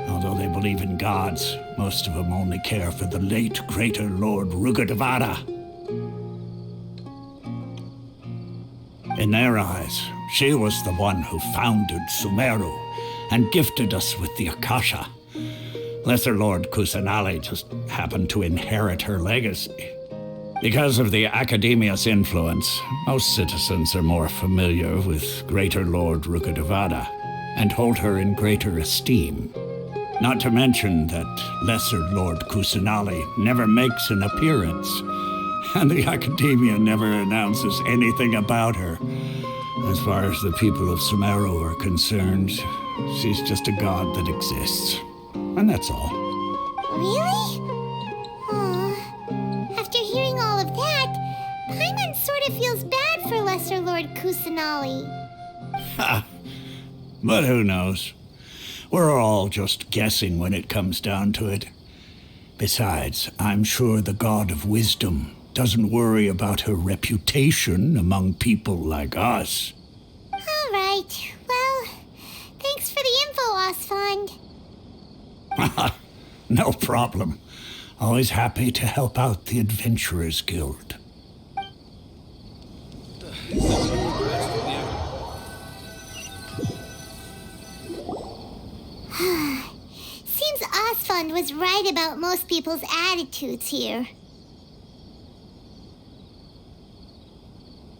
Although they believe in gods, most of them only care for the late greater Lord Rugadavada. In their eyes, she was the one who founded Sumeru and gifted us with the Akasha. Lesser Lord Kusanali just happened to inherit her legacy. Because of the Academia's influence, most citizens are more familiar with Greater Lord Rugadavada and hold her in greater esteem. Not to mention that Lesser Lord Kusanali never makes an appearance, and the Academia never announces anything about her. As far as the people of Sumeru are concerned, she's just a god that exists. And that's all. Really? After hearing all of that, Paimon sort of feels bad for Lesser Lord Kusanali. Ha! But who knows? We're all just guessing when it comes down to it. Besides, I'm sure the God of Wisdom doesn't worry about her reputation among people like us. All right. Well, thanks for the info, Osfond. No problem. Always happy to help out the Adventurers Guild. Seems Osfond was right about most people's attitudes here.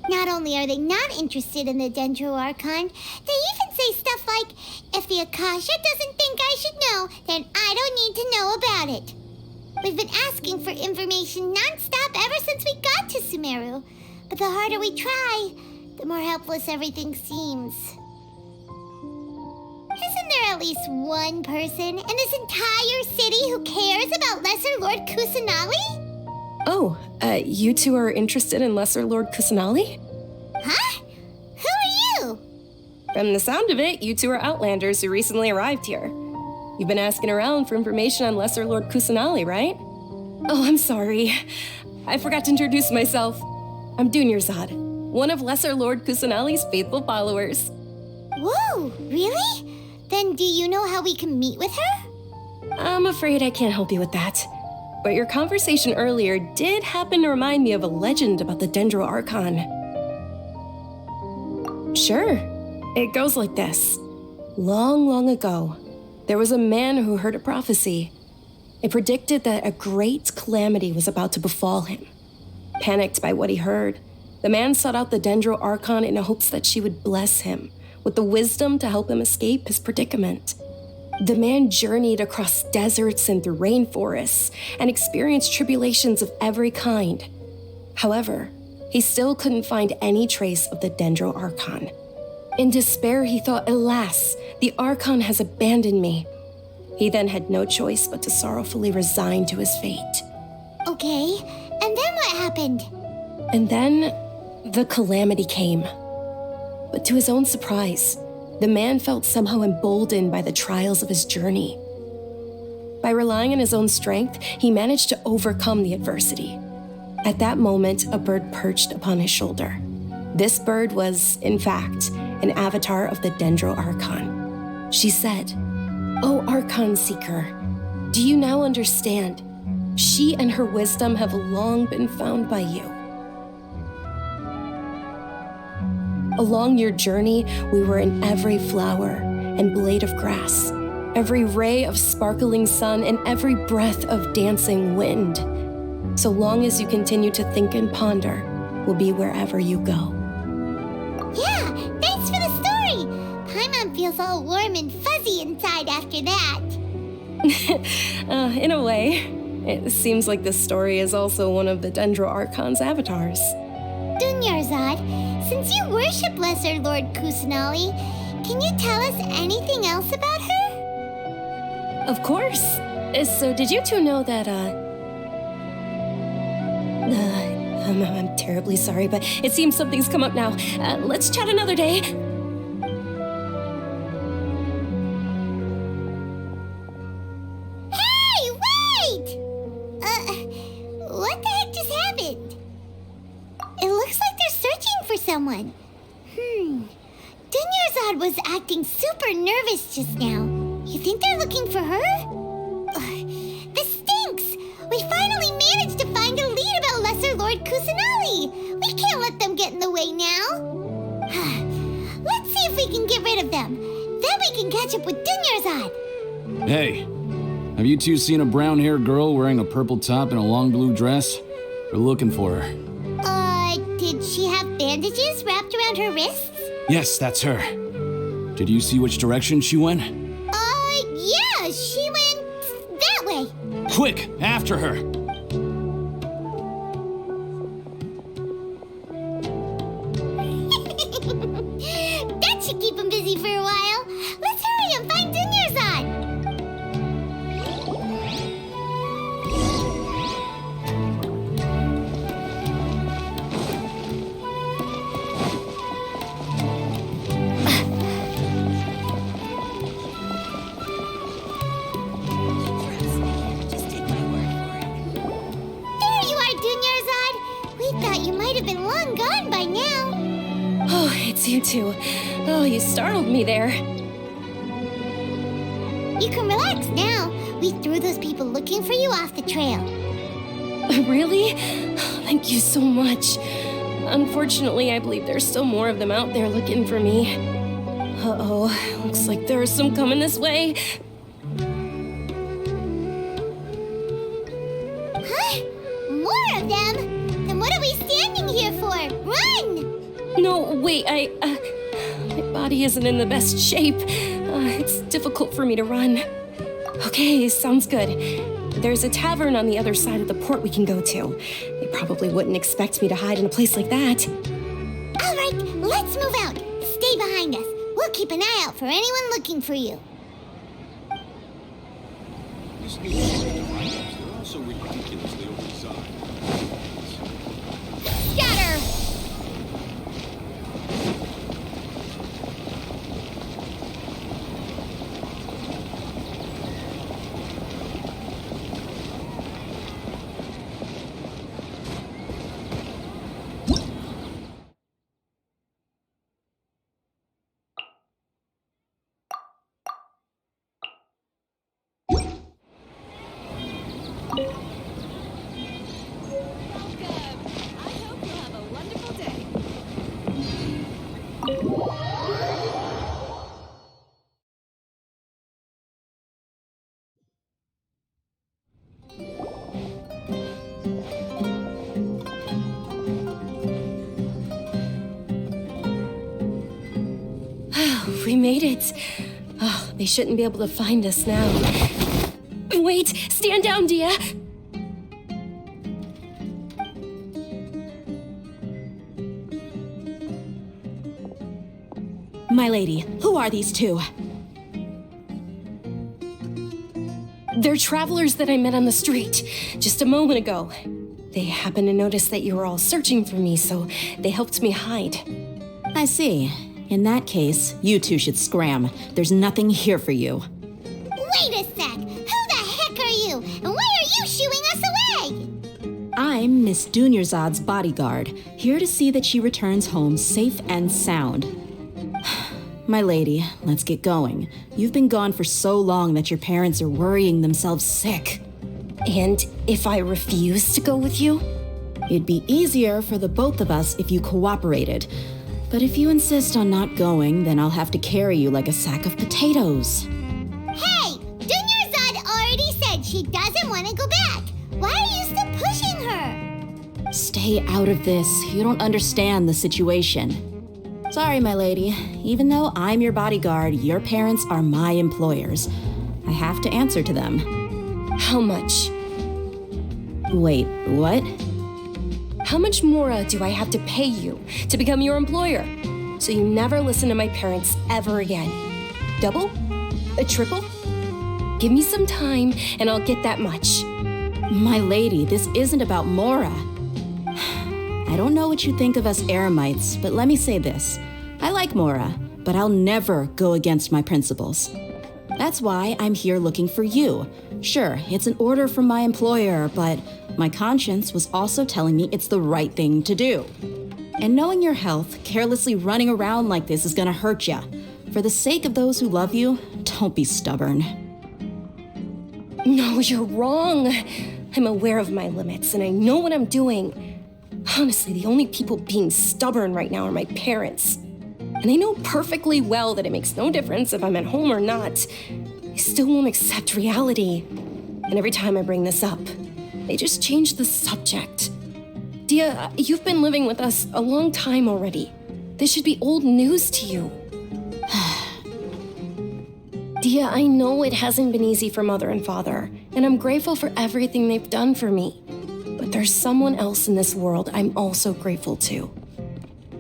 Not only are they not interested in the Dendro Archon, they even say stuff like, if the Akasha doesn't think I should know, then I don't need to know about it. We've been asking for information non-stop ever since we got to Sumeru. But the harder we try, the more helpless everything seems. Isn't there at least one person in this entire city who cares about Lesser Lord Kusanali? Oh, you two are interested in Lesser Lord Kusanali? Huh? Who are you? From the sound of it, you two are Outlanders who recently arrived here. You've been asking around for information on Lesser Lord Kusanali, right? Oh, I'm sorry. I forgot to introduce myself. I'm Dunyarzad, one of Lesser Lord Kusanali's faithful followers. Whoa, really? Then do you know how we can meet with her? I'm afraid I can't help you with that. But your conversation earlier did happen to remind me of a legend about the Dendro Archon. Sure, it goes like this. Long, long ago, there was a man who heard a prophecy. It predicted that a great calamity was about to befall him. Panicked by what he heard, the man sought out the Dendro Archon in hopes that she would bless him with the wisdom to help him escape his predicament. The man journeyed across deserts and through rainforests and experienced tribulations of every kind. However, he still couldn't find any trace of the Dendro Archon. In despair, he thought, alas, the Archon has abandoned me. He then had no choice but to sorrowfully resign to his fate. Okay, and then what happened? And then, the calamity came. But to his own surprise, the man felt somehow emboldened by the trials of his journey. By relying on his own strength, he managed to overcome the adversity. At that moment, a bird perched upon his shoulder. This bird was, in fact, an avatar of the Dendro Archon. She said, "O Archon Seeker, do you now understand? She and her wisdom have long been found by you. Along your journey, we were in every flower and blade of grass, every ray of sparkling sun, and every breath of dancing wind. So long as you continue to think and ponder, we'll be wherever you go." Yeah, thanks for the story. Paimon feels all warm and fuzzy inside after that. In a way, it seems like this story is also one of the Dendro Archon's avatars. Dunyarzad, since you worship Lesser Lord Kusanali, can you tell us anything else about her? Of course. So did you two know that, I'm terribly sorry, but it seems something's come up now. Let's chat another day. Hey, wait! What the heck just happened? It looks like they're searching for someone. someone. Dunyarzad was acting super nervous just now. You think they're looking for her? Ugh, this stinks! We finally managed to find a lead about Lesser Lord Kusanali! We can't let them get in the way now! Let's see if we can get rid of them. Then we can catch up with Dunyarzad! Hey, have you two seen a brown-haired girl wearing a purple top and a long blue dress? We're looking for her. Did she have bandages wrapped around her wrists? Yes, that's her. Did you see which direction she went? Yeah, she went that way. Quick, after her! That should keep him busy for a while. Let's hurry and find Dunyarzad. There you are, Dunyarzad. We thought you might have been long gone by now. Oh, it's you two. Oh, you startled me there. You can relax now. We threw those people looking for you off the trail. Really? Thank you so much. Unfortunately, I believe there's still more of them out there looking for me. Uh-oh, looks like there are some coming this way. Huh? More of them? Then what are we standing here for? Run! No, wait, my body isn't in the best shape. It's difficult for me to run. Okay, sounds good. There's a tavern on the other side of the port we can go to. They probably wouldn't expect me to hide in a place like that. All right, let's move out. Stay behind us. We'll keep an eye out for anyone looking for you. They're also ridiculously oversized. Scatter! We made it. Oh, they shouldn't be able to find us now. Wait, stand down, Dia. My lady, who are these two? They're travelers that I met on the street just a moment ago. They happened to notice that you were all searching for me, so they helped me hide. I see. In that case, you two should scram. There's nothing here for you. Wait a sec! Who the heck are you? And why are you shooing us away? I'm Miss Dunyarzad's bodyguard, here to see that she returns home safe and sound. My lady, let's get going. You've been gone for so long that your parents are worrying themselves sick. And if I refuse to go with you? It'd be easier for the both of us if you cooperated. But if you insist on not going, then I'll have to carry you like a sack of potatoes. Hey! Dunyarzad already said she doesn't want to go back. Why are you still pushing her? Stay out of this. You don't understand the situation. Sorry, my lady. Even though I'm your bodyguard, your parents are my employers. I have to answer to them. How much? Wait, what? How much more do I have to pay you to become your employer? So you never listen to my parents ever again. Double? A triple? Give me some time and I'll get that much. My lady, this isn't about Mora. I don't know what you think of us Eremites, but let me say this. I like Mora, but I'll never go against my principles. That's why I'm here looking for you. Sure, it's an order from my employer, but my conscience was also telling me it's the right thing to do. And knowing your health, carelessly running around like this is gonna hurt ya. For the sake of those who love you, don't be stubborn. No, you're wrong. I'm aware of my limits and I know what I'm doing. Honestly, the only people being stubborn right now are my parents. And they know perfectly well that it makes no difference if I'm at home or not. They still won't accept reality. And every time I bring this up, they just change the subject. Dia, you've been living with us a long time already. This should be old news to you. Dia, I know it hasn't been easy for Mother and Father, and I'm grateful for everything they've done for me. But there's someone else in this world I'm also grateful to.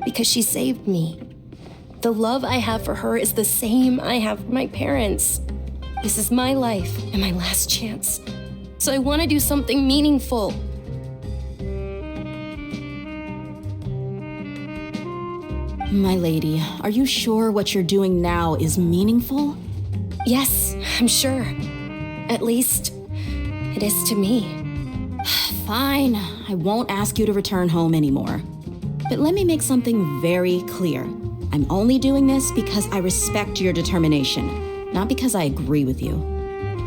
Because she saved me. The love I have for her is the same I have for my parents. This is my life and my last chance. So I want to do something meaningful. My lady, are you sure what you're doing now is meaningful? Yes, I'm sure. At least, it is to me. Fine, I won't ask you to return home anymore. But let me make something very clear. I'm only doing this because I respect your determination, not because I agree with you.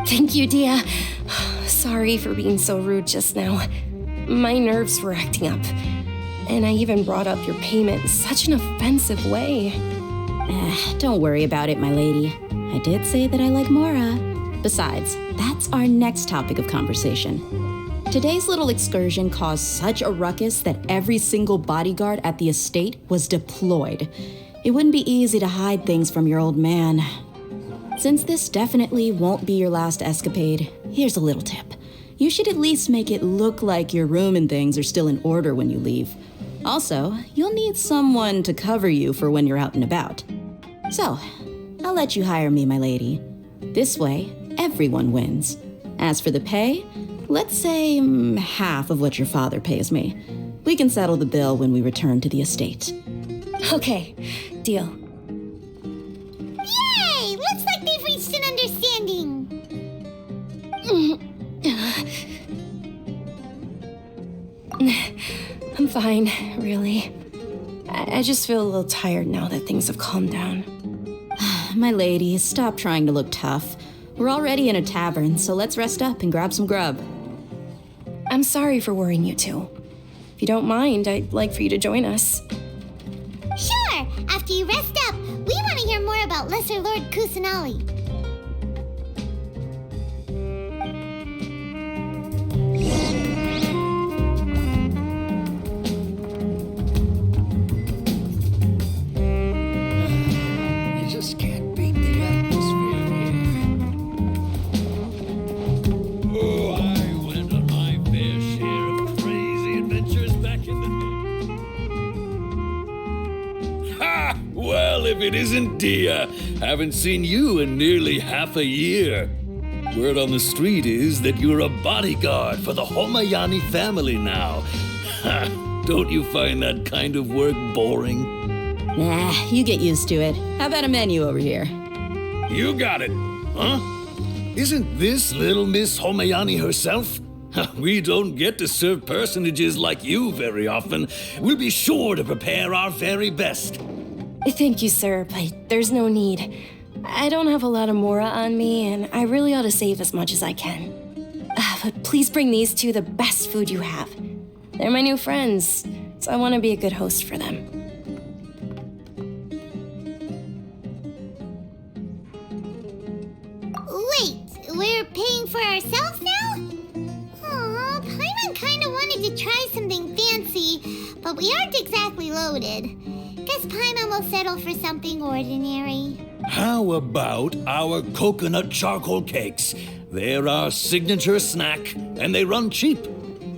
Thank you, Dia. Sorry for being so rude just now. My nerves were acting up. And I even brought up your payment in such an offensive way. Don't worry about it, my lady. I did say that I like Mora. Besides, that's our next topic of conversation. Today's little excursion caused such a ruckus that every single bodyguard at the estate was deployed. It wouldn't be easy to hide things from your old man. Since this definitely won't be your last escapade, here's a little tip. You should at least make it look like your room and things are still in order when you leave. Also, you'll need someone to cover you for when you're out and about. So, I'll let you hire me, my lady. This way, everyone wins. As for the pay, let's say half of what your father pays me. We can settle the bill when we return to the estate. Okay, deal. Yay! Looks like they've reached an understanding. I'm fine, really. I just feel a little tired now that things have calmed down. My lady, stop trying to look tough. We're already in a tavern, so let's rest up and grab some grub. I'm sorry for worrying you two. If you don't mind, I'd like for you to join us. Sure! After you rest up, we want to hear more about Lesser Lord Kusanali. You just can't beat the atmosphere here. Oh, I went on my fair share of crazy adventures back in the day. Ha! Well, if it isn't Dia, haven't seen you in nearly half a year. Word on the street is that you're a bodyguard for the Homayani family now. Ha! Don't you find that kind of work boring? Nah, you get used to it. How about a menu over here? You got it, huh? Isn't this little Miss Homayani herself? We don't get to serve personages like you very often. We'll be sure to prepare our very best. Thank you, sir, but there's no need. I don't have a lot of Mora on me, and I really ought to save as much as I can. But please bring these two the best food you have. They're my new friends, so I want to be a good host for them. Wait, we're paying for ourselves now? Aw, Paimon kinda wanted to try something fancy, but we aren't exactly loaded. Guess Paimon will settle for something ordinary. How about our coconut charcoal cakes? They're our signature snack, and they run cheap.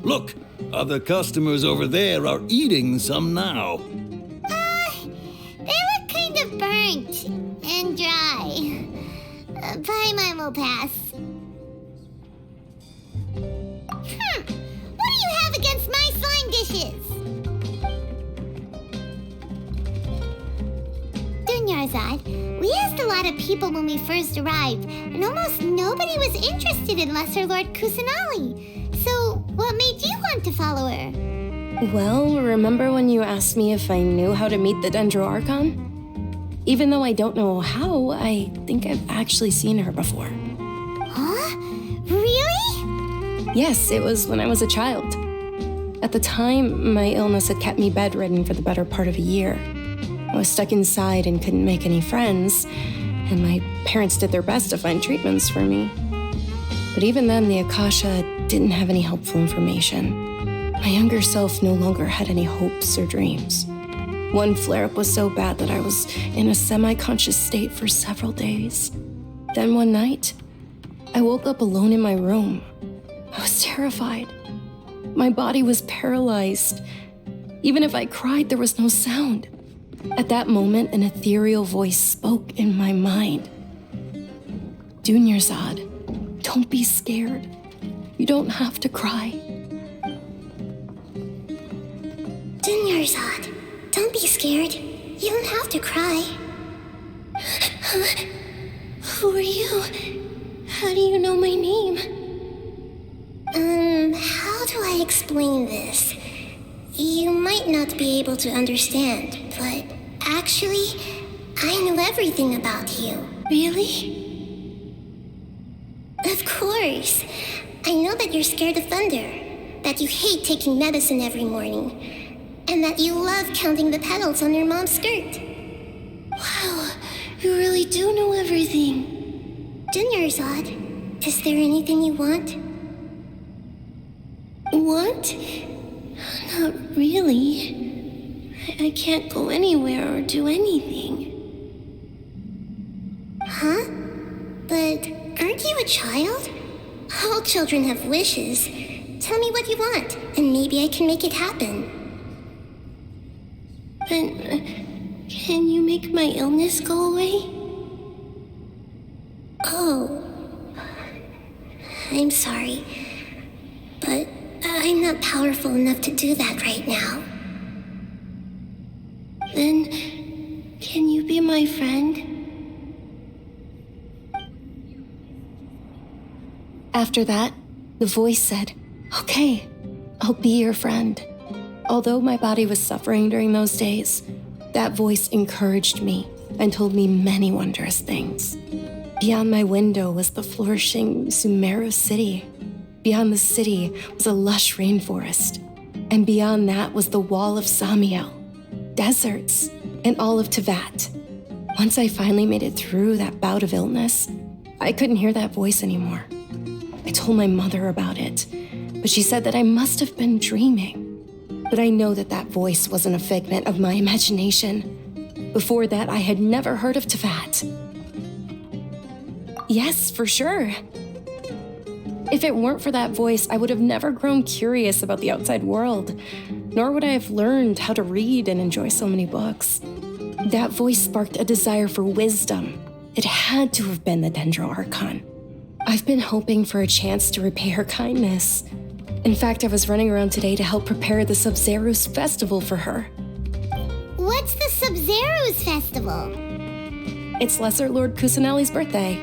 Look, other customers over there are eating some now. They look kind of burnt and dry. Paimon will pass. What do you have against my slime dishes? Dunyarzad, we asked a lot of people when we first arrived, and almost nobody was interested in Lesser Lord Kusanali. So, what made you want to follow her? Well, remember when you asked me if I knew how to meet the Dendro Archon? Even though I don't know how, I think I've actually seen her before. Huh? Really? Yes, it was when I was a child. At the time, my illness had kept me bedridden for the better part of a year. I was stuck inside and couldn't make any friends, and my parents did their best to find treatments for me. But even then, the Akasha didn't have any helpful information. My younger self no longer had any hopes or dreams. One flare-up was so bad that I was in a semi-conscious state for several days. Then one night, I woke up alone in my room. I was terrified. My body was paralyzed. Even if I cried, there was no sound. At that moment, an ethereal voice spoke in my mind. Dunyarzad, don't be scared. You don't have to cry. Dunyarzad, don't be scared. You don't have to cry. Who are you? How do you know my name? How do I explain this? You might not be able to understand, but actually, I know everything about you. Really? Of course. I know that you're scared of thunder, that you hate taking medicine every morning, and that you love counting the petals on your mom's skirt. Wow, you really do know everything. Dunyarzad, is there anything you want? Want? Not really. I can't go anywhere or do anything. Huh? But aren't you a child? All children have wishes. Tell me what you want, and maybe I can make it happen. But can you make my illness go away? Oh. I'm sorry. But I'm not powerful enough to do that right now. Then, can you be my friend? After that, the voice said, "Okay, I'll be your friend." Although my body was suffering during those days, that voice encouraged me and told me many wondrous things. Beyond my window was the flourishing Sumeru city. Beyond the city was a lush rainforest. And beyond that was the wall of Samiel, deserts, and all of Tevat. Once I finally made it through that bout of illness, I couldn't hear that voice anymore. I told my mother about it, but she said that I must have been dreaming. But I know that that voice wasn't a figment of my imagination. Before that, I had never heard of Tevat. Yes, for sure. If it weren't for that voice, I would have never grown curious about the outside world, nor would I have learned how to read and enjoy so many books. That voice sparked a desire for wisdom. It had to have been the Dendro Archon. I've been hoping for a chance to repay her kindness. In fact, I was running around today to help prepare the Sub-Zero's festival for her. What's the Sub-Zero's festival? It's Lesser Lord Kusanali's birthday,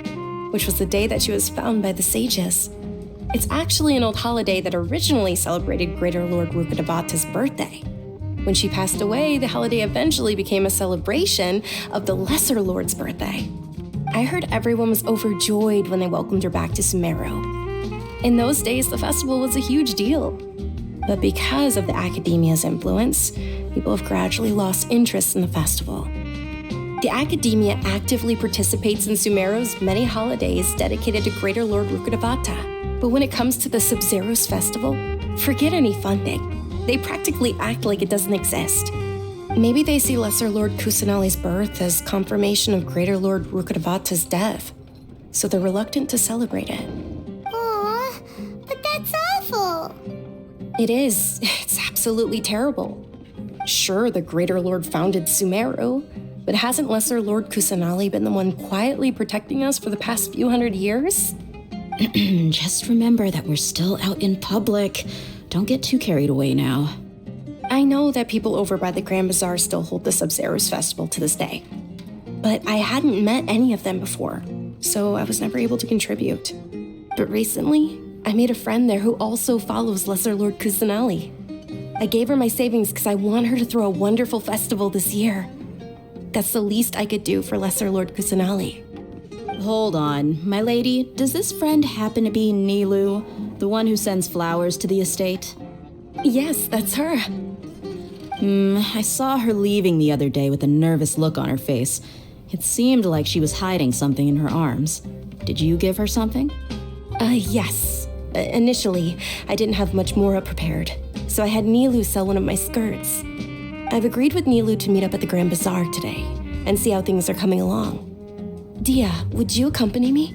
which was the day that she was found by the sages. It's actually an old holiday that originally celebrated Greater Lord Rukkhadevata's birthday. When she passed away, the holiday eventually became a celebration of the Lesser Lord's birthday. I heard everyone was overjoyed when they welcomed her back to Sumeru. In those days, the festival was a huge deal. But because of the Academia's influence, people have gradually lost interest in the festival. The Academia actively participates in Sumeru's many holidays dedicated to Greater Lord Rukkhadevata. But when it comes to the Sub-Zero's festival, forget any funding. They practically act like it doesn't exist. Maybe they see Lesser Lord Kusanali's birth as confirmation of Greater Lord Rukkhadevata's death, so they're reluctant to celebrate it. Aw, but that's awful. It is. It's absolutely terrible. Sure, the Greater Lord founded Sumeru, but hasn't Lesser Lord Kusanali been the one quietly protecting us for the past few hundred years? Just remember that we're still out in public. Don't get too carried away now. I know that people over by the Grand Bazaar still hold the Sub-Zero's festival to this day. But I hadn't met any of them before, so I was never able to contribute. But recently, I made a friend there who also follows Lesser Lord Kusanali. I gave her my savings because I want her to throw a wonderful festival this year. That's the least I could do for Lesser Lord Kusanali. Hold on, my lady. Does this friend happen to be Nilu, the one who sends flowers to the estate? Yes, that's her. I saw her leaving the other day with a nervous look on her face. It seemed like she was hiding something in her arms. Did you give her something? Yes. Initially, I didn't have much Mora prepared, so I had Nilu sell one of my skirts. I've agreed with Nilu to meet up at the Grand Bazaar today and see how things are coming along. Dia, would you accompany me?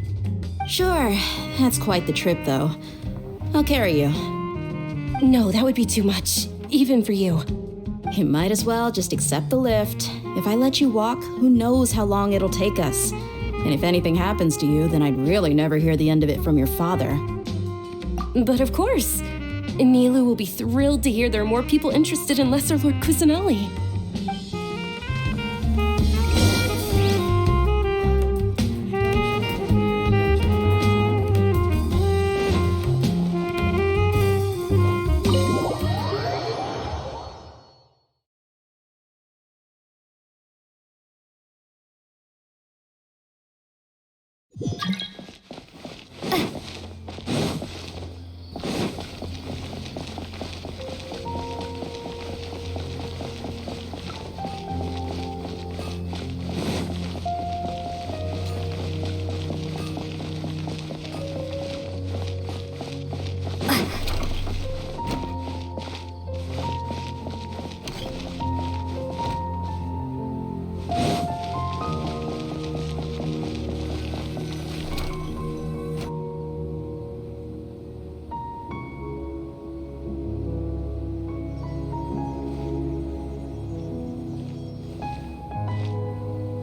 Sure. That's quite the trip, though. I'll carry you. No, that would be too much, even for you. You might as well just accept the lift. If I let you walk, who knows how long it'll take us. And if anything happens to you, then I'd really never hear the end of it from your father. But of course. Nilu will be thrilled to hear there are more people interested in Lesser Lord Kusanali.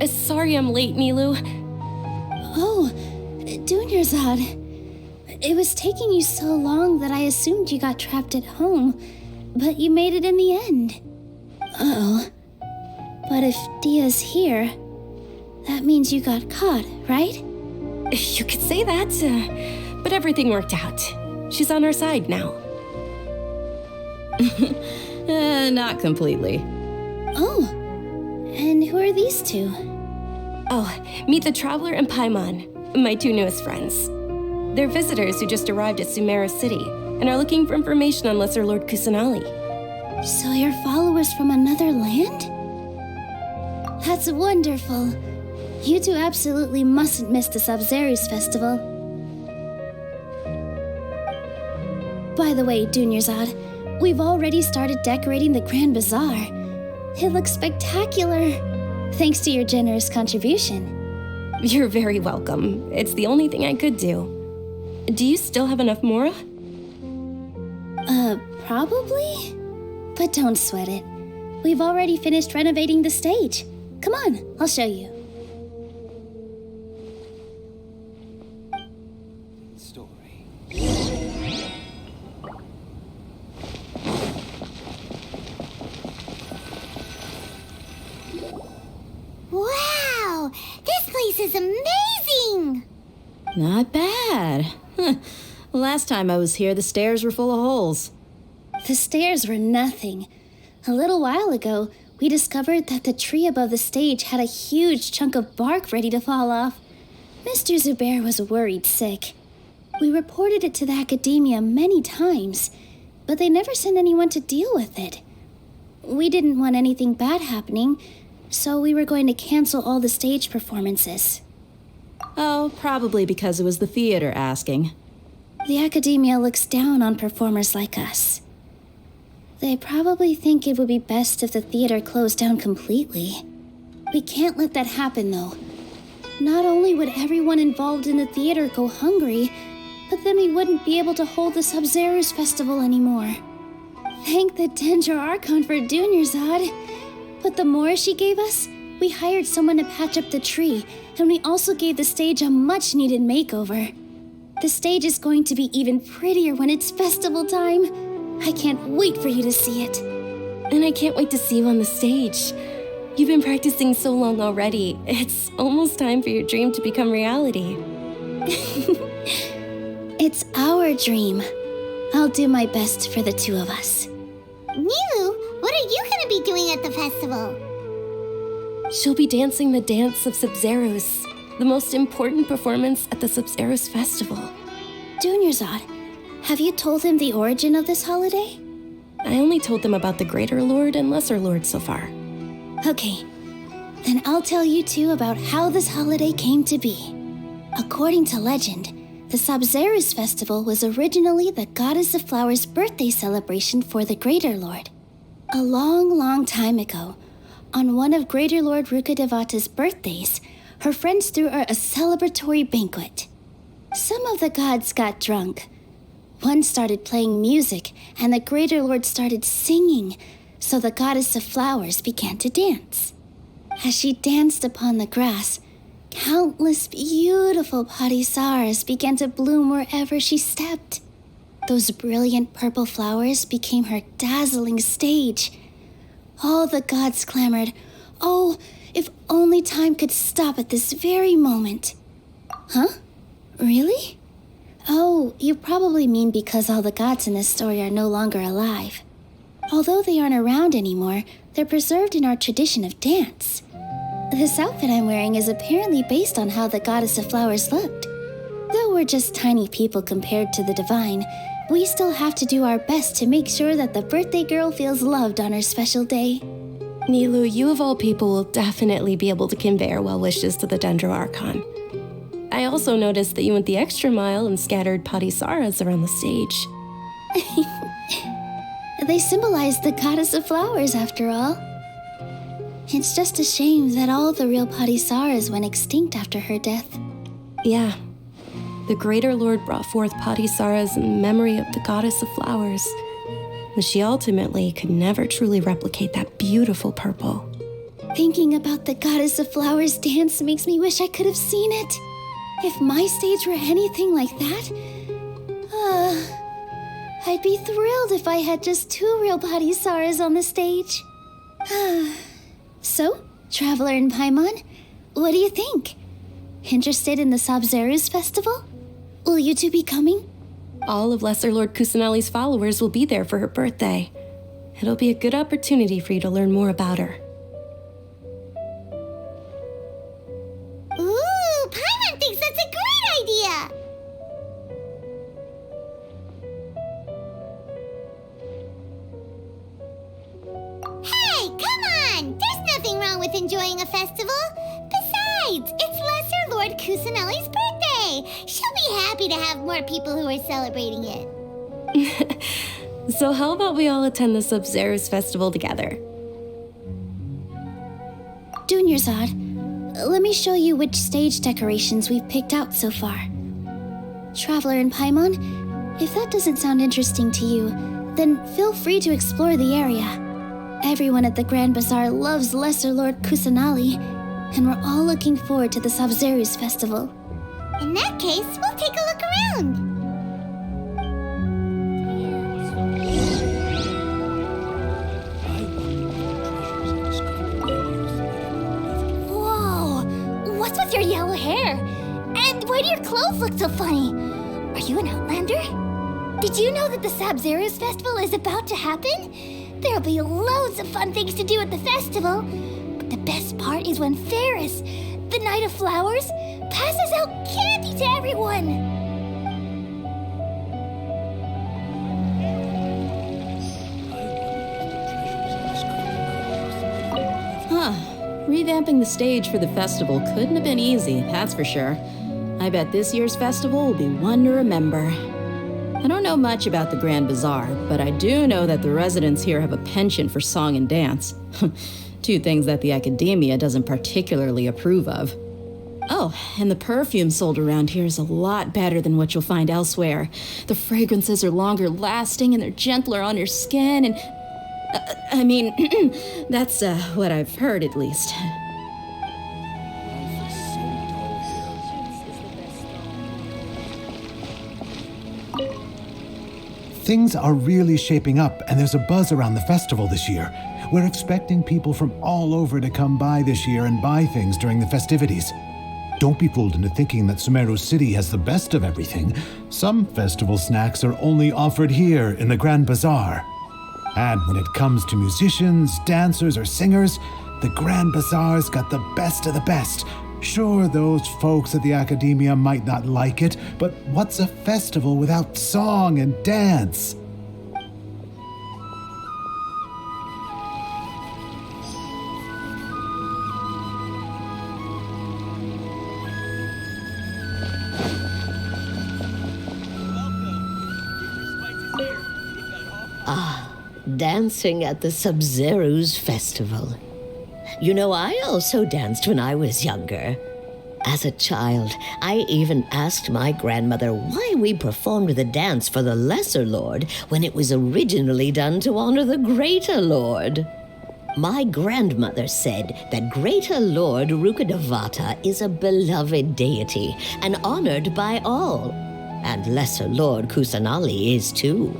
Sorry I'm late, Nilu. Oh, Dunyarzad. It was taking you so long that I assumed you got trapped at home, but you made it in the end. Uh-oh. But if Dia's here, that means you got caught, right? You could say that, but everything worked out. She's on our side now. Not completely. Oh, and who are these two? Oh, meet the Traveler and Paimon, my two newest friends. They're visitors who just arrived at Sumeru City and are looking for information on Lesser Lord Kusanali. So you're followers from another land? That's wonderful. You two absolutely mustn't miss the Sabzeruz festival. By the way, Dunyarzad, we've already started decorating the Grand Bazaar. It looks spectacular. Thanks to your generous contribution. You're very welcome. It's the only thing I could do. Do you still have enough Mora? Probably? But don't sweat it. We've already finished renovating the stage. Come on, I'll show you. Wow! This place is amazing! Not bad. Last time I was here, the stairs were full of holes. The stairs were nothing. A little while ago, we discovered that the tree above the stage had a huge chunk of bark ready to fall off. Mr. Zubair was worried sick. We reported it to the academia many times, but they never sent anyone to deal with it. We didn't want anything bad happening, so we were going to cancel all the stage performances. Oh, probably because it was the theater asking. The academia looks down on performers like us. They probably think it would be best if the theater closed down completely. We can't let that happen, though. Not only would everyone involved in the theater go hungry, but then we wouldn't be able to hold the Sabzeruz festival anymore. Thank the Sumeru Archon for Dunyarzad. But the more she gave us, we hired someone to patch up the tree, and we also gave the stage a much-needed makeover. The stage is going to be even prettier when it's festival time. I can't wait for you to see it. And I can't wait to see you on the stage. You've been practicing so long already. It's almost time for your dream to become reality. It's our dream. I'll do my best for the two of us. Nilu, what are you gonna be doing at the festival? She'll be dancing the dance of Sub-Zeros, the most important performance at the Sub-Zeros festival. Dunyarzad, have you told him the origin of this holiday? I only told them about the Greater Lord and Lesser Lord so far. Okay, then I'll tell you too about how this holiday came to be. According to legend, the Sub-Zeros festival was originally the Goddess of Flowers' birthday celebration for the Greater Lord. A long, long time ago, on one of Greater Lord Rukkhadevata's birthdays, her friends threw her a celebratory banquet. Some of the gods got drunk. One started playing music, and the Greater Lord started singing, so the Goddess of Flowers began to dance. As she danced upon the grass, countless beautiful parisaras began to bloom wherever she stepped. Those brilliant purple flowers became her dazzling stage. All the gods clamored, "Oh, if only time could stop at this very moment." Huh? Really? Oh, you probably mean because all the gods in this story are no longer alive. Although they aren't around anymore, they're preserved in our tradition of dance. This outfit I'm wearing is apparently based on how the Goddess of Flowers looked. Though we're just tiny people compared to the divine, we still have to do our best to make sure that the birthday girl feels loved on her special day. Nilu, you of all people will definitely be able to convey our well wishes to the Dendro Archon. I also noticed that you went the extra mile and scattered parisaras around the stage. They symbolize the Goddess of Flowers, after all. It's just a shame that all the real parisaras went extinct after her death. Yeah. The Greater Lord brought forth parisaras in memory of the Goddess of Flowers, but she ultimately could never truly replicate that beautiful purple. Thinking about the Goddess of Flowers dance makes me wish I could have seen it. If my stage were anything like that, I'd be thrilled if I had just 2 real parisaras on the stage. So, Traveler and Paimon, what do you think? Interested in the Sub-Zeros festival? Will you two be coming? All of Lesser Lord Kusanali's followers will be there for her birthday. It'll be a good opportunity for you to learn more about her. Ooh, Paimon thinks that's a great idea! Hey, come on! There's nothing wrong with enjoying a festival. Besides, it's Lesser Lord Kusanali's birthday. She'll be happy to have more people who are celebrating it. So how about we all attend the Sub-Zeros festival together? Dunyarzad, let me show you which stage decorations we've picked out so far. Traveler and Paimon, if that doesn't sound interesting to you, then feel free to explore the area. Everyone at the Grand Bazaar loves Lesser Lord Kusanali, and we're all looking forward to the Sub-Zeros festival. In that case, we'll take a look around. Whoa! What's with your yellow hair? And why do your clothes look so funny? Are you an Outlander? Did you know that the Sub-Zeros festival is about to happen? There'll be loads of fun things to do at the festival. But the best part is when Ferris, the Knight of Flowers, passes out candy to everyone. Huh. Revamping the stage for the festival couldn't have been easy, that's for sure. I bet this year's festival will be one to remember. I don't know much about the Grand Bazaar, but I do know that the residents here have a penchant for song and dance. 2 things that the academia doesn't particularly approve of. Oh, and the perfume sold around here is a lot better than what you'll find elsewhere. The fragrances are longer lasting and they're gentler on your skin and... I mean, that's what I've heard at least. Things are really shaping up, and there's a buzz around the festival this year. We're expecting people from all over to come by this year and buy things during the festivities. Don't be fooled into thinking that Sumeru City has the best of everything. Some festival snacks are only offered here in the Grand Bazaar. And when it comes to musicians, dancers, or singers, the Grand Bazaar's got the best of the best. Sure, those folks at the Academia might not like it, but what's a festival without song and dance? Dancing at the Sub-Zero's festival. You know, I also danced when I was younger. As a child, I even asked my grandmother why we performed the dance for the Lesser Lord when it was originally done to honor the Greater Lord. My grandmother said that Greater Lord Rukkhadevata is a beloved deity and honored by all, and Lesser Lord Kusanali is too.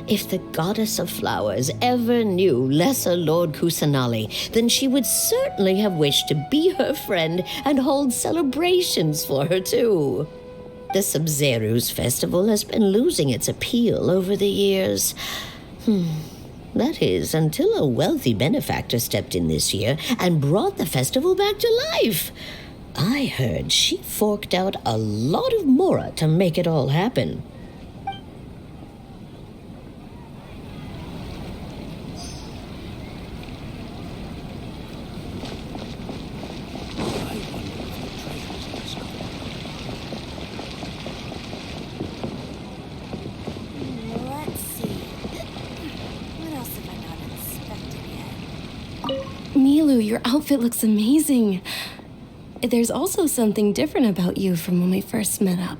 If the goddess of flowers ever knew Lesser Lord Kusanali, then she would certainly have wished to be her friend and hold celebrations for her too. The Sub-Zero's festival has been losing its appeal over the years. That is, until a wealthy benefactor stepped in this year and brought the festival back to life. I heard she forked out a lot of mora to make it all happen. Nilu, your outfit looks amazing. There's also something different about you from when we first met up.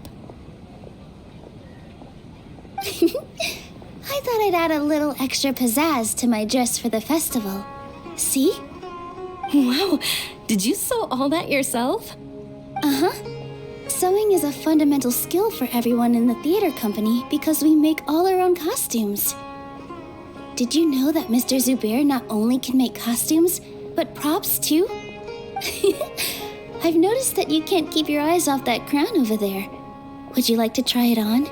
I thought I'd add a little extra pizzazz to my dress for the festival. See? Wow, did you sew all that yourself? Uh-huh. Sewing is a fundamental skill for everyone in the theater company because we make all our own costumes. Did you know that Mr. Zubair not only can make costumes, but props too? I've noticed that you can't keep your eyes off that crown over there. Would you like to try it on?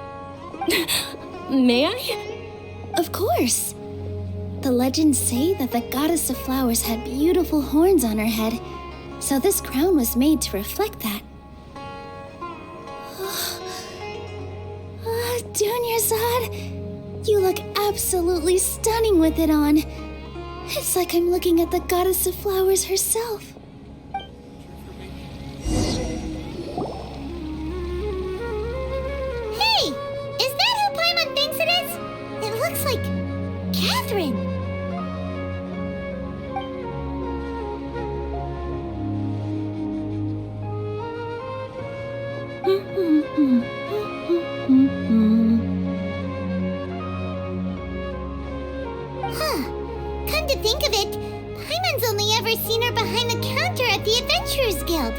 May I? Of course. The legends say that the goddess of flowers had beautiful horns on her head, so this crown was made to reflect that. Dunyarzad, you look absolutely stunning with it on. It's like I'm looking at the goddess of flowers herself. Hey! Is that who Paimon thinks it is? It looks like Catherine. Come to think of it, Paimon's only ever seen her behind the counter at the Adventurers Guild.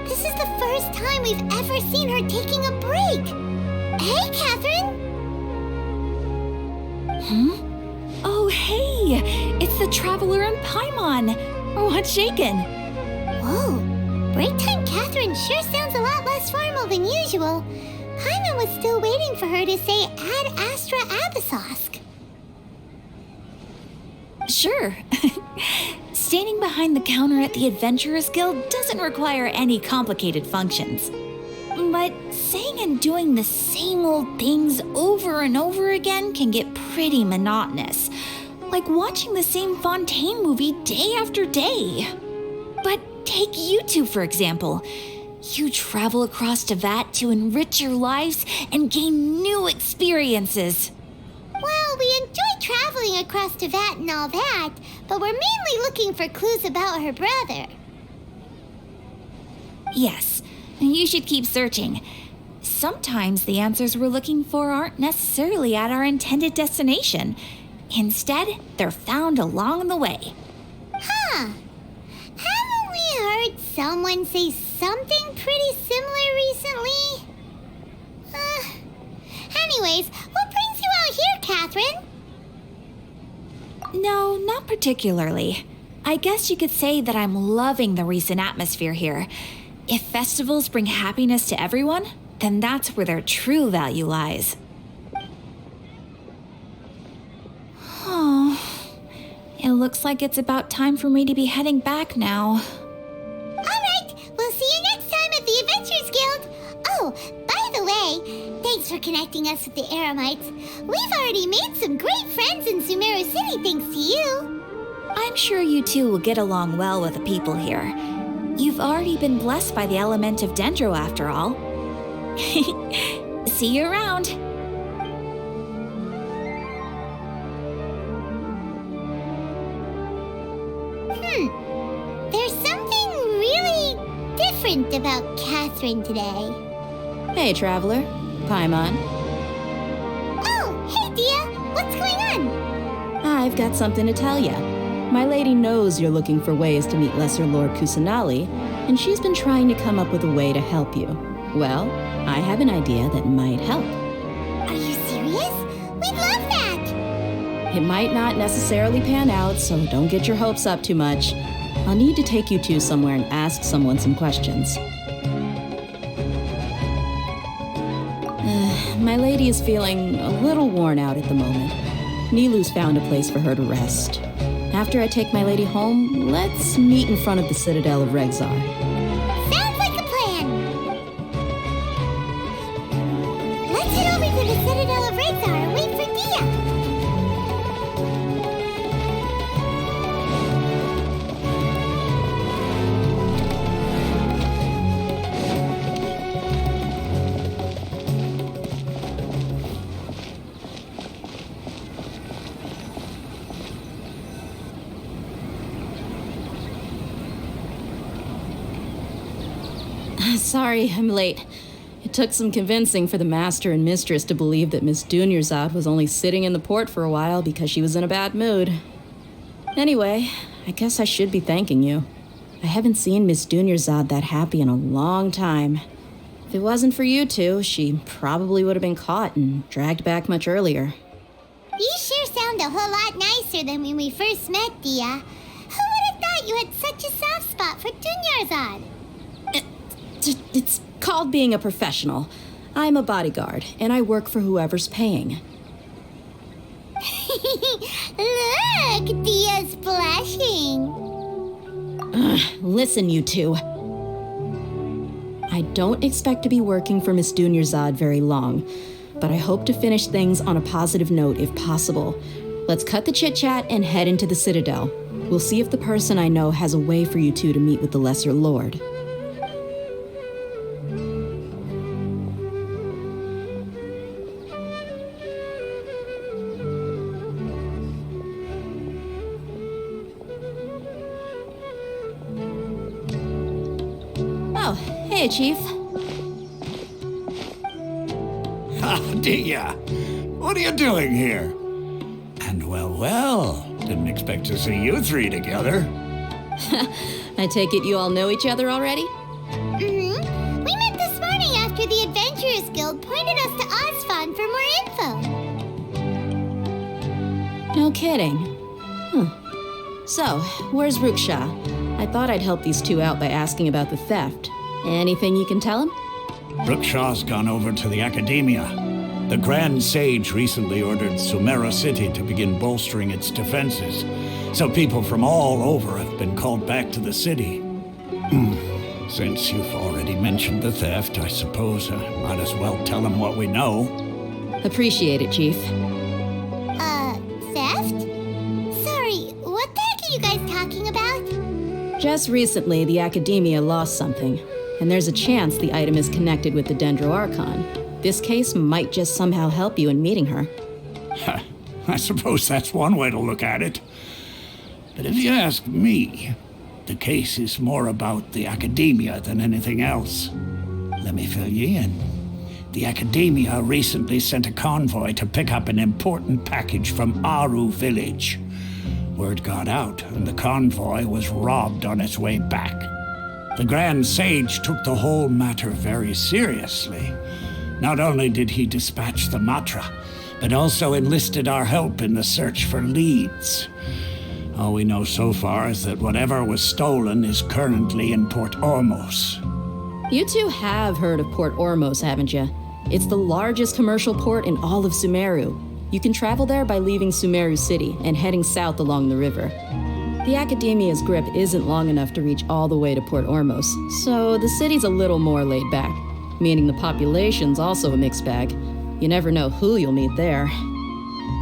This is the first time we've ever seen her taking a break. Hey, Catherine! Oh, hey! It's the Traveler and Paimon! What's shaken? Whoa, break time Catherine sure sounds a lot less formal than usual. Paimon was still waiting for her to say Ad Astra Abyssosque. Sure. Standing behind the counter at the Adventurers Guild doesn't require any complicated functions. But saying and doing the same old things over and over again can get pretty monotonous. Like watching the same Fontaine movie day after day. But take you two, for example. You travel across Tevat to enrich your lives and gain new experiences. Well, we enjoy traveling across Tevat and all that, but we're mainly looking for clues about her brother. Yes, you should keep searching. Sometimes the answers we're looking for aren't necessarily at our intended destination. Instead, they're found along the way. Huh. Haven't we heard someone say something pretty similar recently? Anyways, what brings you out here, Catherine? No, not particularly. I guess you could say that I'm loving the recent atmosphere here. If festivals bring happiness to everyone, then that's where their true value lies. Aww. Looks like it's about time for me to be heading back now. Alright, we'll see you next time at the Adventurers Guild. Oh, by the way, thanks for connecting us with the Eremites. We've already made some great friends in Sumeru City thanks to you. I'm sure you two will get along well with the people here. You've already been blessed by the element of Dendro after all. See you around. There's something really different about Catherine today. Hey, Traveler. Paimon. Oh, hey, Dia. What's going on? I've got something to tell you. My lady knows you're looking for ways to meet Lesser Lord Kusanali, and she's been trying to come up with a way to help you. Well, I have an idea that might help. Are you serious? We'd love that! It might not necessarily pan out, so don't get your hopes up too much. I'll need to take you two somewhere and ask someone some questions. My lady is feeling a little worn out at the moment. Nilu's found a place for her to rest. After I take my lady home, let's meet in front of the Citadel of Regzar. Sounds like a plan! Let's head over to the Citadel of Regzar and wait for Dia! Sorry, I'm late. It took some convincing for the master and mistress to believe that Miss Dunyarzad was only sitting in the port for a while because she was in a bad mood. Anyway, I guess I should be thanking you. I haven't seen Miss Dunyarzad that happy in a long time. If it wasn't for you two, she probably would have been caught and dragged back much earlier. You sure sound a whole lot nicer than when we first met, Dia. Who would have thought you had such a soft spot for Dunyarzad? It's called being a professional. I'm a bodyguard, and I work for whoever's paying. Look, Dia's blushing. Listen, you two. I don't expect to be working for Miss Dunyarzad very long, but I hope to finish things on a positive note if possible. Let's cut the chit-chat and head into the Citadel. We'll see if the person I know has a way for you two to meet with the Lesser Lord. Hey, Chief. Dia, what are you doing here? And well, didn't expect to see you three together. I take it you all know each other already? Mm-hmm. We met this morning after the Adventurers Guild pointed us to Ozfon for more info. No kidding. So, where's Ruksha? I thought I'd help these two out by asking about the theft. Anything you can tell him? Ruksha's gone over to the Academia. The Grand Sage recently ordered Sumeru City to begin bolstering its defenses, so people from all over have been called back to the city. Since you've already mentioned the theft, I suppose I might as well tell him what we know. Appreciate it, Chief. Theft? Sorry, what the heck are you guys talking about? Just recently, the Academia lost something, and there's a chance the item is connected with the Sumeru Archon. This case might just somehow help you in meeting her. I suppose that's one way to look at it. But if you ask me, the case is more about the Academia than anything else. Let me fill you in. The Academia recently sent a convoy to pick up an important package from Aru village. Word got out, and the convoy was robbed on its way back. The Grand Sage took the whole matter very seriously. Not only did he dispatch the Matra, but also enlisted our help in the search for leads. All we know so far is that whatever was stolen is currently in Port Ormos. You two have heard of Port Ormos, haven't you? It's the largest commercial port in all of Sumeru. You can travel there by leaving Sumeru City and heading south along the river. The Academia's grip isn't long enough to reach all the way to Port Ormos, so the city's a little more laid back, meaning the population's also a mixed bag. You never know who you'll meet there.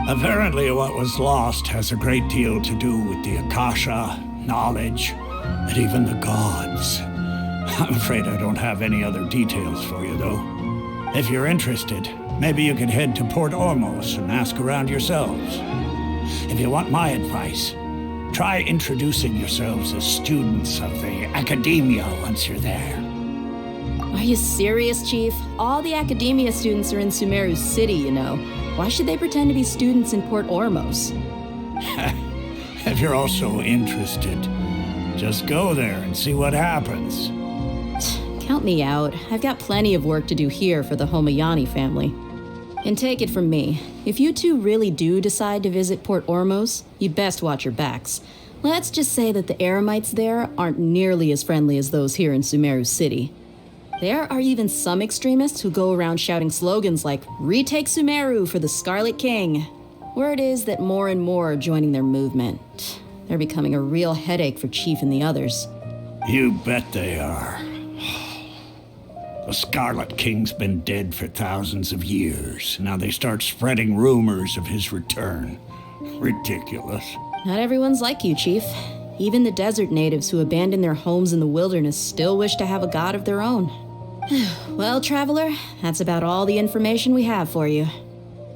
Apparently what was lost has a great deal to do with the Akasha, knowledge, and even the gods. I'm afraid I don't have any other details for you, though. If you're interested, maybe you could head to Port Ormos and ask around yourselves. If you want my advice, try introducing yourselves as students of the Academia once you're there. Are you serious, Chief? All the Academia students are in Sumeru City, you know. Why should they pretend to be students in Port Ormos? If you're also interested, just go there and see what happens. Count me out. I've got plenty of work to do here for the Homayani family. And take it from me, if you two really do decide to visit Port Ormos, you'd best watch your backs. Let's just say that the Eremites there aren't nearly as friendly as those here in Sumeru City. There are even some extremists who go around shouting slogans like, "Retake Sumeru for the Scarlet King." Word is that more and more are joining their movement. They're becoming a real headache for Chief and the others. You bet they are. The Scarlet King's been dead for thousands of years. Now they start spreading rumors of his return. Ridiculous. Not everyone's like you, Chief. Even the desert natives who abandoned their homes in the wilderness still wish to have a god of their own. Well, Traveler, that's about all the information we have for you.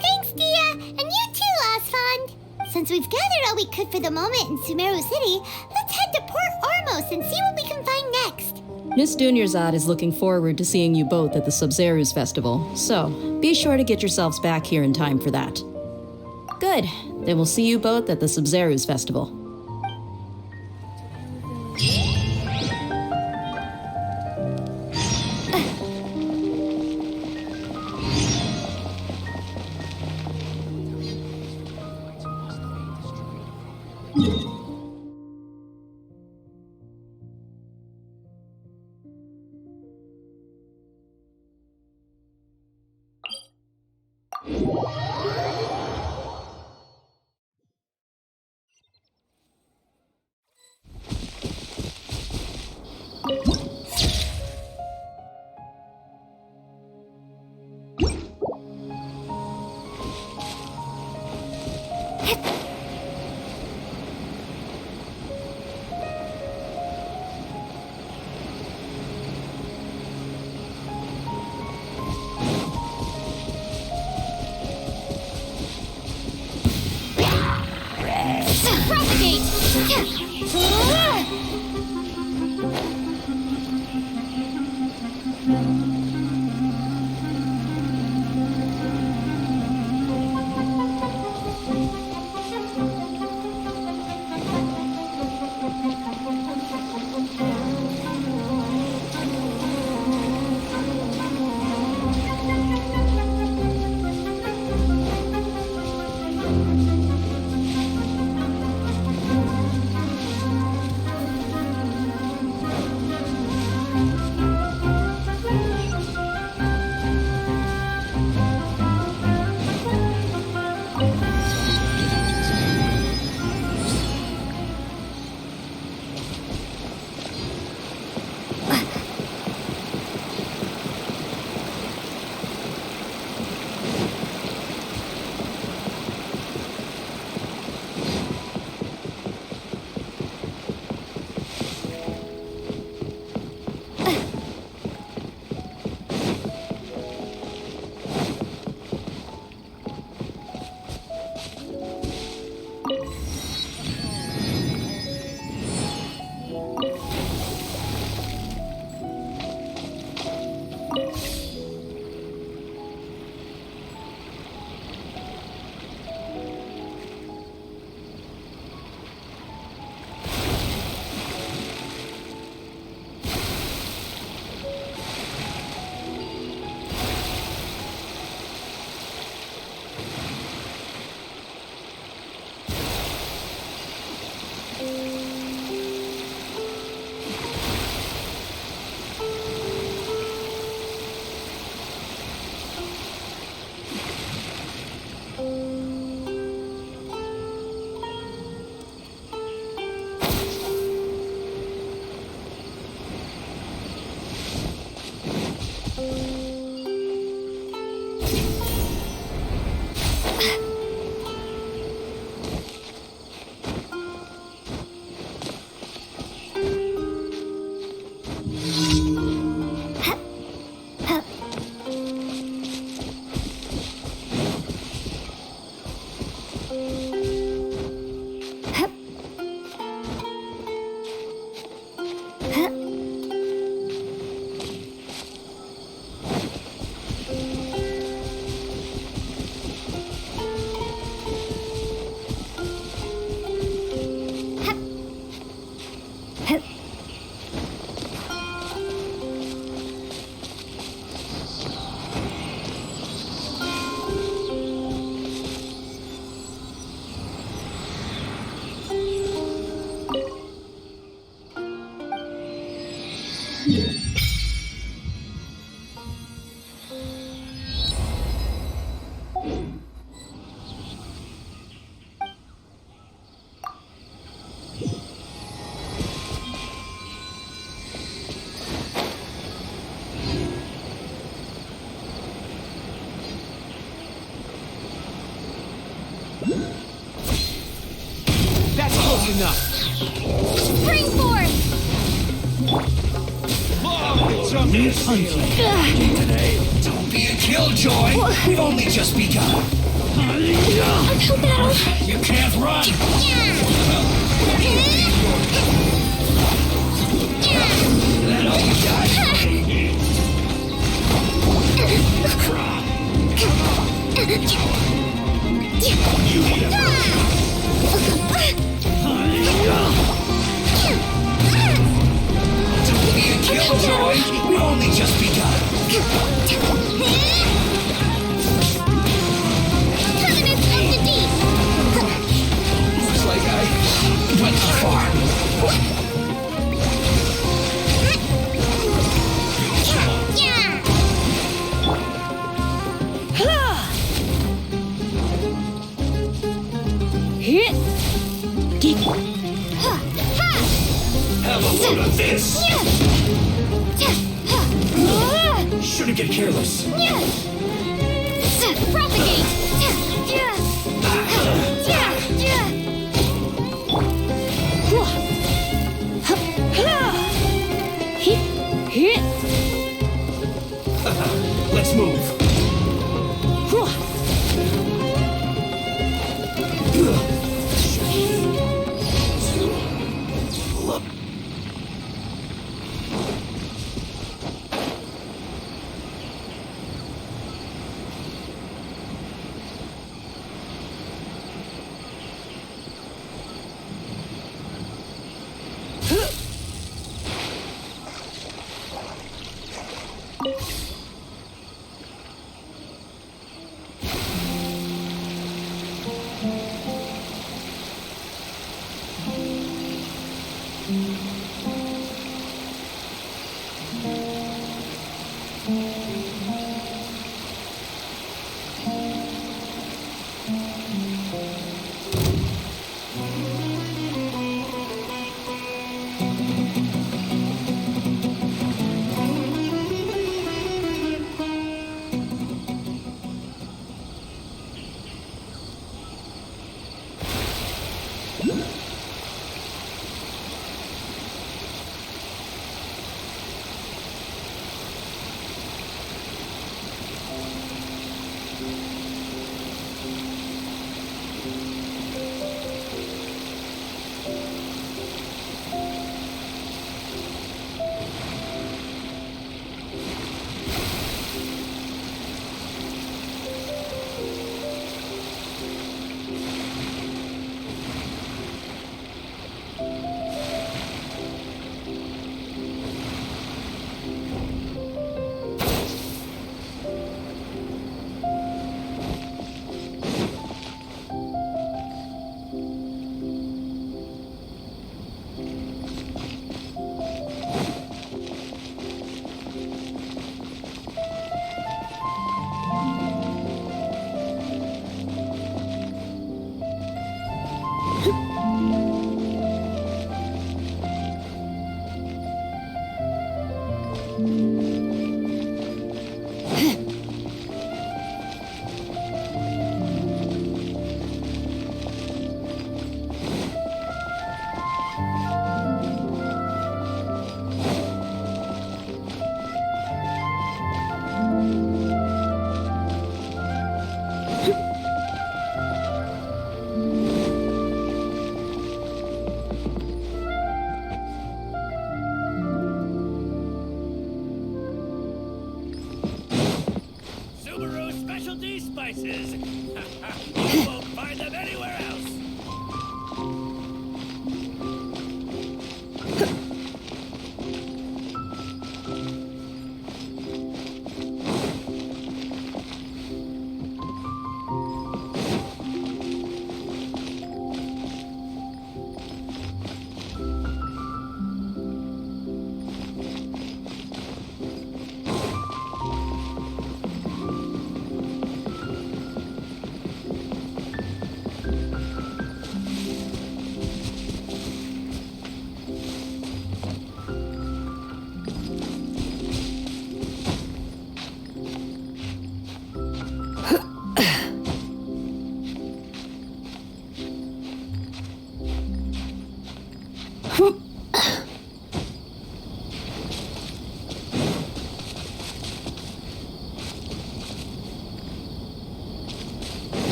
Thanks, Dia, and you too, Osfond. Since we've gathered all we could for the moment in Sumeru City, let's head to Port Ormos and see what we can find next. Miss Dunyarzad is looking forward to seeing you both at the Sub-Zerus Festival, so be sure to get yourselves back here in time for that. Good. Then we'll see you both at the Sub-Zerus Festival. Not enough. Spring force! It's a today. Don't be a killjoy. We've only just begun. Uphill battle! You can't run. That all you got? You need a Don't be a killjoy. We've only just begun. Terminus of the deep! Looks like I went too far. Have a load of this. Shouldn't get careless. Propagate! Let's move. spices. You won't find them anywhere else.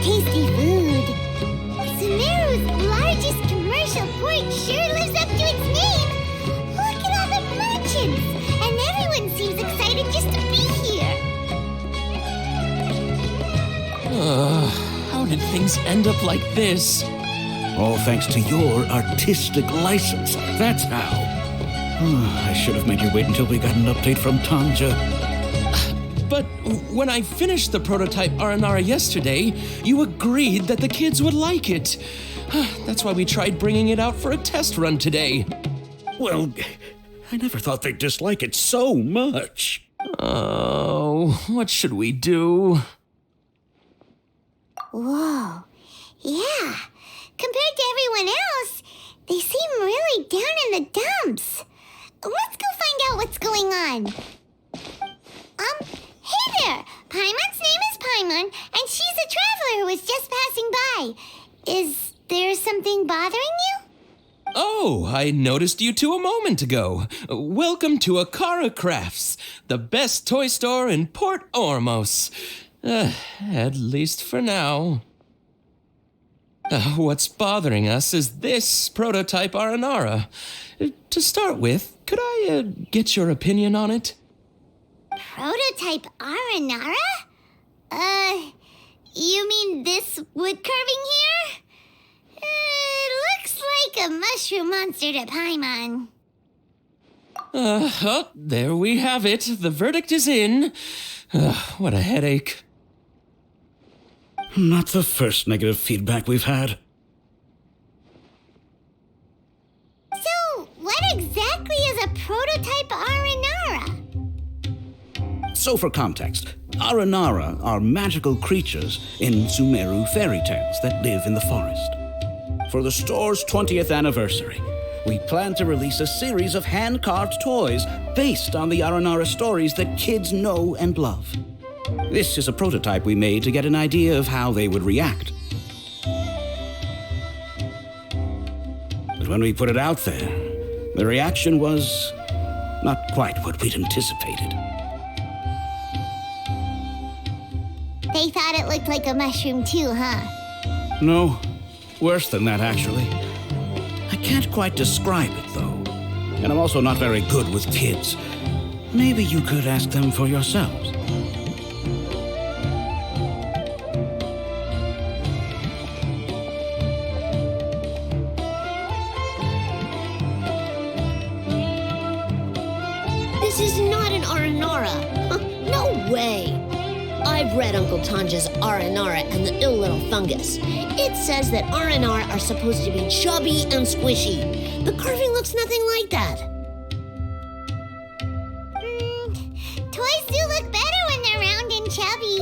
tasty food. Sumeru's largest commercial port sure lives up to its name. Look at all the merchants, and everyone seems excited just to be here. How did things end up like this? All thanks to your artistic license. That's how. I should have made you wait until we got an update from Tanja. But when I finished the prototype Aranara yesterday, you agreed that the kids would like it. That's why we tried bringing it out for a test run today. Well, I never thought they'd dislike it so much. Oh, what should we do? Whoa. Yeah. Compared to everyone else, they seem really down in the dumps. Let's go find out what's going on. Hey there! Paimon's name is Paimon, and she's a traveler who was just passing by. Is there something bothering you? Oh, I noticed you two a moment ago. Welcome to Akara Crafts, the best toy store in Port Ormos. At least for now. What's bothering us is this prototype Aranara. To start with, could I get your opinion on it? Prototype Aranara? You mean this wood carving here? It looks like a mushroom monster to Paimon. There we have it. The verdict is in. What a headache. Not the first negative feedback we've had. So, what exactly is a prototype Aranara? So for context, Aranara are magical creatures in Sumeru fairy tales that live in the forest. For the store's 20th anniversary, we plan to release a series of hand-carved toys based on the Aranara stories that kids know and love. This is a prototype we made to get an idea of how they would react. But when we put it out there, the reaction was not quite what we'd anticipated. They thought it looked like a mushroom too, huh? No, worse than that, actually. I can't quite describe it, though. And I'm also not very good with kids. Maybe you could ask them for yourselves. This is not an Aranara. No way. I've read Uncle Tanja's Aranara and the Ill Little Fungus. It says that Aranara are supposed to be chubby and squishy. The carving looks nothing like that. Toys do look better when they're round and chubby.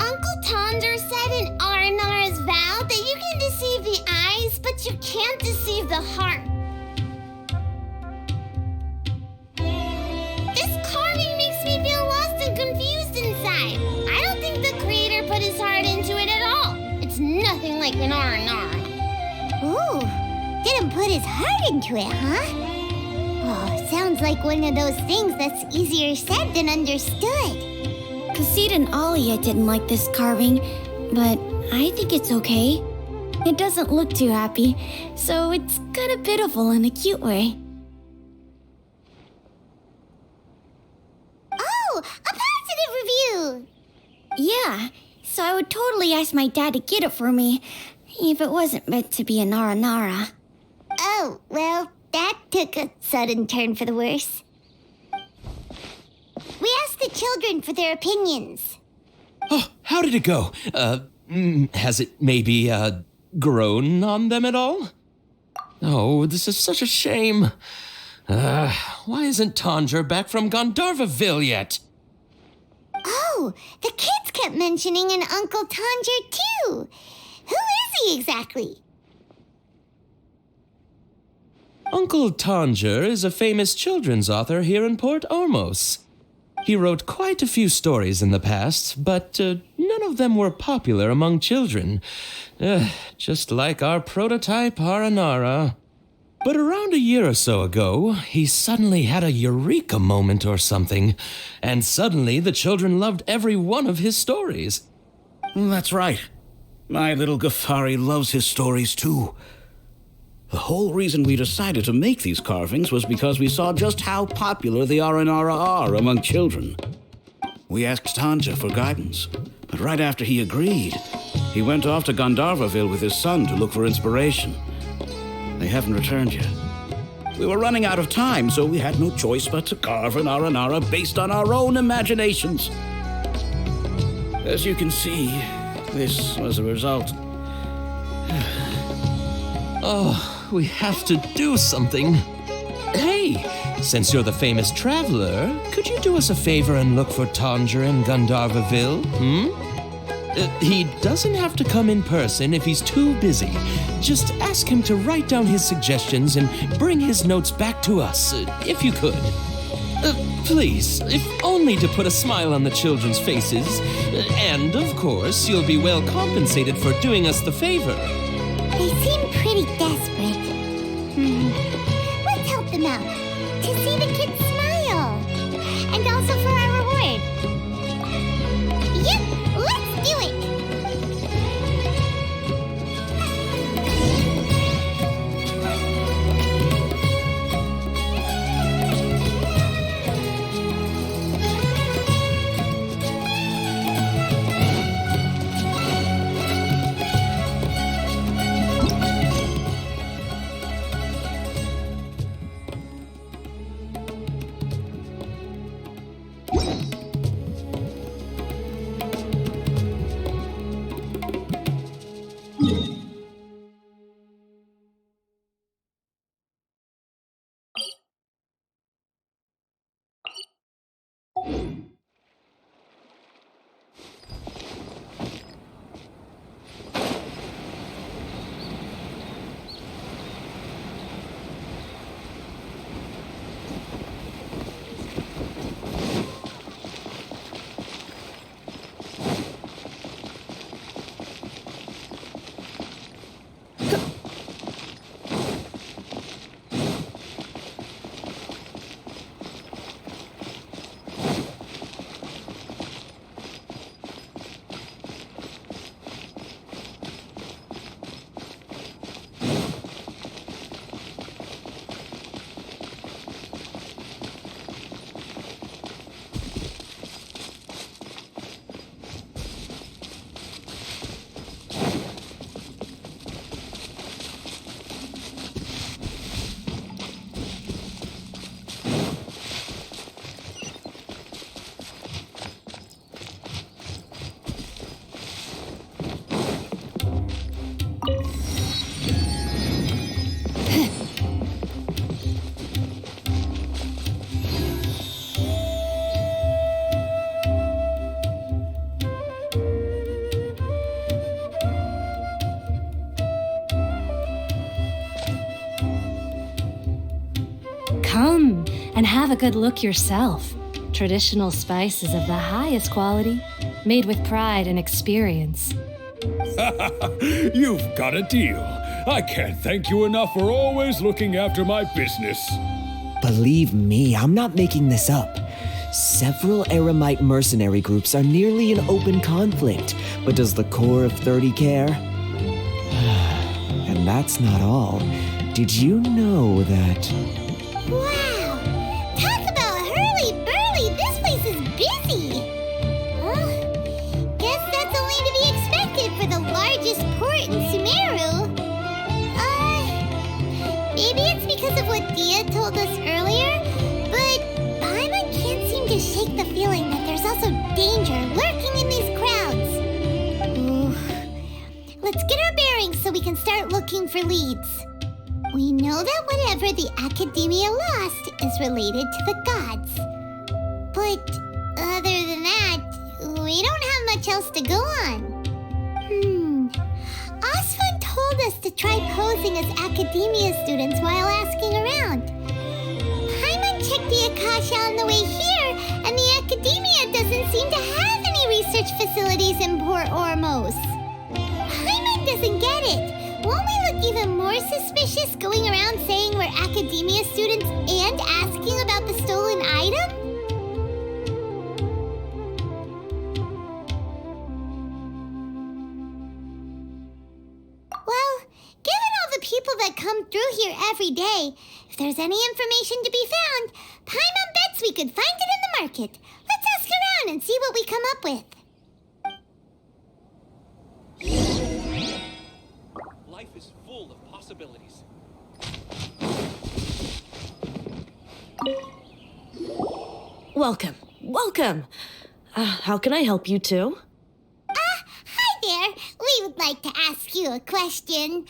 Uncle Tonder said in Aranara's vow that you can deceive the eyes, but you can't deceive the heart. This carving makes me feel lost and confused inside. I don't think the creator put his heart into it at all. It's nothing like an Aranara. Ooh, didn't put his heart into it, huh? Oh, sounds like one of those things that's easier said than understood. Kasid and Alia didn't like this carving, but I think it's okay. It doesn't look too happy, so it's kind of pitiful in a cute way. Oh, a positive review! Yeah, so I would totally ask my dad to get it for me, if it wasn't meant to be an Aranara. Oh, well, that took a sudden turn for the worse. We asked the children for their opinions. Oh, how did it go? Has it maybe, grown on them at all? Oh, this is such a shame. Why isn't Tanger back from Gandharvaville yet? Oh, the kids kept mentioning an Uncle Tanger, too. Who is he exactly? Uncle Tanger is a famous children's author here in Port Ormos. He wrote quite a few stories in the past, but none of them were popular among children. Just like our prototype Aranara. But around a year or so ago, he suddenly had a eureka moment or something, and suddenly the children loved every one of his stories. That's right. My little Ghaffari loves his stories too. The whole reason we decided to make these carvings was because we saw just how popular the Aranara are among children. We asked Tanja for guidance, but right after he agreed, he went off to Gandharvaville with his son to look for inspiration. They haven't returned yet. We were running out of time, so we had no choice but to carve an Aranara based on our own imaginations. As you can see, this was the result. Oh, we have to do something. Hey, since you're the famous traveler, could you do us a favor and look for Tanger in Gandharvaville, he doesn't have to come in person if he's too busy. Just ask him to write down his suggestions and bring his notes back to us, if you could. Please, if only to put a smile on the children's faces. And, of course, you'll be well compensated for doing us the favor. They seem pretty desperate. Let's help them out. To see the kids smile. And also for our reward. Yep, let's do it! have a good look yourself. Traditional spices of the highest quality, made with pride and experience. You've got a deal. I can't thank you enough for always looking after my business. Believe me, I'm not making this up. Several Eremite mercenary groups are nearly in open conflict, but does the core of 30 care? And that's not all. Did you know that... Wow! Talk about hurly-burly! This place is busy! Well, guess that's only to be expected for the largest port in Sumeru. Maybe it's because of what Dia told us earlier, but Paimon can't seem to shake the feeling that there's also danger lurking in these crowds. Ooh. Let's get our bearings so we can start looking for leads. We know that whatever the Academia lost is related to the gods. But other than that, we don't have much else to go on. Osvan told us to try posing as Academia students while asking around. Paimon checked the Akasha on the way here, and the Academia doesn't seem to have any research facilities in Port Ormos. Paimon doesn't get it. Won't we look even more suspicious going around saying we're Academia students and asking about the stolen item? Well, given all the people that come through here every day, if there's any information to be found, Paimon bets we could find it in the market. Let's ask around and see what we come up with. Life is full of possibilities. Welcome. Welcome. How can I help you two? Hi there. We would like to ask you a question.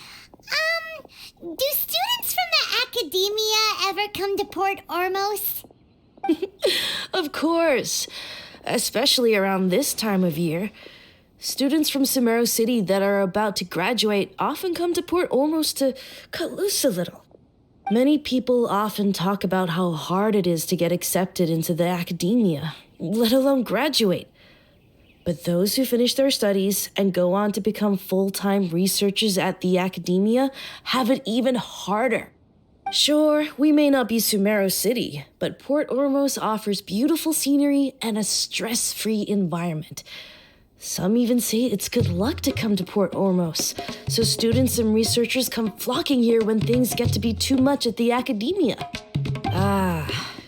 Do students from the Academia ever come to Port Ormos? Of course. Especially around this time of year. Students from Sumeru City that are about to graduate often come to Port Ormos to cut loose a little. Many people often talk about how hard it is to get accepted into the Academia, let alone graduate. But those who finish their studies and go on to become full-time researchers at the Academia have it even harder. Sure, we may not be Sumeru City, but Port Ormos offers beautiful scenery and a stress-free environment. Some even say it's good luck to come to Port Ormos, so students and researchers come flocking here when things get to be too much at the Academia.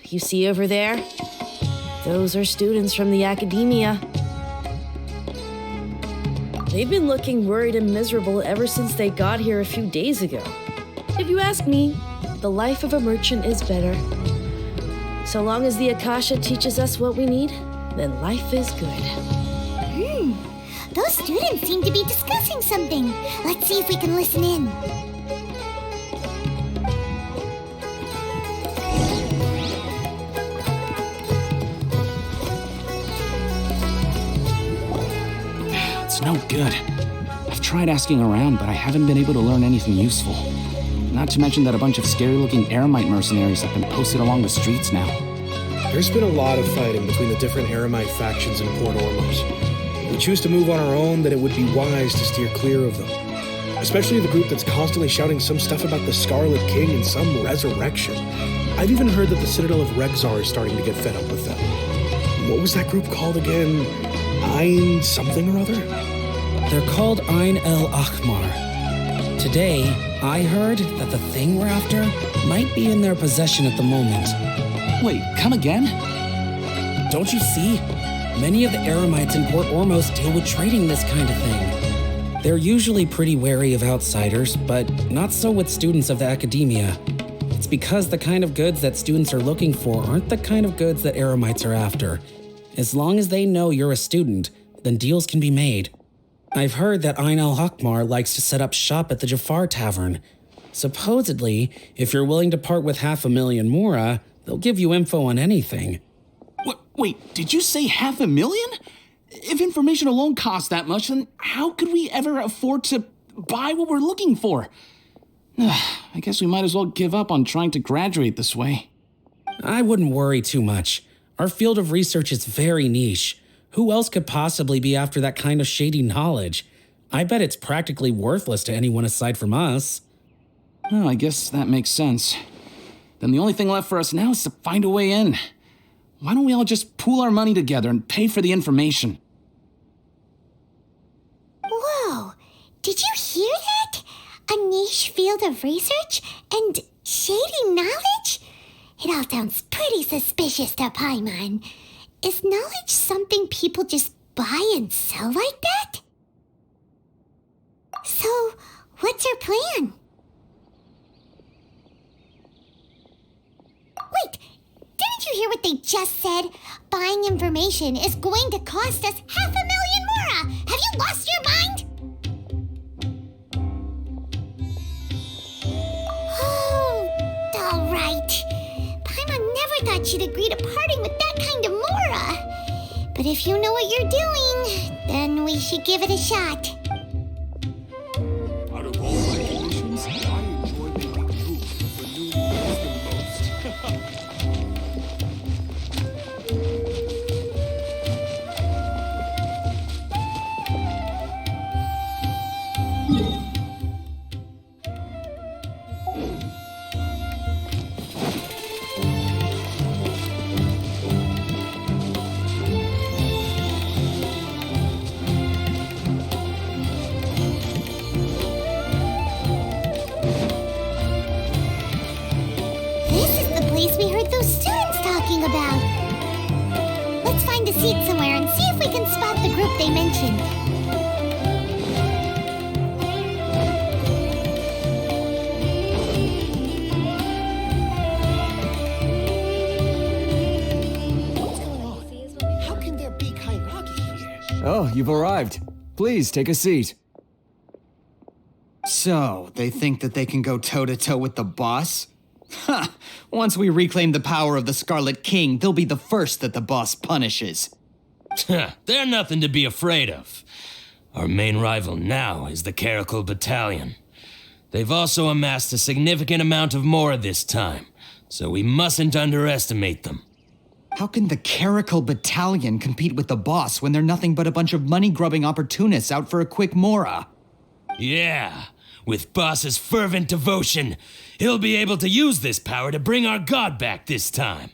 You see over there? Those are students from the Academia. They've been looking worried and miserable ever since they got here a few days ago. If you ask me, the life of a merchant is better. So long as the Akasha teaches us what we need, then life is good. Those students seem to be discussing something. Let's see if we can listen in. It's no good. I've tried asking around, but I haven't been able to learn anything useful. Not to mention that a bunch of scary-looking Eremite mercenaries have been posted along the streets now. There's been a lot of fighting between the different Eremite factions in Port Ormos. If we choose to move on our own, then it would be wise to steer clear of them. Especially the group that's constantly shouting some stuff about the Scarlet King and some resurrection. I've even heard that the Citadel of Rexar is starting to get fed up with them. What was that group called again? Ein something or other? They're called Ein El Akhmar. Today, I heard that the thing we're after might be in their possession at the moment. Wait, come again? Don't you see? Many of the Eremites in Port Ormos deal with trading this kind of thing. They're usually pretty wary of outsiders, but not so with students of the Academia. It's because the kind of goods that students are looking for aren't the kind of goods that Eremites are after. As long as they know you're a student, then deals can be made. I've heard that Ein al-Hakmar likes to set up shop at the Jafar Tavern. Supposedly, if you're willing to part with 500,000 Mora, they'll give you info on anything. Wait, did you say 500,000? If information alone costs that much, then how could we ever afford to buy what we're looking for? I guess we might as well give up on trying to graduate this way. I wouldn't worry too much. Our field of research is very niche. Who else could possibly be after that kind of shady knowledge? I bet it's practically worthless to anyone aside from us. Well, I guess that makes sense. Then the only thing left for us now is to find a way in. Why don't we all just pool our money together and pay for the information? Whoa, did you hear that? A niche field of research and shady knowledge? It all sounds pretty suspicious to Paimon. Is knowledge something people just buy and sell like that? So, what's your plan? Wait, didn't you hear what they just said? Buying information is going to cost us 500,000 mora! Have you lost your mind? Oh, all right. Paimon never thought she'd agree to parting with that kind of mora. But if you know what you're doing, then we should give it a shot. Out of all my conditions, I enjoy making do for new things the most. We heard those students talking about. Let's find a seat somewhere and see if we can spot the group they mentioned. What's going on? How can there be Kairagi here? Oh, you've arrived. Please take a seat. So, they think that they can go toe-to-toe with the boss? Ha! Once we reclaim the power of the Scarlet King, they'll be the first that the boss punishes. They're nothing to be afraid of. Our main rival now is the Caracal Battalion. They've also amassed a significant amount of mora this time, so we mustn't underestimate them. How can the Caracal Battalion compete with the boss when they're nothing but a bunch of money-grubbing opportunists out for a quick mora? Yeah, with boss's fervent devotion, he'll be able to use this power to bring our god back this time.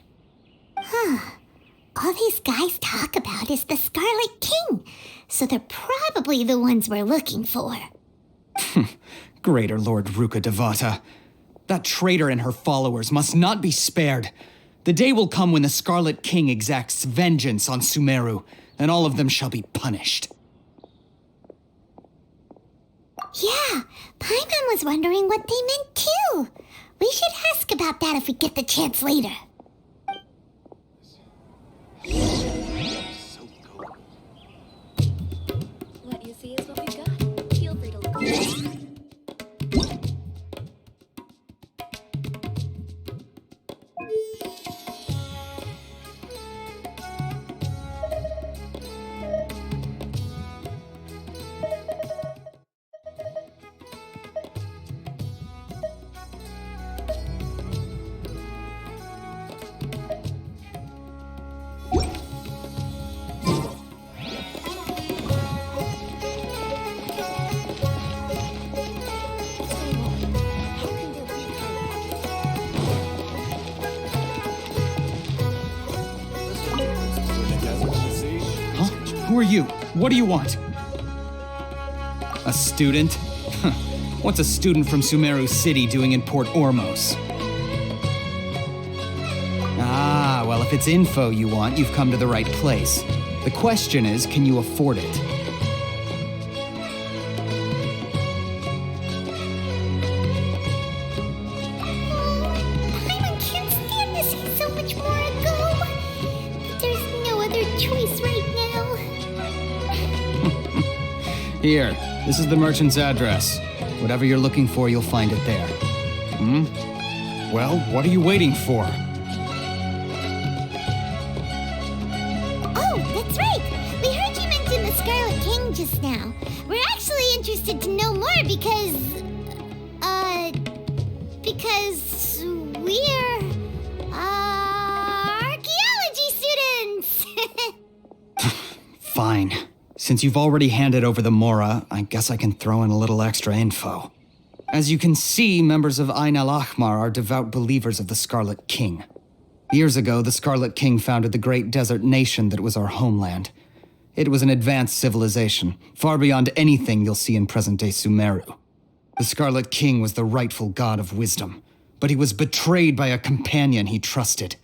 Huh. All these guys talk about is the Scarlet King, so they're probably the ones we're looking for. Greater Lord Ruka Devata. That traitor and her followers must not be spared. The day will come when the Scarlet King exacts vengeance on Sumeru, and all of them shall be punished. Yeah, Paimon was wondering what they meant too. We should ask about that if we get the chance later. What you see is what we got. Feel free to look. Who are you? What do you want? A student? What's a student from Sumeru City doing in Port Ormos? Ah, well, if it's info you want, you've come to the right place. The question is, can you afford it? Paimon can't stand to see so much more go. But there's no other choice right now. Here, this is the merchant's address. Whatever you're looking for, you'll find it there. Well, what are you waiting for? Oh, that's right. We heard you mention the Scarlet King just now. We're actually interested to know more because we're, Fine. Since you've already handed over the Mora, I guess I can throw in a little extra info. As you can see, members of Ain al-Ahmar are devout believers of the Scarlet King. Years ago, the Scarlet King founded the great desert nation that was our homeland. It was an advanced civilization, far beyond anything you'll see in present-day Sumeru. The Scarlet King was the rightful god of wisdom, but he was betrayed by a companion he trusted.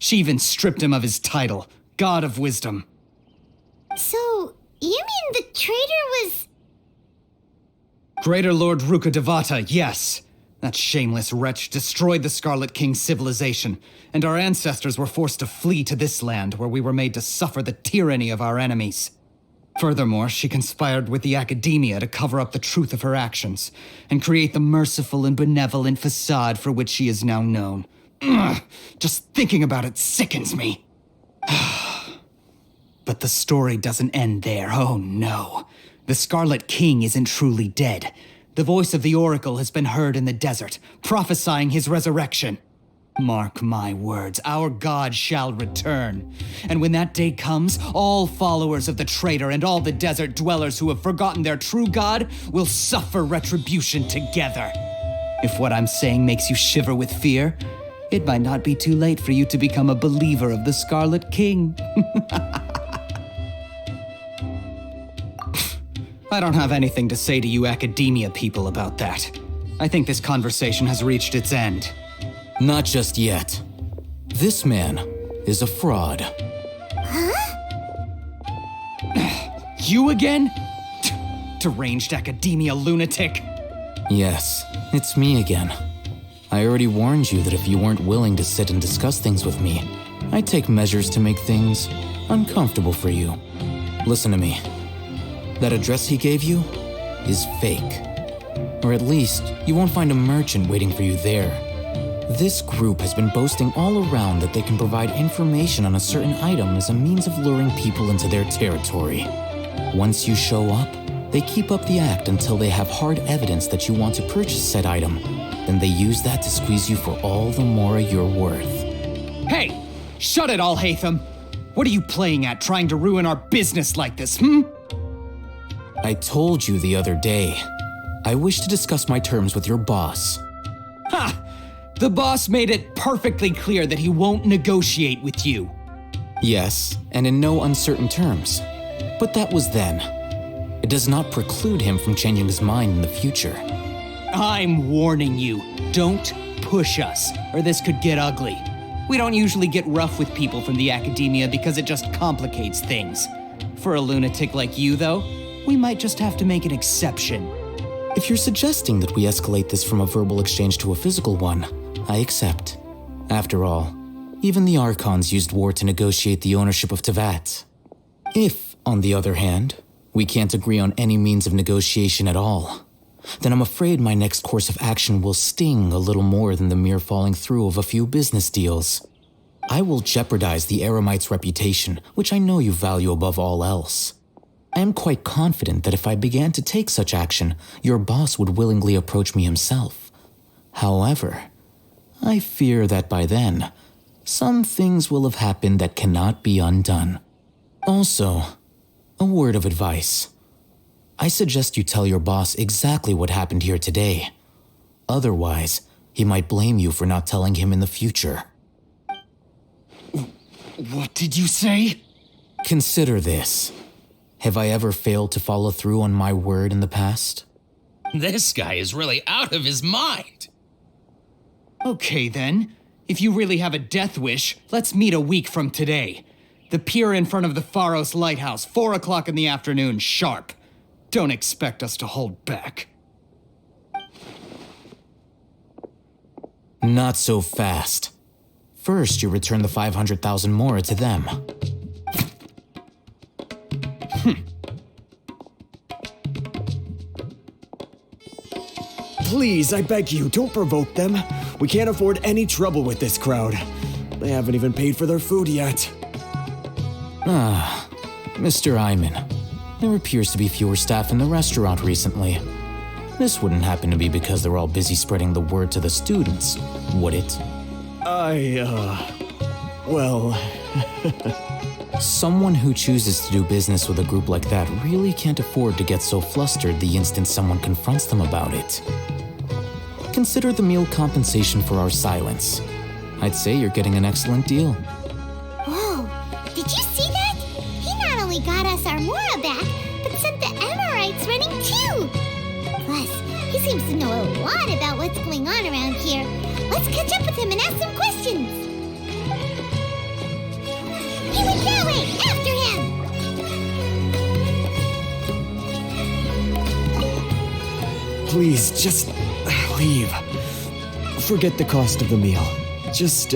She even stripped him of his title, God of Wisdom. So, you mean the traitor was... Greater Lord Ruka Devata, yes. That shameless wretch destroyed the Scarlet King's civilization, and our ancestors were forced to flee to this land where we were made to suffer the tyranny of our enemies. Furthermore, she conspired with the Academia to cover up the truth of her actions, and create the merciful and benevolent facade for which she is now known. Ugh, just thinking about it sickens me. But the story doesn't end there, oh no. The Scarlet King isn't truly dead. The voice of the Oracle has been heard in the desert, prophesying his resurrection. Mark my words, our god shall return. And when that day comes, all followers of the traitor and all the desert dwellers who have forgotten their true god will suffer retribution together. If what I'm saying makes you shiver with fear, it might not be too late for you to become a believer of the Scarlet King. I don't have anything to say to you Academia people about that. I think this conversation has reached its end. Not just yet. This man is a fraud. You again? Deranged Academia lunatic. Yes, it's me again. I already warned you that if you weren't willing to sit and discuss things with me, I'd take measures to make things uncomfortable for you. Listen to me. That address he gave you is fake. Or at least, you won't find a merchant waiting for you there. This group has been boasting all around that they can provide information on a certain item as a means of luring people into their territory. Once you show up, they keep up the act until they have hard evidence that you want to purchase said item. Then they use that to squeeze you for all the more you're worth. Hey! Shut it all, Hatham! What are you playing at, trying to ruin our business like this, I told you the other day. I wish to discuss my terms with your boss. Ha! The boss made it perfectly clear that he won't negotiate with you. Yes, and in no uncertain terms. But that was then. It does not preclude him from changing his mind in the future. I'm warning you, don't push us, or this could get ugly. We don't usually get rough with people from the Academia because it just complicates things. For a lunatic like you, though, we might just have to make an exception. If you're suggesting that we escalate this from a verbal exchange to a physical one, I accept. After all, even the Archons used war to negotiate the ownership of Tevat. If, on the other hand, we can't agree on any means of negotiation at all, then I'm afraid my next course of action will sting a little more than the mere falling through of a few business deals. I will jeopardize the Eremites' reputation, which I know you value above all else. I am quite confident that if I began to take such action, your boss would willingly approach me himself. However, I fear that by then, some things will have happened that cannot be undone. Also, a word of advice. I suggest you tell your boss exactly what happened here today. Otherwise, he might blame you for not telling him in the future. What did you say? Consider this. Have I ever failed to follow through on my word in the past? This guy is really out of his mind. Okay then, if you really have a death wish, let's meet a week from today. The pier in front of the Pharos Lighthouse, 4 o'clock in the afternoon, sharp. Don't expect us to hold back. Not so fast. First, you return the 500,000 Mora to them. Please, I beg you, don't provoke them. We can't afford any trouble with this crowd. They haven't even paid for their food yet. Ah, Mr. Iman. There appears to be fewer staff in the restaurant recently. This wouldn't happen to be because they're all busy spreading the word to the students, would it? well... Someone who chooses to do business with a group like that really can't afford to get so flustered the instant someone confronts them about it. Consider the meal compensation for our silence. I'd say you're getting an excellent deal. Whoa, did you see that? He not only got us our Mora back, but sent the Amorites running too. Plus, he seems to know a lot about what's going on around here. Let's catch up with him and ask some questions. He went that way! After him! Please, just leave. Forget the cost of the meal. Just,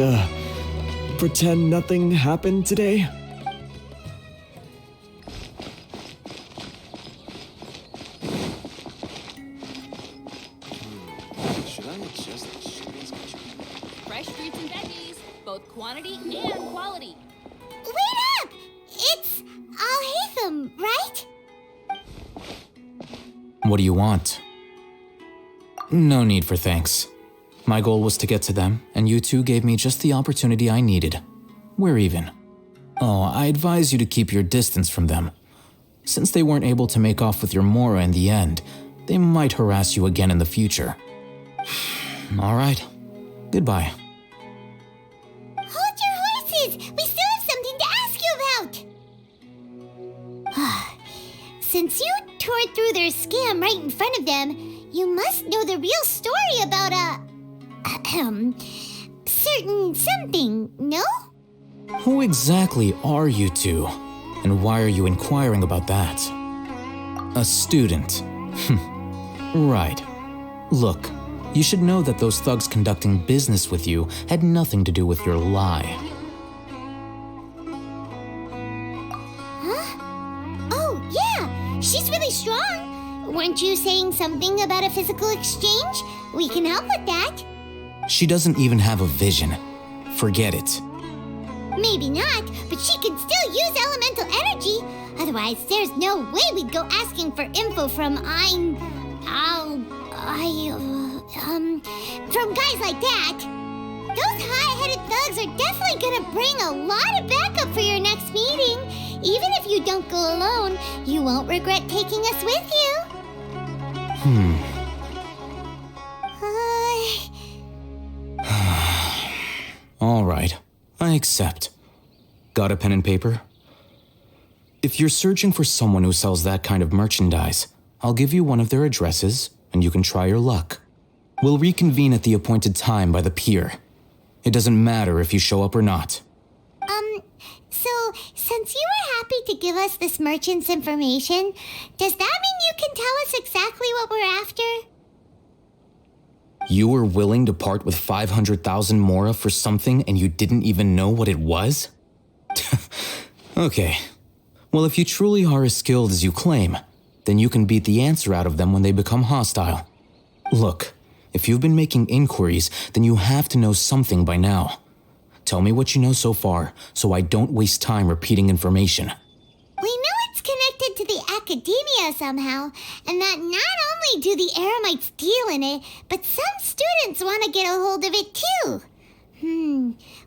pretend nothing happened today. Should I adjust the shooting schedule? Fresh fruits and veggies, both quantity and quality. Wait up! It's Al-Haytham, right? What do you want? No need for thanks. My goal was to get to them, and you two gave me just the opportunity I needed. We're even. Oh, I advise you to keep your distance from them. Since they weren't able to make off with your Mora in the end, they might harass you again in the future. All right. Goodbye. Hold your horses! We still have something to ask you about! Since you tore through their scam right in front of them, you must know the real story about certain something, no? Who exactly are you two? And why are you inquiring about that? A student. Right. Look, you should know that those thugs conducting business with you had nothing to do with your lie. Huh? Oh, yeah! She's really strong! Weren't you saying something about a physical exchange? We can help with that. She doesn't even have a vision. Forget it. Maybe not, but she can still use elemental energy. Otherwise, there's no way we'd go asking for info from from guys like that. Those hot-headed thugs are definitely gonna bring a lot of backup for your next meeting. Even if you don't go alone, you won't regret taking us with you. All right, I accept. Got a pen and paper? If you're searching for someone who sells that kind of merchandise, I'll give you one of their addresses, and you can try your luck. We'll reconvene at the appointed time by the pier. It doesn't matter if you show up or not. So, since you were happy to give us this merchant's information, does that mean you can tell us exactly what we're after? You were willing to part with 500,000 Mora for something and you didn't even know what it was? Okay. Well, if you truly are as skilled as you claim, then you can beat the answer out of them when they become hostile. Look, if you've been making inquiries, then you have to know something by now. Tell me what you know so far, so I don't waste time repeating information. We know it's connected to the academia somehow, and that not only do the Eremites deal in it, but some students want to get a hold of it too.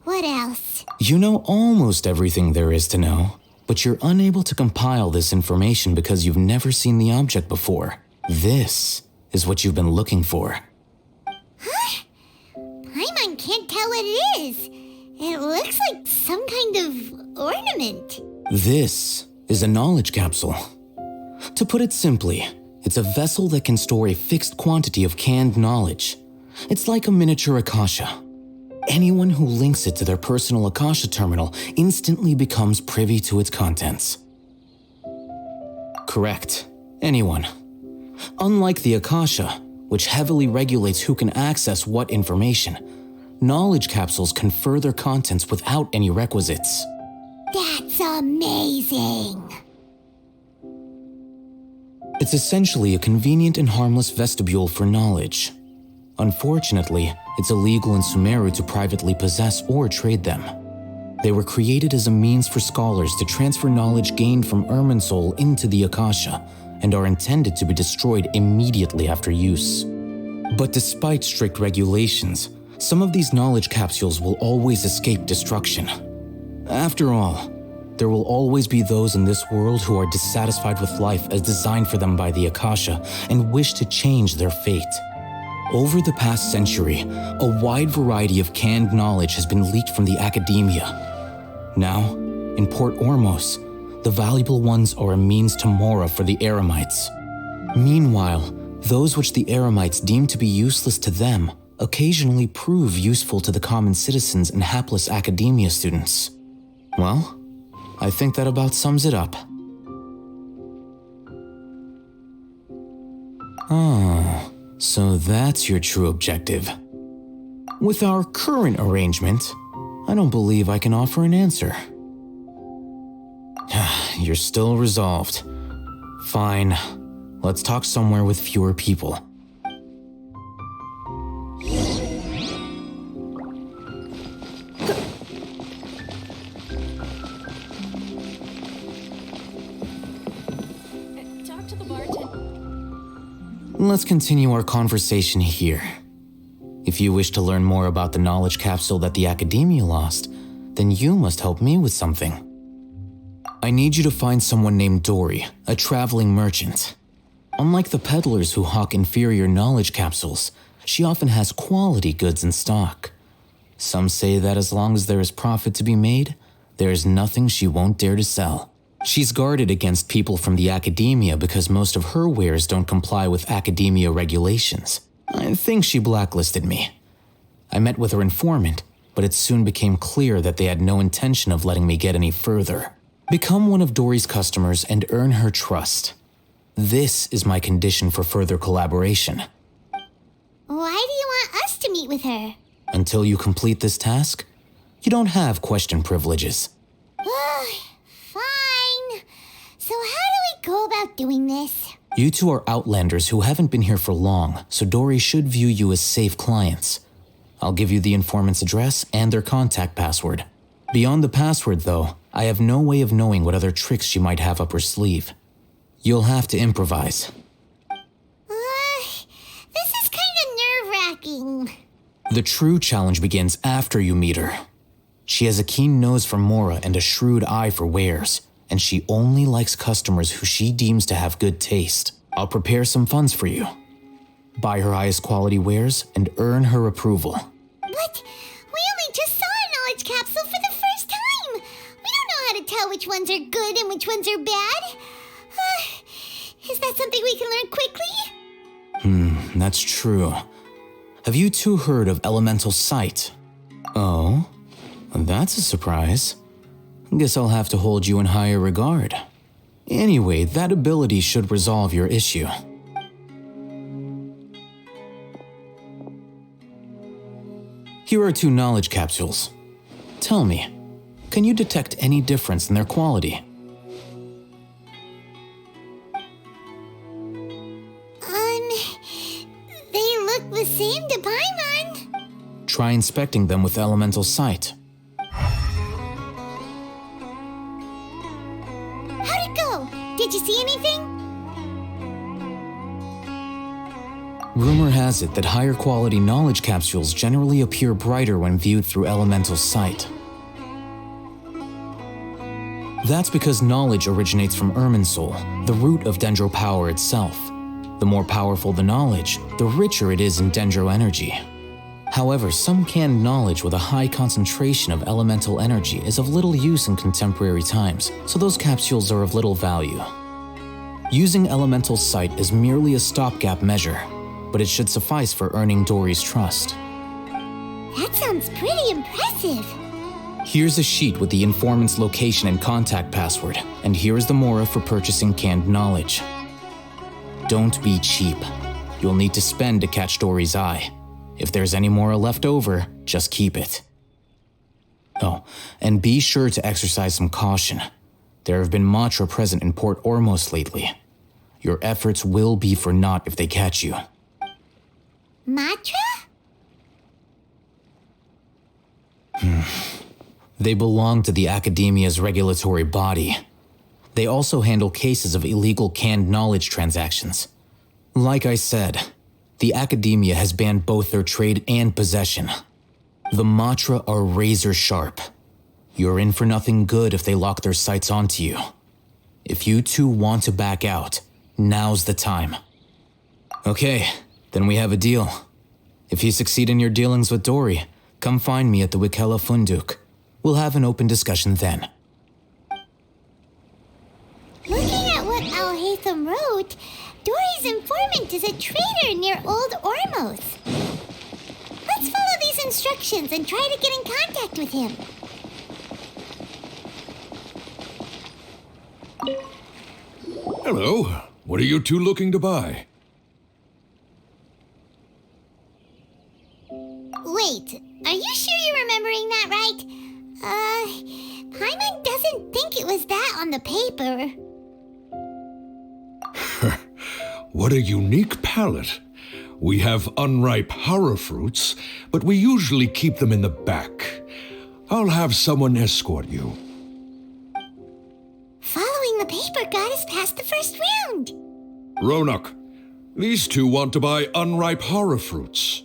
What else? You know almost everything there is to know, but you're unable to compile this information because you've never seen the object before. This is what you've been looking for. Huh? Paimon can't tell what it is. It looks like some kind of ornament. This is a knowledge capsule. To put it simply, it's a vessel that can store a fixed quantity of canned knowledge. It's like a miniature Akasha. Anyone who links it to their personal Akasha terminal instantly becomes privy to its contents. Correct. Anyone. Unlike the Akasha, which heavily regulates who can access what information, knowledge capsules confer their contents without any requisites. That's amazing. It's essentially a convenient and harmless vestibule for knowledge. Unfortunately, it's illegal in Sumeru to privately possess or trade them. They were created as a means for scholars to transfer knowledge gained from Irminsul into the Akasha, and are intended to be destroyed immediately after use. But despite strict regulations, some of these knowledge capsules will always escape destruction. After all, There will always be those in this world who are dissatisfied with life as designed for them by the Akasha and wish to change their fate. Over the past century, a wide variety of canned knowledge has been leaked from the academia. Now, in Port Ormos, the valuable ones are a means to Mora for the Eremites. Meanwhile, those which the Eremites deem to be useless to them occasionally prove useful to the common citizens and hapless academia students. Well, I think that about sums it up. Ah, so that's your true objective. With our current arrangement, I don't believe I can offer an answer. You're still resolved. Fine. Let's talk somewhere with fewer people. Talk to the bartender. Let's continue our conversation here. If you wish to learn more about the knowledge capsule that the Academia lost, then you must help me with something. I need you to find someone named Dory, a traveling merchant. Unlike the peddlers who hawk inferior knowledge capsules, she often has quality goods in stock. Some say that as long as there is profit to be made, there is nothing she won't dare to sell. She's guarded against people from the Academia because most of her wares don't comply with Academia regulations. I think she blacklisted me. I met with her informant, but it soon became clear that they had no intention of letting me get any further. Become one of Dory's customers and earn her trust. This is my condition for further collaboration. Why do you want us to meet with her? Until you complete this task, you don't have question privileges. Fine. So how do we go about doing this? You two are outlanders who haven't been here for long, so Dory should view you as safe clients. I'll give you the informant's address and their contact password. Beyond the password, though, I have no way of knowing what other tricks she might have up her sleeve. You'll have to improvise. This is kind of nerve-wracking. The true challenge begins after you meet her. She has a keen nose for Mora and a shrewd eye for wares, and she only likes customers who she deems to have good taste. I'll prepare some funds for you. Buy her highest quality wares and earn her approval. But we only just saw a knowledge capsule for the first time. We don't know how to tell which ones are good and which ones are bad. Is that something we can learn quickly? That's true. Have you two heard of elemental sight? Oh, that's a surprise. Guess I'll have to hold you in higher regard. Anyway, that ability should resolve your issue. Here are 2 knowledge capsules. Tell me, can you detect any difference in their quality? They look the same to Paimon. Try inspecting them with elemental sight. How'd it go? Did you see anything? Rumor has it that higher quality knowledge capsules generally appear brighter when viewed through elemental sight. That's because knowledge originates from Irminsul, the root of Dendro power itself. The more powerful the knowledge, the richer it is in Dendro energy. However, some canned knowledge with a high concentration of elemental energy is of little use in contemporary times, so those capsules are of little value. Using elemental sight is merely a stopgap measure, but it should suffice for earning Dory's trust. That sounds pretty impressive. Here's a sheet with the informant's location and contact password, and here is the Mora for purchasing canned knowledge. Don't be cheap. You'll need to spend to catch Dory's eye. If there's any Mora left over, just keep it. Oh, and be sure to exercise some caution. There have been Matra present in Port Ormos lately. Your efforts will be for naught if they catch you. Matra? They belong to the Academia's regulatory body. They also handle cases of illegal canned knowledge transactions. Like I said, the Academia has banned both their trade and possession. The Matra are razor sharp. You're in for nothing good if they lock their sights onto you. If you two want to back out, now's the time. Okay, then we have a deal. If you succeed in your dealings with Dory, come find me at the Wikella Funduk. We'll have an open discussion then. Looking at what Al-Haytham wrote, Dory's informant is a traitor near Old Ormos. Let's follow these instructions and try to get in contact with him. Hello. What are you two looking to buy? Wait, are you sure you're remembering that right? Paimon doesn't think it was that on the paper. What a unique palate. We have unripe hara fruits, but we usually keep them in the back. I'll have someone escort you. Following the paper got us past the first round. Ronak, these two want to buy unripe hara fruits.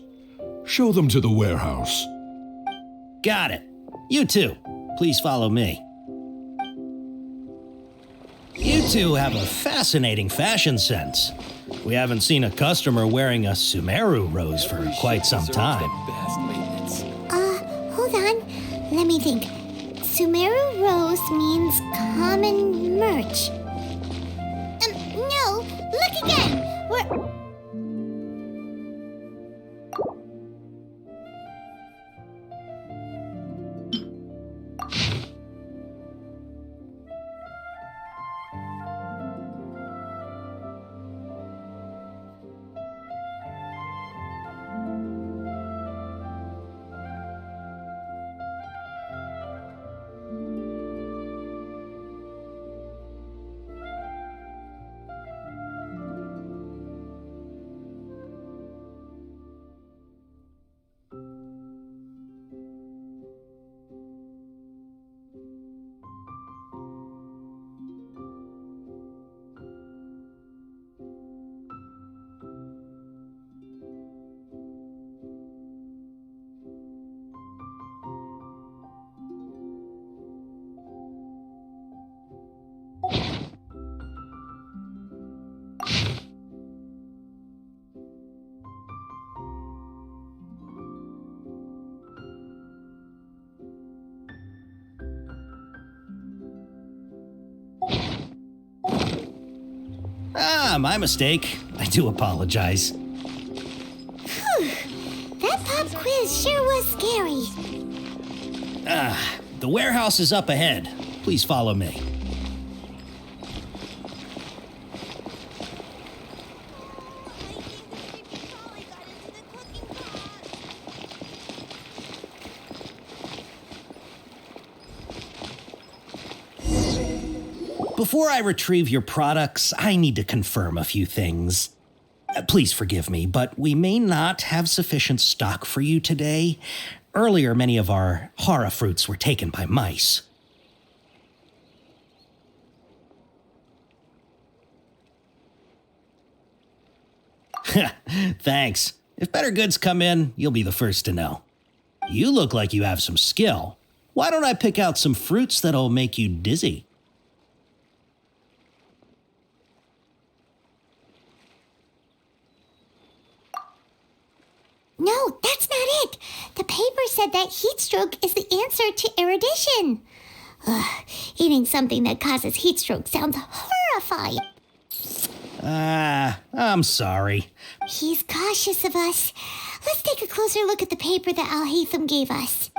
Show them to the warehouse. Got it. You two, please follow me. You two have a fascinating fashion sense. We haven't seen a customer wearing a Sumeru rose for quite some time. Hold on. Let me think. Sumeru rose means common merch. No, look again. My mistake. I do apologize. Whew. That pop quiz sure was scary. The warehouse is up ahead. Please follow me. Before I retrieve your products, I need to confirm a few things. Please forgive me, but we may not have sufficient stock for you today. Earlier, many of our hara fruits were taken by mice. Thanks. If better goods come in, you'll be the first to know. You look like you have some skill. Why don't I pick out some fruits that'll make you dizzy? No, that's not it. The paper said that heat stroke is the answer to erudition. Eating something that causes heat stroke sounds horrifying. I'm sorry. He's cautious of us. Let's take a closer look at the paper that Al-Haytham gave us.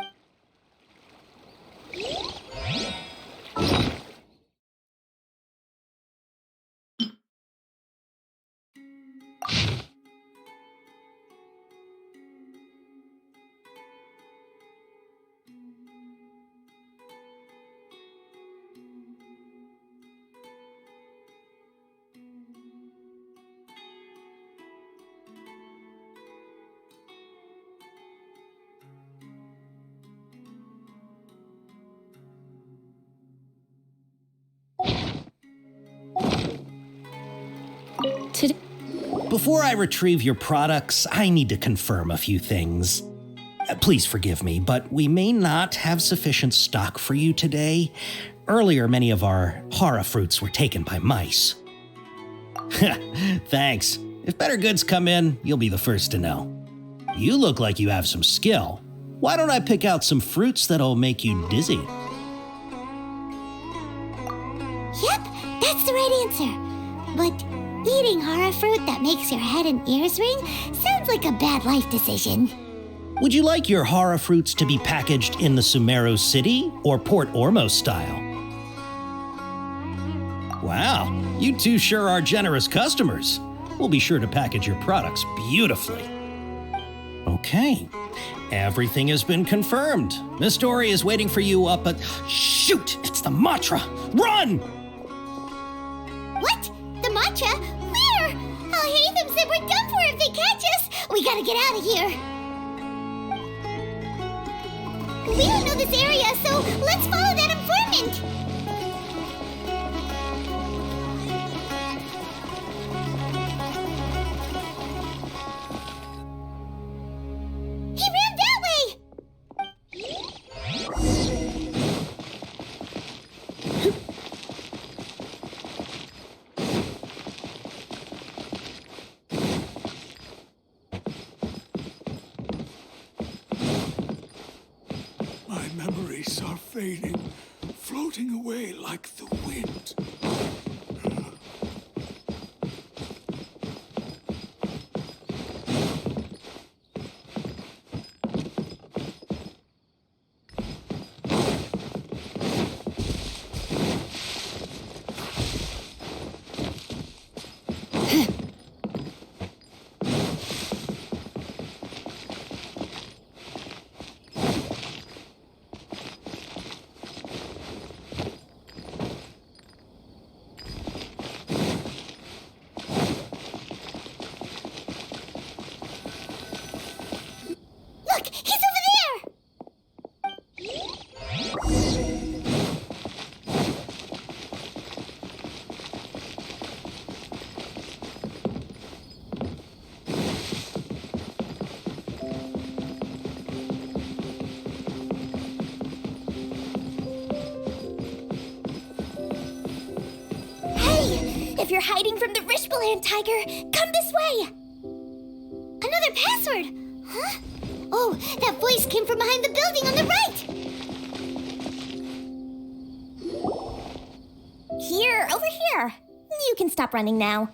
Before I retrieve your products, I need to confirm a few things. Please forgive me, but we may not have sufficient stock for you today. Earlier, many of our hara fruits were taken by mice. Thanks. If better goods come in, you'll be the first to know. You look like you have some skill. Why don't I pick out some fruits that'll make you dizzy? Yep, that's the right answer. But eating hara fruit that makes your head and ears ring sounds like a bad life decision. Would you like your hara fruits to be packaged in the Sumeru City or Port Ormos style? Wow, you two sure are generous customers. We'll be sure to package your products beautifully. Okay, everything has been confirmed. Miss Dory is waiting for you up at... Shoot, it's the Matra! Run! What? The Matra? Where? Al Hatham said we're done for if they catch us. We gotta get out of here. We don't know this area, so let's follow that informant. He ran that way! My memories are fading, floating away like the wind. Look, he's over there! Hey, if you're hiding from the Rishbaland tiger, come this way! Another password! Huh? Oh, that voice came from behind the building on the right! Here, over here. You can stop running now.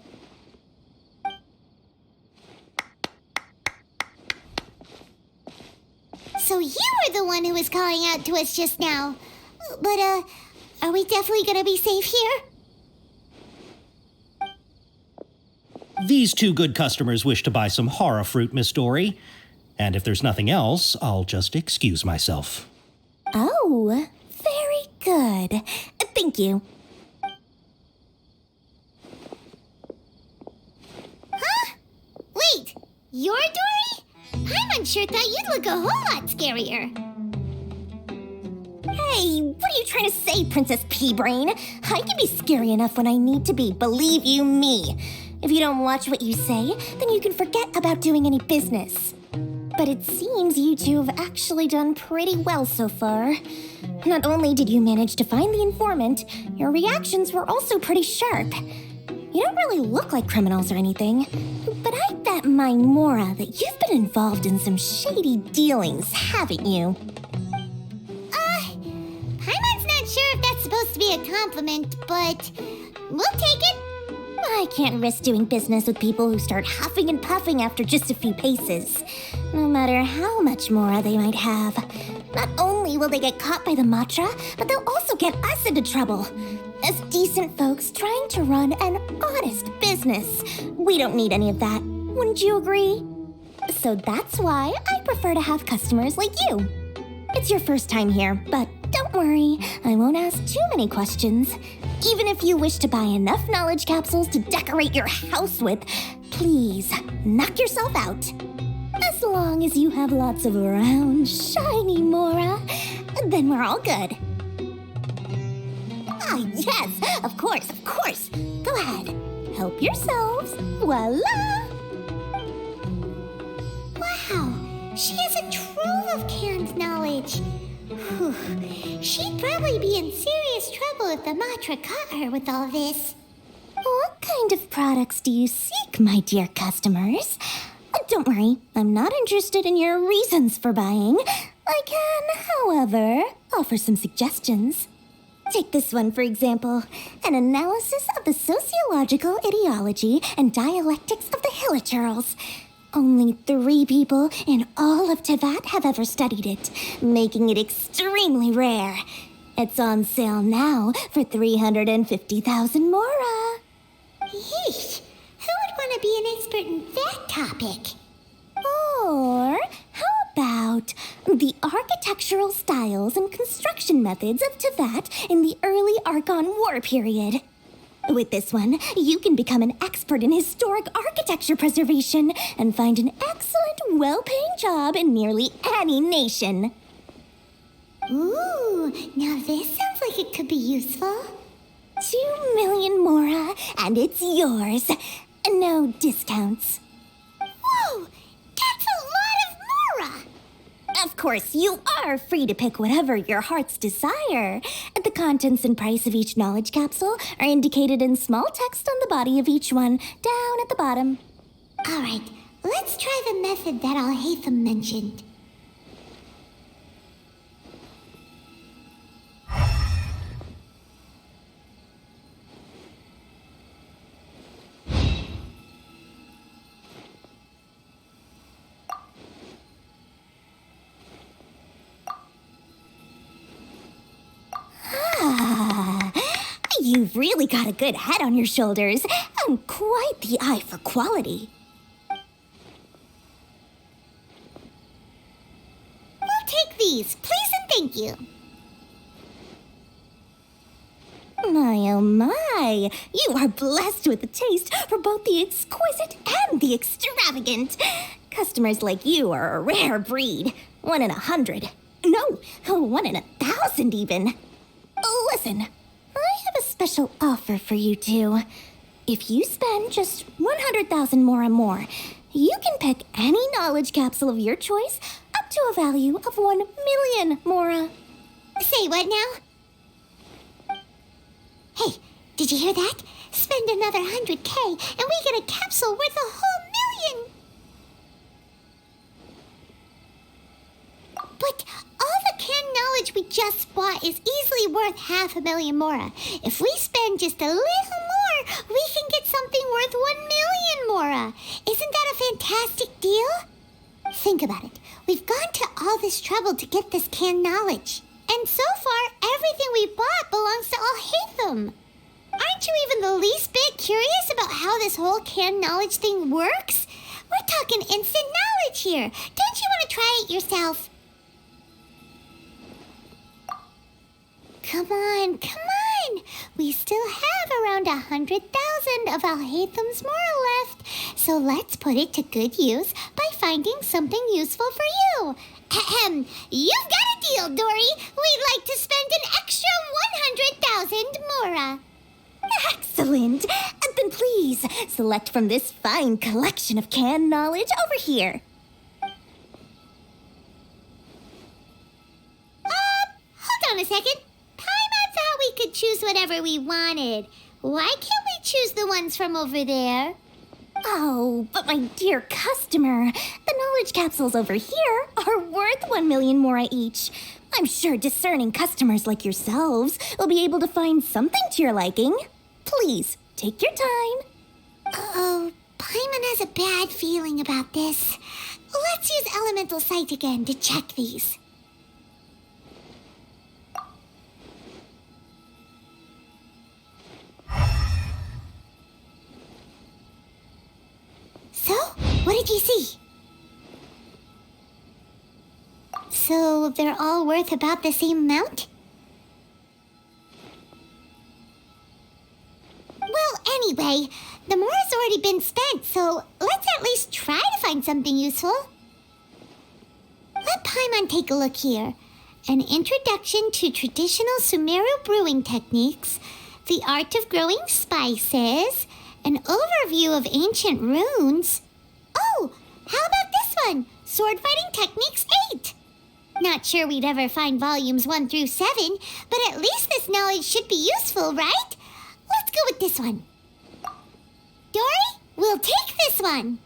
So you were the one who was calling out to us just now. But, are we definitely gonna be safe here? These two good customers wish to buy some hara fruit, Miss Dory. And if there's nothing else, I'll just excuse myself. Oh, very good. Thank you. Huh? Wait, you're Dory? Paimon sure thought you'd look a whole lot scarier. Hey, what are you trying to say, Princess Pea-Brain? I can be scary enough when I need to be, believe you me. If you don't watch what you say, then you can forget about doing any business. But it seems you two have actually done pretty well so far. Not only did you manage to find the informant, your reactions were also pretty sharp. You don't really look like criminals or anything, but I bet my Mora that you've been involved in some shady dealings, haven't you? Paimon's not sure if that's supposed to be a compliment, but we'll take it. I can't risk doing business with people who start huffing and puffing after just a few paces, no matter how much Mora they might have. Not only will they get caught by the Matra, but they'll also get us into trouble. As decent folks trying to run an honest business, we don't need any of that. Wouldn't you agree? So that's why I prefer to have customers like you. It's your first time here, but don't worry, I won't ask too many questions. Even if you wish to buy enough knowledge capsules to decorate your house with, please knock yourself out. As long as you have lots of round, shiny Mora, then we're all good. Ah, yes, of course, of course. Go ahead, help yourselves. Voila! Wow, she has a trove of canned knowledge. Whew. She'd probably be in serious trouble if the Matra caught her with all this. What kind of products do you seek, my dear customers? Don't worry, I'm not interested in your reasons for buying. I can, however, offer some suggestions. Take this one, for example. An analysis of the sociological ideology and dialectics of the Hilichurls. Only 3 people in all of Tevat have ever studied it, making it extremely rare. It's on sale now for 350,000 mora. Yeesh, who would want to be an expert in that topic? Or how about the architectural styles and construction methods of Tevat in the early Archon War period? With this one, you can become an expert in historic architecture preservation and find an excellent, well-paying job in nearly any nation. Ooh, now this sounds like it could be useful. 2 million mora, and it's yours. No discounts. Whoa, that's a lot of mora! Of course, you are free to pick whatever your heart's desire. The contents and price of each knowledge capsule are indicated in small text on the body of each one, down at the bottom. All right, let's try the method that Al-Haytham mentioned. You've really got a good head on your shoulders, and quite the eye for quality. We'll take these, please and thank you. My oh my, you are blessed with a taste for both the exquisite and the extravagant. Customers like you are a rare breed. 1 in 100. No, 1 in 1,000 even. Listen. I have a special offer for you two. If you spend just 100,000 mora more, you can pick any knowledge capsule of your choice up to a value of 1 million mora. Say what now? Hey, did you hear that? Spend another 100K and we get a capsule worth a whole million! But all the canned knowledge we just bought is easily worth 500,000 mora. If we spend just a little more, we can get something worth 1 million mora. Isn't that a fantastic deal? Think about it. We've gone to all this trouble to get this canned knowledge. And so far, everything we bought belongs to Al-Haytham. Aren't you even the least bit curious about how this whole canned knowledge thing works? We're talking instant knowledge here. Don't you want to try it yourself? Come on. We still have around 100,000 of Al-Haytham's mora left. So let's put it to good use by finding something useful for you. Ahem. You've got a deal, Dory. We'd like to spend an extra 100,000 mora. Excellent. Then please, select from this fine collection of canned knowledge over here. Hold on a second. Paimon thought we could choose whatever we wanted. Why can't we choose the ones from over there? Oh, but my dear customer, the knowledge capsules over here are worth 1 million mora each. I'm sure discerning customers like yourselves will be able to find something to your liking. Please, take your time. Oh, Paimon has a bad feeling about this. Let's use Elemental Sight again to check these. So, what did you see? So, they're all worth about the same amount? Well, anyway, the mora's already been spent, so let's at least try to find something useful. Let Paimon take a look here. An introduction to traditional Sumeru brewing techniques, the art of growing spices, an overview of ancient runes. Oh, how about this one? Sword Fighting Techniques 8. Not sure we'd ever find volumes 1 through 7, but at least this knowledge should be useful, right? Let's go with this one. Dory, we'll take this one.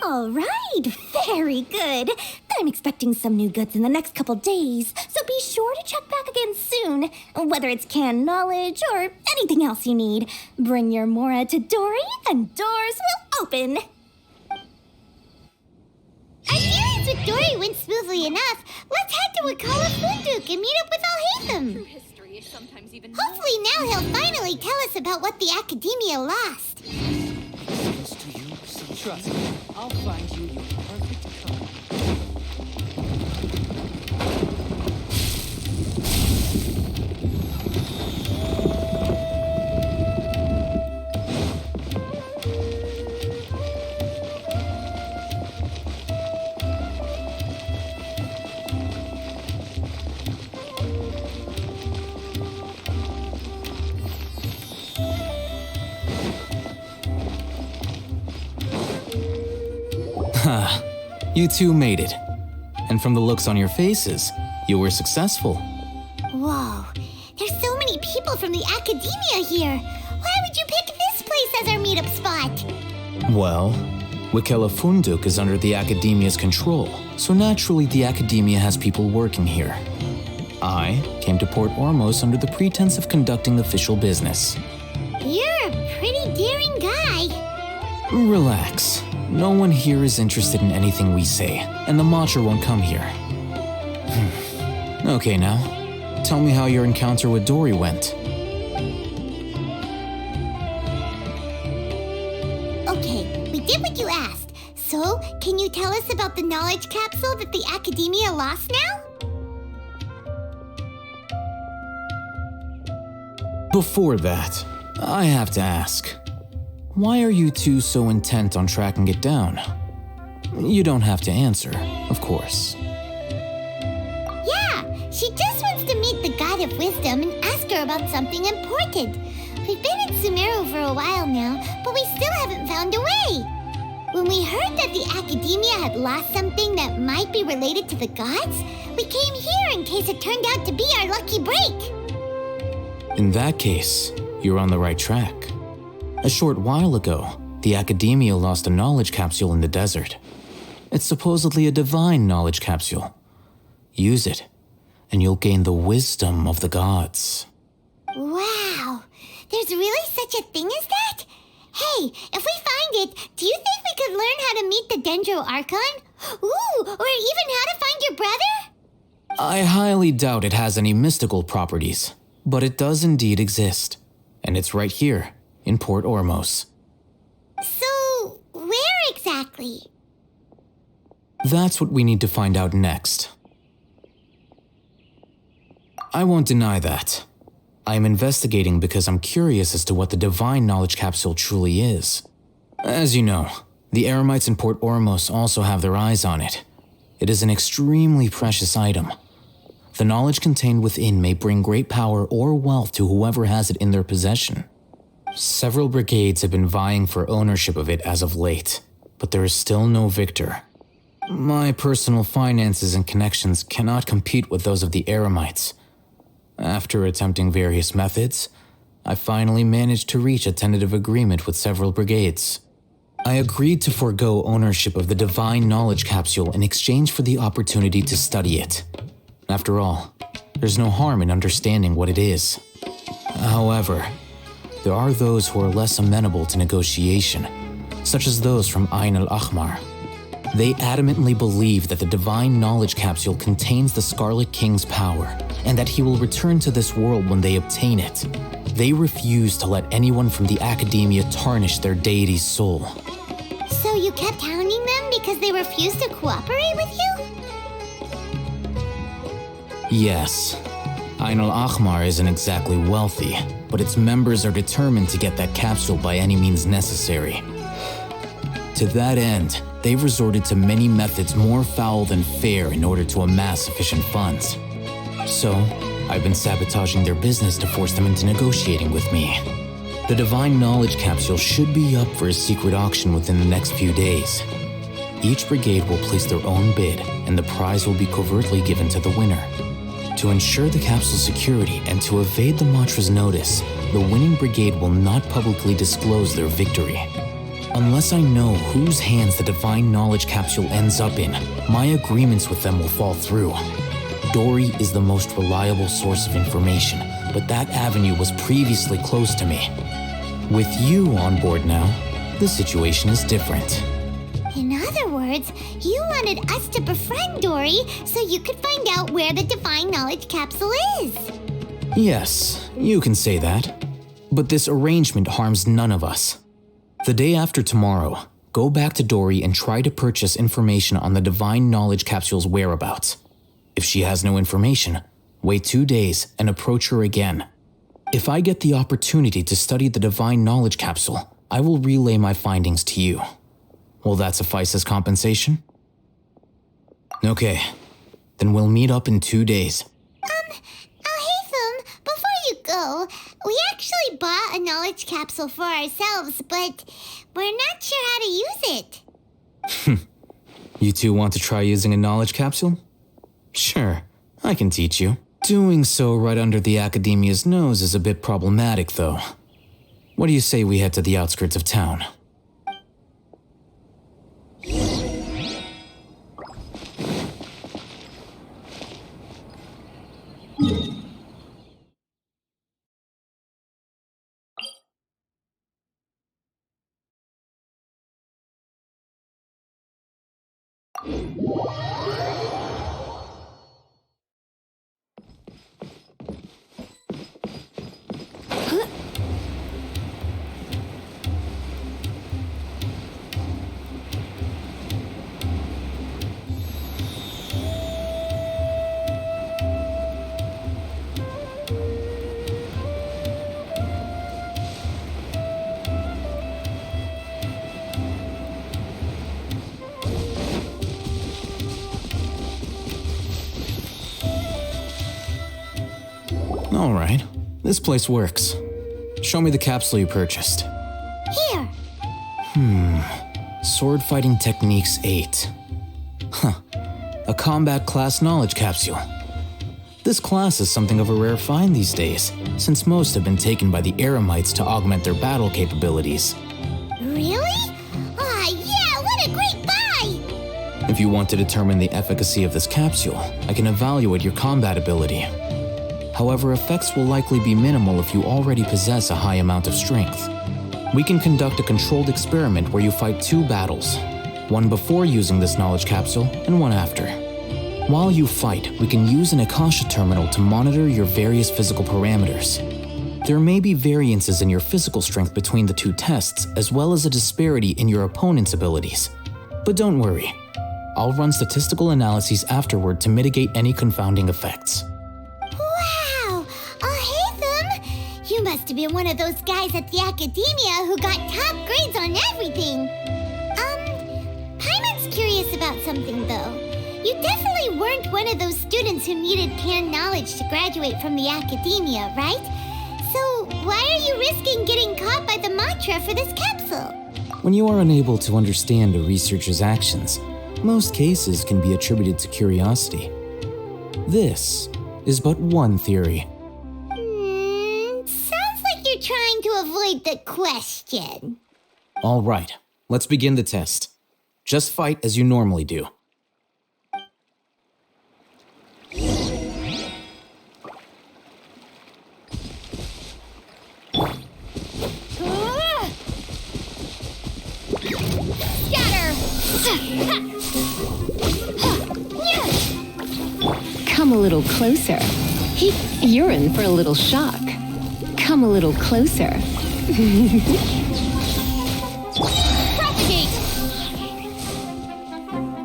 All right, very good. I'm expecting some new goods in the next couple days, so be sure to check back again soon. Whether it's canned knowledge or anything else you need, bring your Mora to Dory and doors will open. Our dealings with Dory went smoothly enough. Let's head to Wakala Funduk and meet up with Al-Hatham. Hopefully now he'll finally tell us about what the Academia lost. Trust me, I'll find you your perfect color. You two made it. And from the looks on your faces, you were successful. Whoa, there's so many people from the Academia here. Why would you pick this place as our meetup spot? Well, Wakela Funduk is under the Academia's control, so naturally the Academia has people working here. I came to Port Ormos under the pretense of conducting official business. You're a pretty daring guy. Relax. No one here is interested in anything we say, and the Matcha won't come here. Okay now, tell me how your encounter with Dory went. Okay, we did what you asked. So, can you tell us about the knowledge capsule that the Academia lost now? Before that, I have to ask. Why are you two so intent on tracking it down? You don't have to answer, of course. Yeah, she just wants to meet the God of Wisdom and ask her about something important. We've been in Sumeru for a while now, but we still haven't found a way. When we heard that the Academia had lost something that might be related to the gods, we came here in case it turned out to be our lucky break. In that case, you're on the right track. A short while ago, the Academia lost a knowledge capsule in the desert. It's supposedly a divine knowledge capsule. Use it, and you'll gain the wisdom of the gods. Wow, there's really such a thing as that? Hey, if we find it, do you think we could learn how to meet the Dendro Archon? Ooh, or even how to find your brother? I highly doubt it has any mystical properties, but it does indeed exist. And it's right here, in Port Ormos. So, where exactly? That's what we need to find out next. I won't deny that. I am investigating because I'm curious as to what the divine knowledge capsule truly is. As you know, the Eremites in Port Ormos also have their eyes on it. It is an extremely precious item. The knowledge contained within may bring great power or wealth to whoever has it in their possession. Several brigades have been vying for ownership of it as of late, but there is still no victor. My personal finances and connections cannot compete with those of the Eremites. After attempting various methods, I finally managed to reach a tentative agreement with several brigades. I agreed to forego ownership of the divine knowledge capsule in exchange for the opportunity to study it. After all, there's no harm in understanding what it is. However, there are those who are less amenable to negotiation, such as those from Ain al-Ahmar. They adamantly believe that the divine knowledge capsule contains the Scarlet King's power, and that he will return to this world when they obtain it. They refuse to let anyone from the Academia tarnish their deity's soul. So you kept hounding them because they refused to cooperate with you? Yes. Ain al-Ahmar isn't exactly wealthy, but its members are determined to get that capsule by any means necessary. To that end, they've resorted to many methods more foul than fair in order to amass sufficient funds. So, I've been sabotaging their business to force them into negotiating with me. The divine knowledge capsule should be up for a secret auction within the next few days. Each brigade will place their own bid, and the prize will be covertly given to the winner. To ensure the capsule's security and to evade the Matra's notice, the winning brigade will not publicly disclose their victory. Unless I know whose hands the divine knowledge capsule ends up in, my agreements with them will fall through. Dory is the most reliable source of information, but that avenue was previously closed to me. With you on board now, the situation is different. In other words, you wanted us to befriend Dory so you could find out where the divine knowledge capsule is. Yes, you can say that. But this arrangement harms none of us. The day after tomorrow, go back to Dory and try to purchase information on the divine knowledge capsule's whereabouts. If she has no information, wait 2 days and approach her again. If I get the opportunity to study the divine knowledge capsule, I will relay my findings to you. Will that suffice as compensation? Okay, then we'll meet up in 2 days. Alhaitham, before you go, we actually bought a knowledge capsule for ourselves, but we're not sure how to use it. You two want to try using a knowledge capsule? Sure, I can teach you. Doing so right under the Academia's nose is a bit problematic, though. What do you say we head to the outskirts of town? All right, this place works. Show me the capsule you purchased. Here. Sword Fighting Techniques 8. Huh. A combat class knowledge capsule. This class is something of a rare find these days, since most have been taken by the Eremites to augment their battle capabilities. Really? Ah, yeah, what a great buy! If you want to determine the efficacy of this capsule, I can evaluate your combat ability. However, effects will likely be minimal if you already possess a high amount of strength. We can conduct a controlled experiment where you fight 2 battles, one before using this knowledge capsule and one after. While you fight, we can use an Akasha terminal to monitor your various physical parameters. There may be variances in your physical strength between the 2 tests, as well as a disparity in your opponent's abilities. But don't worry, I'll run statistical analyses afterward to mitigate any confounding effects. You must have been one of those guys at the Academia who got top grades on everything. Paimon's curious about something, though. You definitely weren't one of those students who needed canned knowledge to graduate from the Academia, right? So why are you risking getting caught by the Matra for this capsule? When you are unable to understand a researcher's actions, most cases can be attributed to curiosity. This is but one theory. Trying to avoid the question. All right, let's begin the test. Just fight as you normally do. Come a little closer. You're in for a little shock. Come a little closer. Propagate!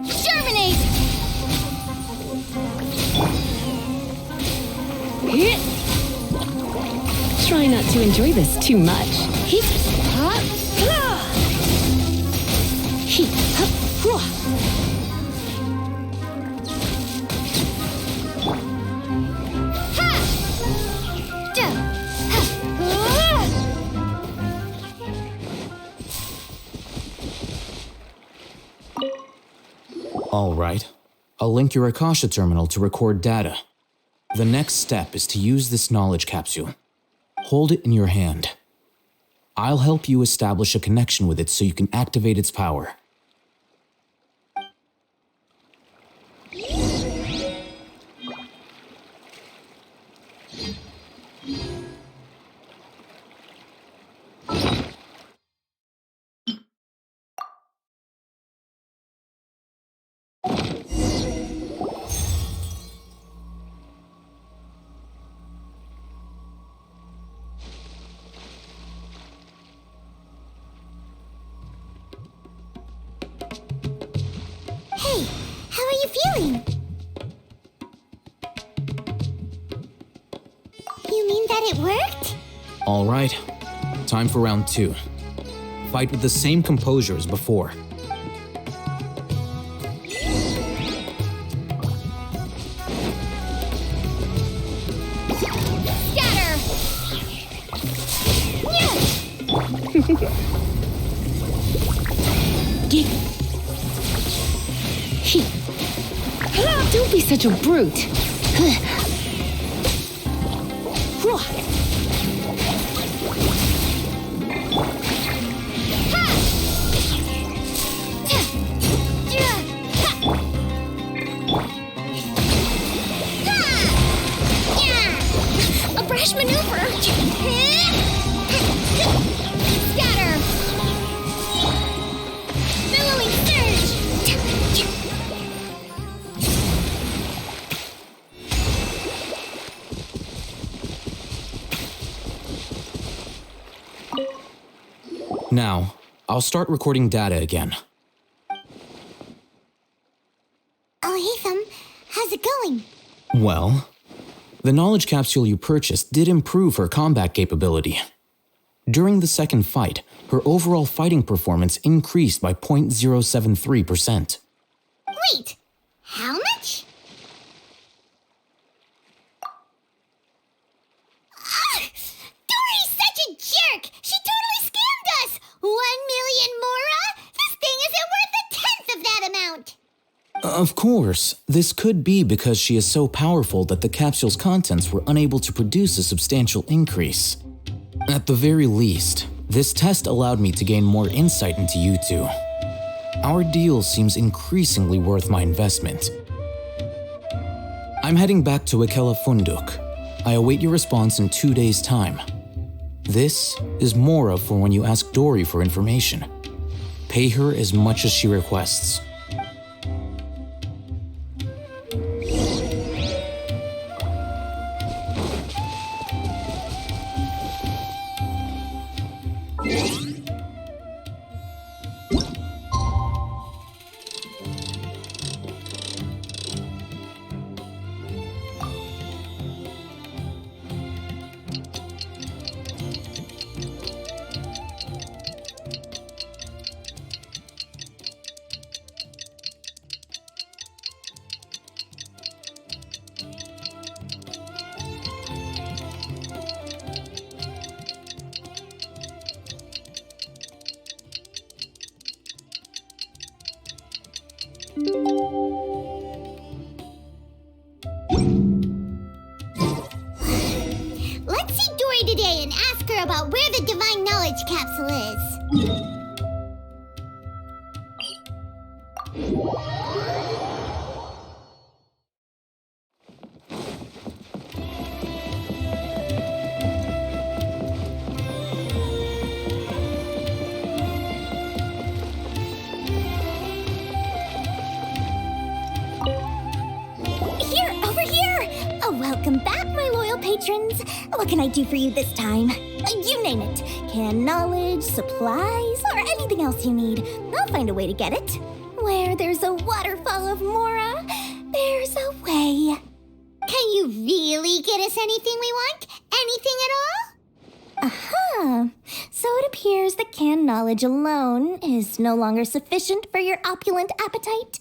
Germinate! Try not to enjoy this too much. All right. I'll link your Akasha terminal to record data. The next step is to use this knowledge capsule. Hold it in your hand. I'll help you establish a connection with it so you can activate its power. Hey, how are you feeling? You mean that it worked? All right. Time for round 2. Fight with the same composure as before. Scatter! Don't be such a brute. A brash maneuver! Scatter! Billowing surge! Now, I'll start recording data again. Oh, hey, Thumb. How's it going? Well, the knowledge capsule you purchased did improve her combat capability. During the second fight, her overall fighting performance increased by 0.073%. Wait, how much? Dory's such a jerk! She totally scammed us! 1 million mora? This thing isn't worth a tenth of that amount! Of course, this could be because she is so powerful that the capsule's contents were unable to produce a substantial increase. At the very least, this test allowed me to gain more insight into you two. Our deal seems increasingly worth my investment. I'm heading back to Ikela Funduk. I await your response in 2 days' time. This is Mora for when you ask Dory for information. Pay her as much as she requests. Let's see Dory today and ask her about where the Divine Knowledge Capsule is. Here, over here! Oh, welcome back, my loyal patrons. What can I do for you this time? You name it. Can knowledge, supplies, or anything else you need. I'll find a way to get it. Where there's a waterfall of Mora, there's a way. Can you really get us anything we want? Anything at all? Uh-huh. So it appears that canned knowledge alone is no longer sufficient for your opulent appetite.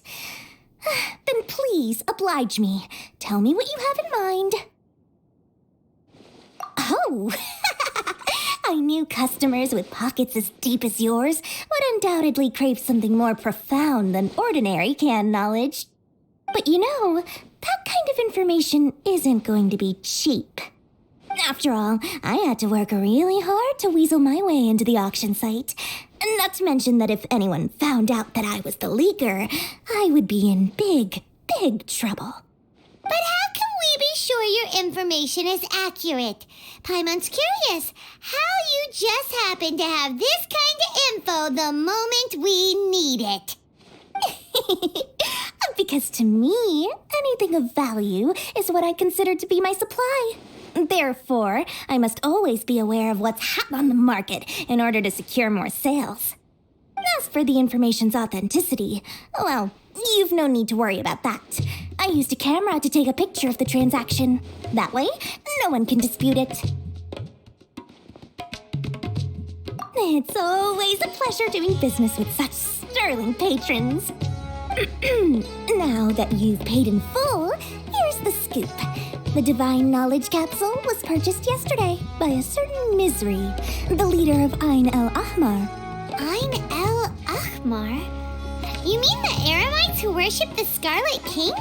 Then please oblige me. Tell me what you have in mind. Oh, I knew customers with pockets as deep as yours would undoubtedly crave something more profound than ordinary canned knowledge. But you know, that kind of information isn't going to be cheap. After all, I had to work really hard to weasel my way into the auction site. Not to mention that if anyone found out that I was the leaker, I would be in big, big trouble. But how can we be sure your information is accurate? Paimon's curious how you just happen to have this kind of info the moment we need it. Because to me, anything of value is what I consider to be my supply. Therefore, I must always be aware of what's hot on the market in order to secure more sales. As for the information's authenticity, well, you've no need to worry about that. I used a camera to take a picture of the transaction. That way, no one can dispute it. It's always a pleasure doing business with such sterling patrons. Now that you've paid in full, here's the scoop. The Divine Knowledge Capsule was purchased yesterday by a certain Misery, the leader of Ain el-Ahmar. Ain el-Ahmar? You mean the Eremites who worship the Scarlet King?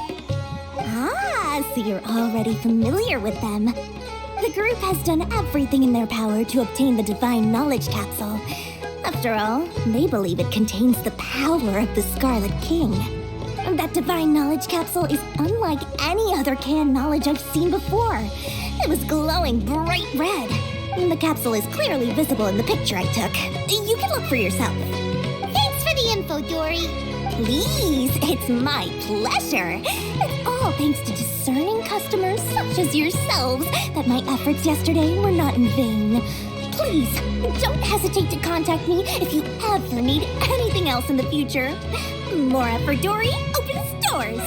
Ah, so you're already familiar with them. The group has done everything in their power to obtain the Divine Knowledge Capsule. After all, they believe it contains the power of the Scarlet King. That Divine Knowledge Capsule is unlike any other canned knowledge I've seen before. It was glowing bright red. The capsule is clearly visible in the picture I took. You can look for yourself. Thanks for the info, Dory. Please, it's my pleasure. It's all thanks to discerning customers such as yourselves that my efforts yesterday were not in vain. Please, don't hesitate to contact me if you ever need anything else in the future. More effort, Dory, opens doors.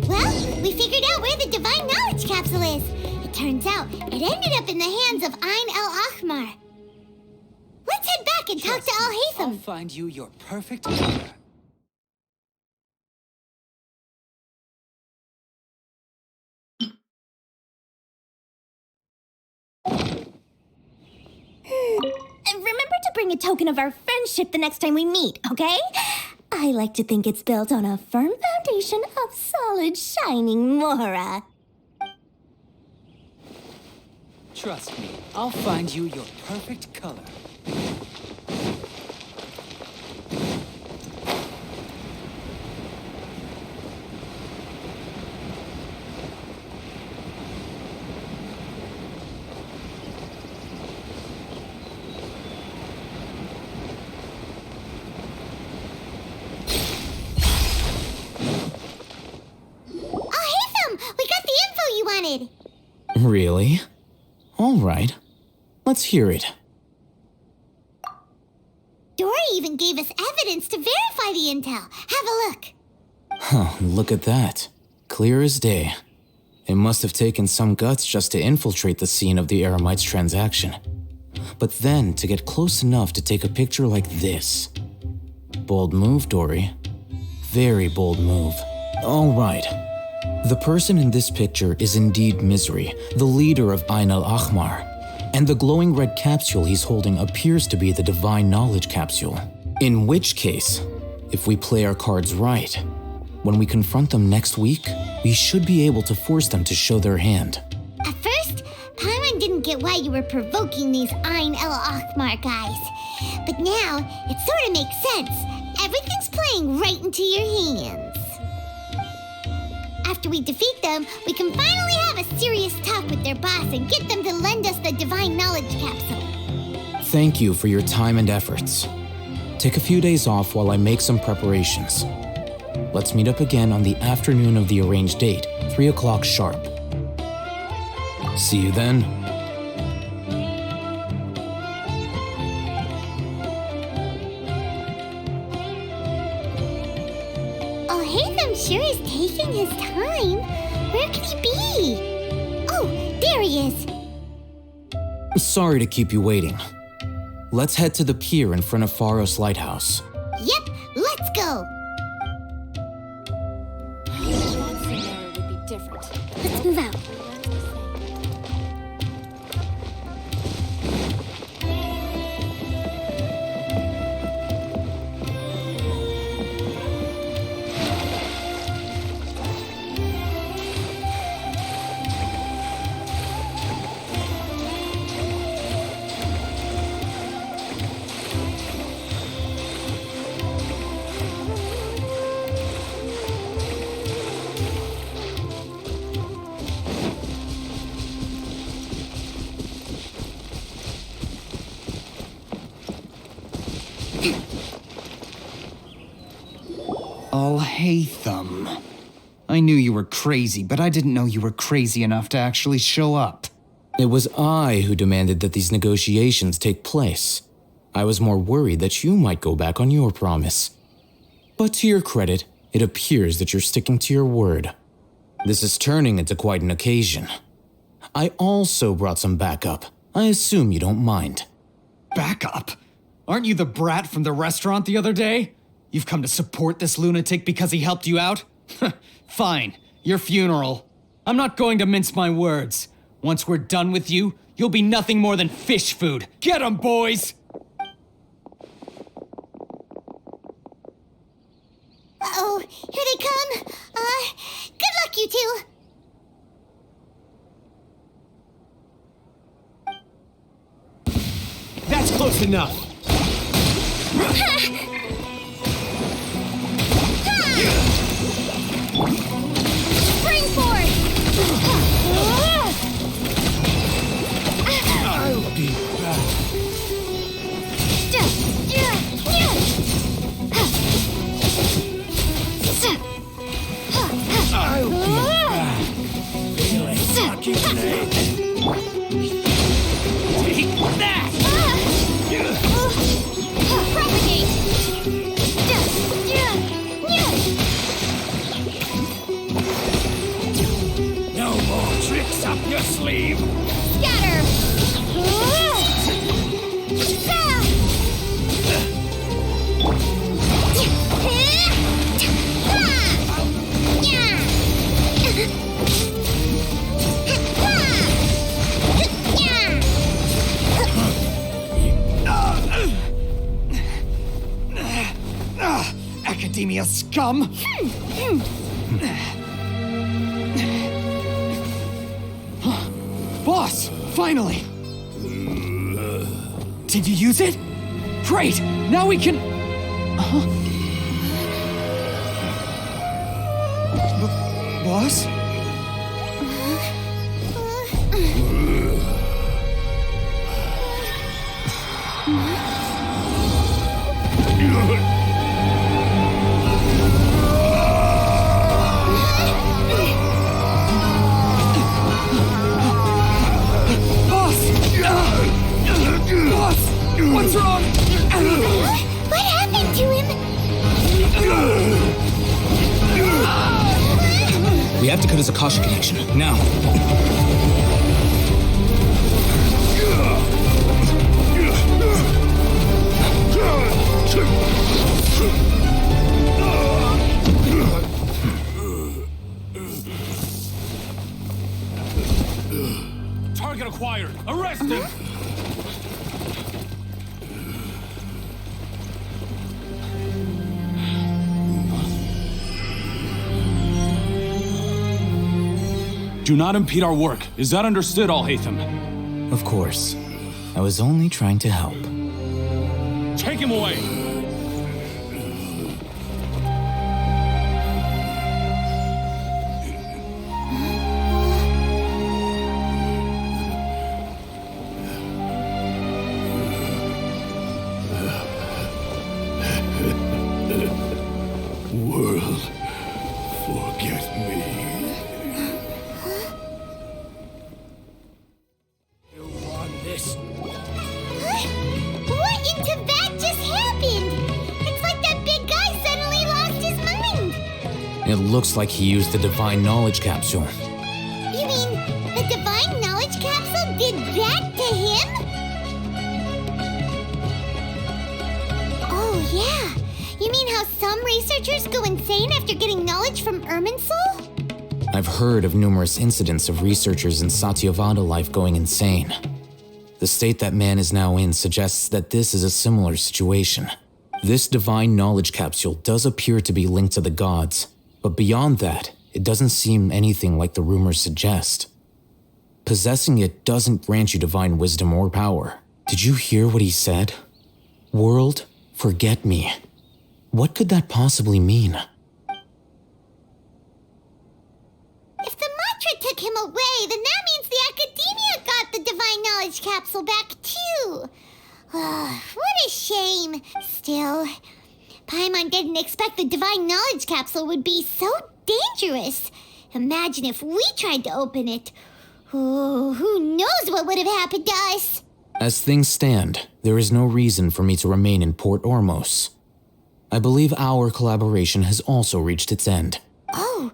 Well, we figured out where the Divine Knowledge Capsule is. It turns out it ended up in the hands of Ain el-Ahmar. Let's head back and talk to Al-Haytham. I'll find you your perfect color. Remember to bring a token of our friendship the next time we meet, okay? I like to think it's built on a firm foundation of solid, shining Mora. Trust me, I'll find you your perfect color. We got the info you wanted! Really? All right. Let's hear it. Dory even gave us evidence to verify the intel. Have a look. Huh, look at that. Clear as day. It must have taken some guts just to infiltrate the scene of the Eremites' transaction. But then to get close enough to take a picture like this. Bold move, Dory. Very bold move. All right. The person in this picture is indeed Misery, the leader of Ain el-Ahmar, and the glowing red capsule he's holding appears to be the Divine Knowledge Capsule. In which case, if we play our cards right, when we confront them next week, we should be able to force them to show their hand. At first, Paimon didn't get why you were provoking these Ain el-Ahmar guys. But now, it sort of makes sense. Everything's playing right into your hands. After we defeat them, we can finally have a serious talk with their boss and get them to lend us the Divine Knowledge Capsule. Thank you for your time and efforts. Take a few days off while I make some preparations. Let's meet up again on the afternoon of the arranged date, 3 o'clock sharp. See you then. Al-Haytham sure is taking his time. Where he is. Sorry to keep you waiting. Let's head to the pier in front of Pharos Lighthouse. Yep, let's go. Would be different. Let's move out. Alhaitham. I knew you were crazy, but I didn't know you were crazy enough to actually show up. It was I who demanded that these negotiations take place. I was more worried that you might go back on your promise. But to your credit, it appears that you're sticking to your word. This is turning into quite an occasion. I also brought some backup. I assume you don't mind. Backup? Aren't you the brat from the restaurant the other day? You've come to support this lunatic because he helped you out? Fine, your funeral. I'm not going to mince my words. Once we're done with you, you'll be nothing more than fish food. Get 'em, boys! Uh-oh, here they come. Good luck, you two. That's close enough. Spring forth! I'll be back. I'll be back. Feeling lucky today. Take that! Propagate! No more tricks up your sleeve. Scatter! Academia scum! Boss! Finally! Did you use it? Great! Now we can... Boss? What's wrong? What happened to him? We have to cut his Akasha connection, now. Target acquired. Arrest him! Do not impede our work. Is that understood, Alhaitham? Of course. I was only trying to help. Take him away! World, forget me. What in Tibet just happened? It's like that big guy suddenly lost his mind. It looks like he used the Divine Knowledge Capsule. You mean the divine knowledge that to him? Oh, yeah. You mean how some researchers go insane after getting knowledge from Irminsul? I've heard of numerous incidents of researchers in Satyavada life going insane. The state that man is now in suggests that this is a similar situation. This divine knowledge capsule does appear to be linked to the gods, but beyond that, it doesn't seem anything like the rumors suggest. Possessing it doesn't grant you divine wisdom or power. Did you hear what he said? World, forget me. What could that possibly mean? If the mantra took him away, then that means the Academia got the divine knowledge capsule back too. What a shame. Still, Paimon didn't expect the divine knowledge capsule would be so dangerous. Imagine if we tried to open it. Oh, who knows what would have happened to us? As things stand, there is no reason for me to remain in Port Ormos. I believe our collaboration has also reached its end. Oh,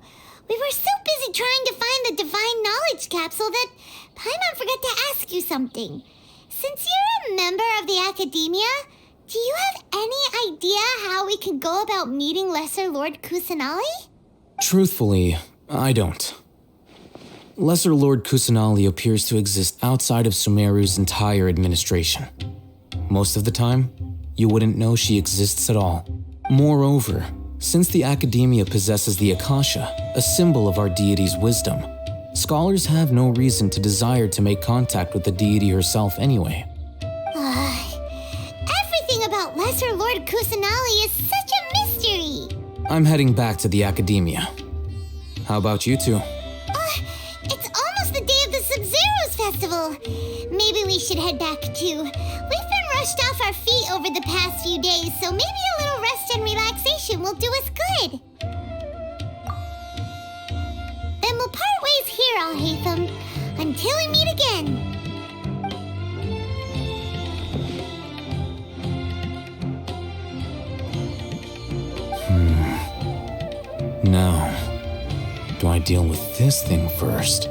we were so busy trying to find the divine knowledge capsule that Paimon forgot to ask you something. Since you're a member of the Academia, do you have any idea how we can go about meeting Lesser Lord Kusanali? Truthfully, I don't. Lesser Lord Kusanali appears to exist outside of Sumeru's entire administration. Most of the time, you wouldn't know she exists at all. Moreover, since the Academia possesses the Akasha, a symbol of our deity's wisdom, scholars have no reason to desire to make contact with the deity herself anyway. Everything about Lesser Lord Kusanali is such a mystery. I'm heading back to the Academia. How about you two? It's almost the day of the Sub-Zero's festival. Maybe we should head back too. We've been rushed off our feet over the past few days, so maybe a little rest and relaxation will do us good. Then we'll part ways here, Alhaitham, until we meet again. Now, do I deal with this thing first?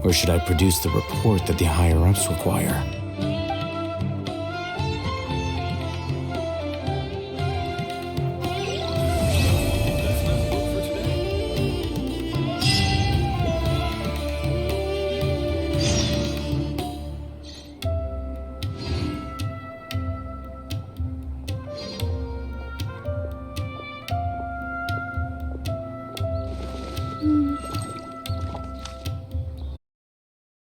Or should I produce the report that the higher-ups require?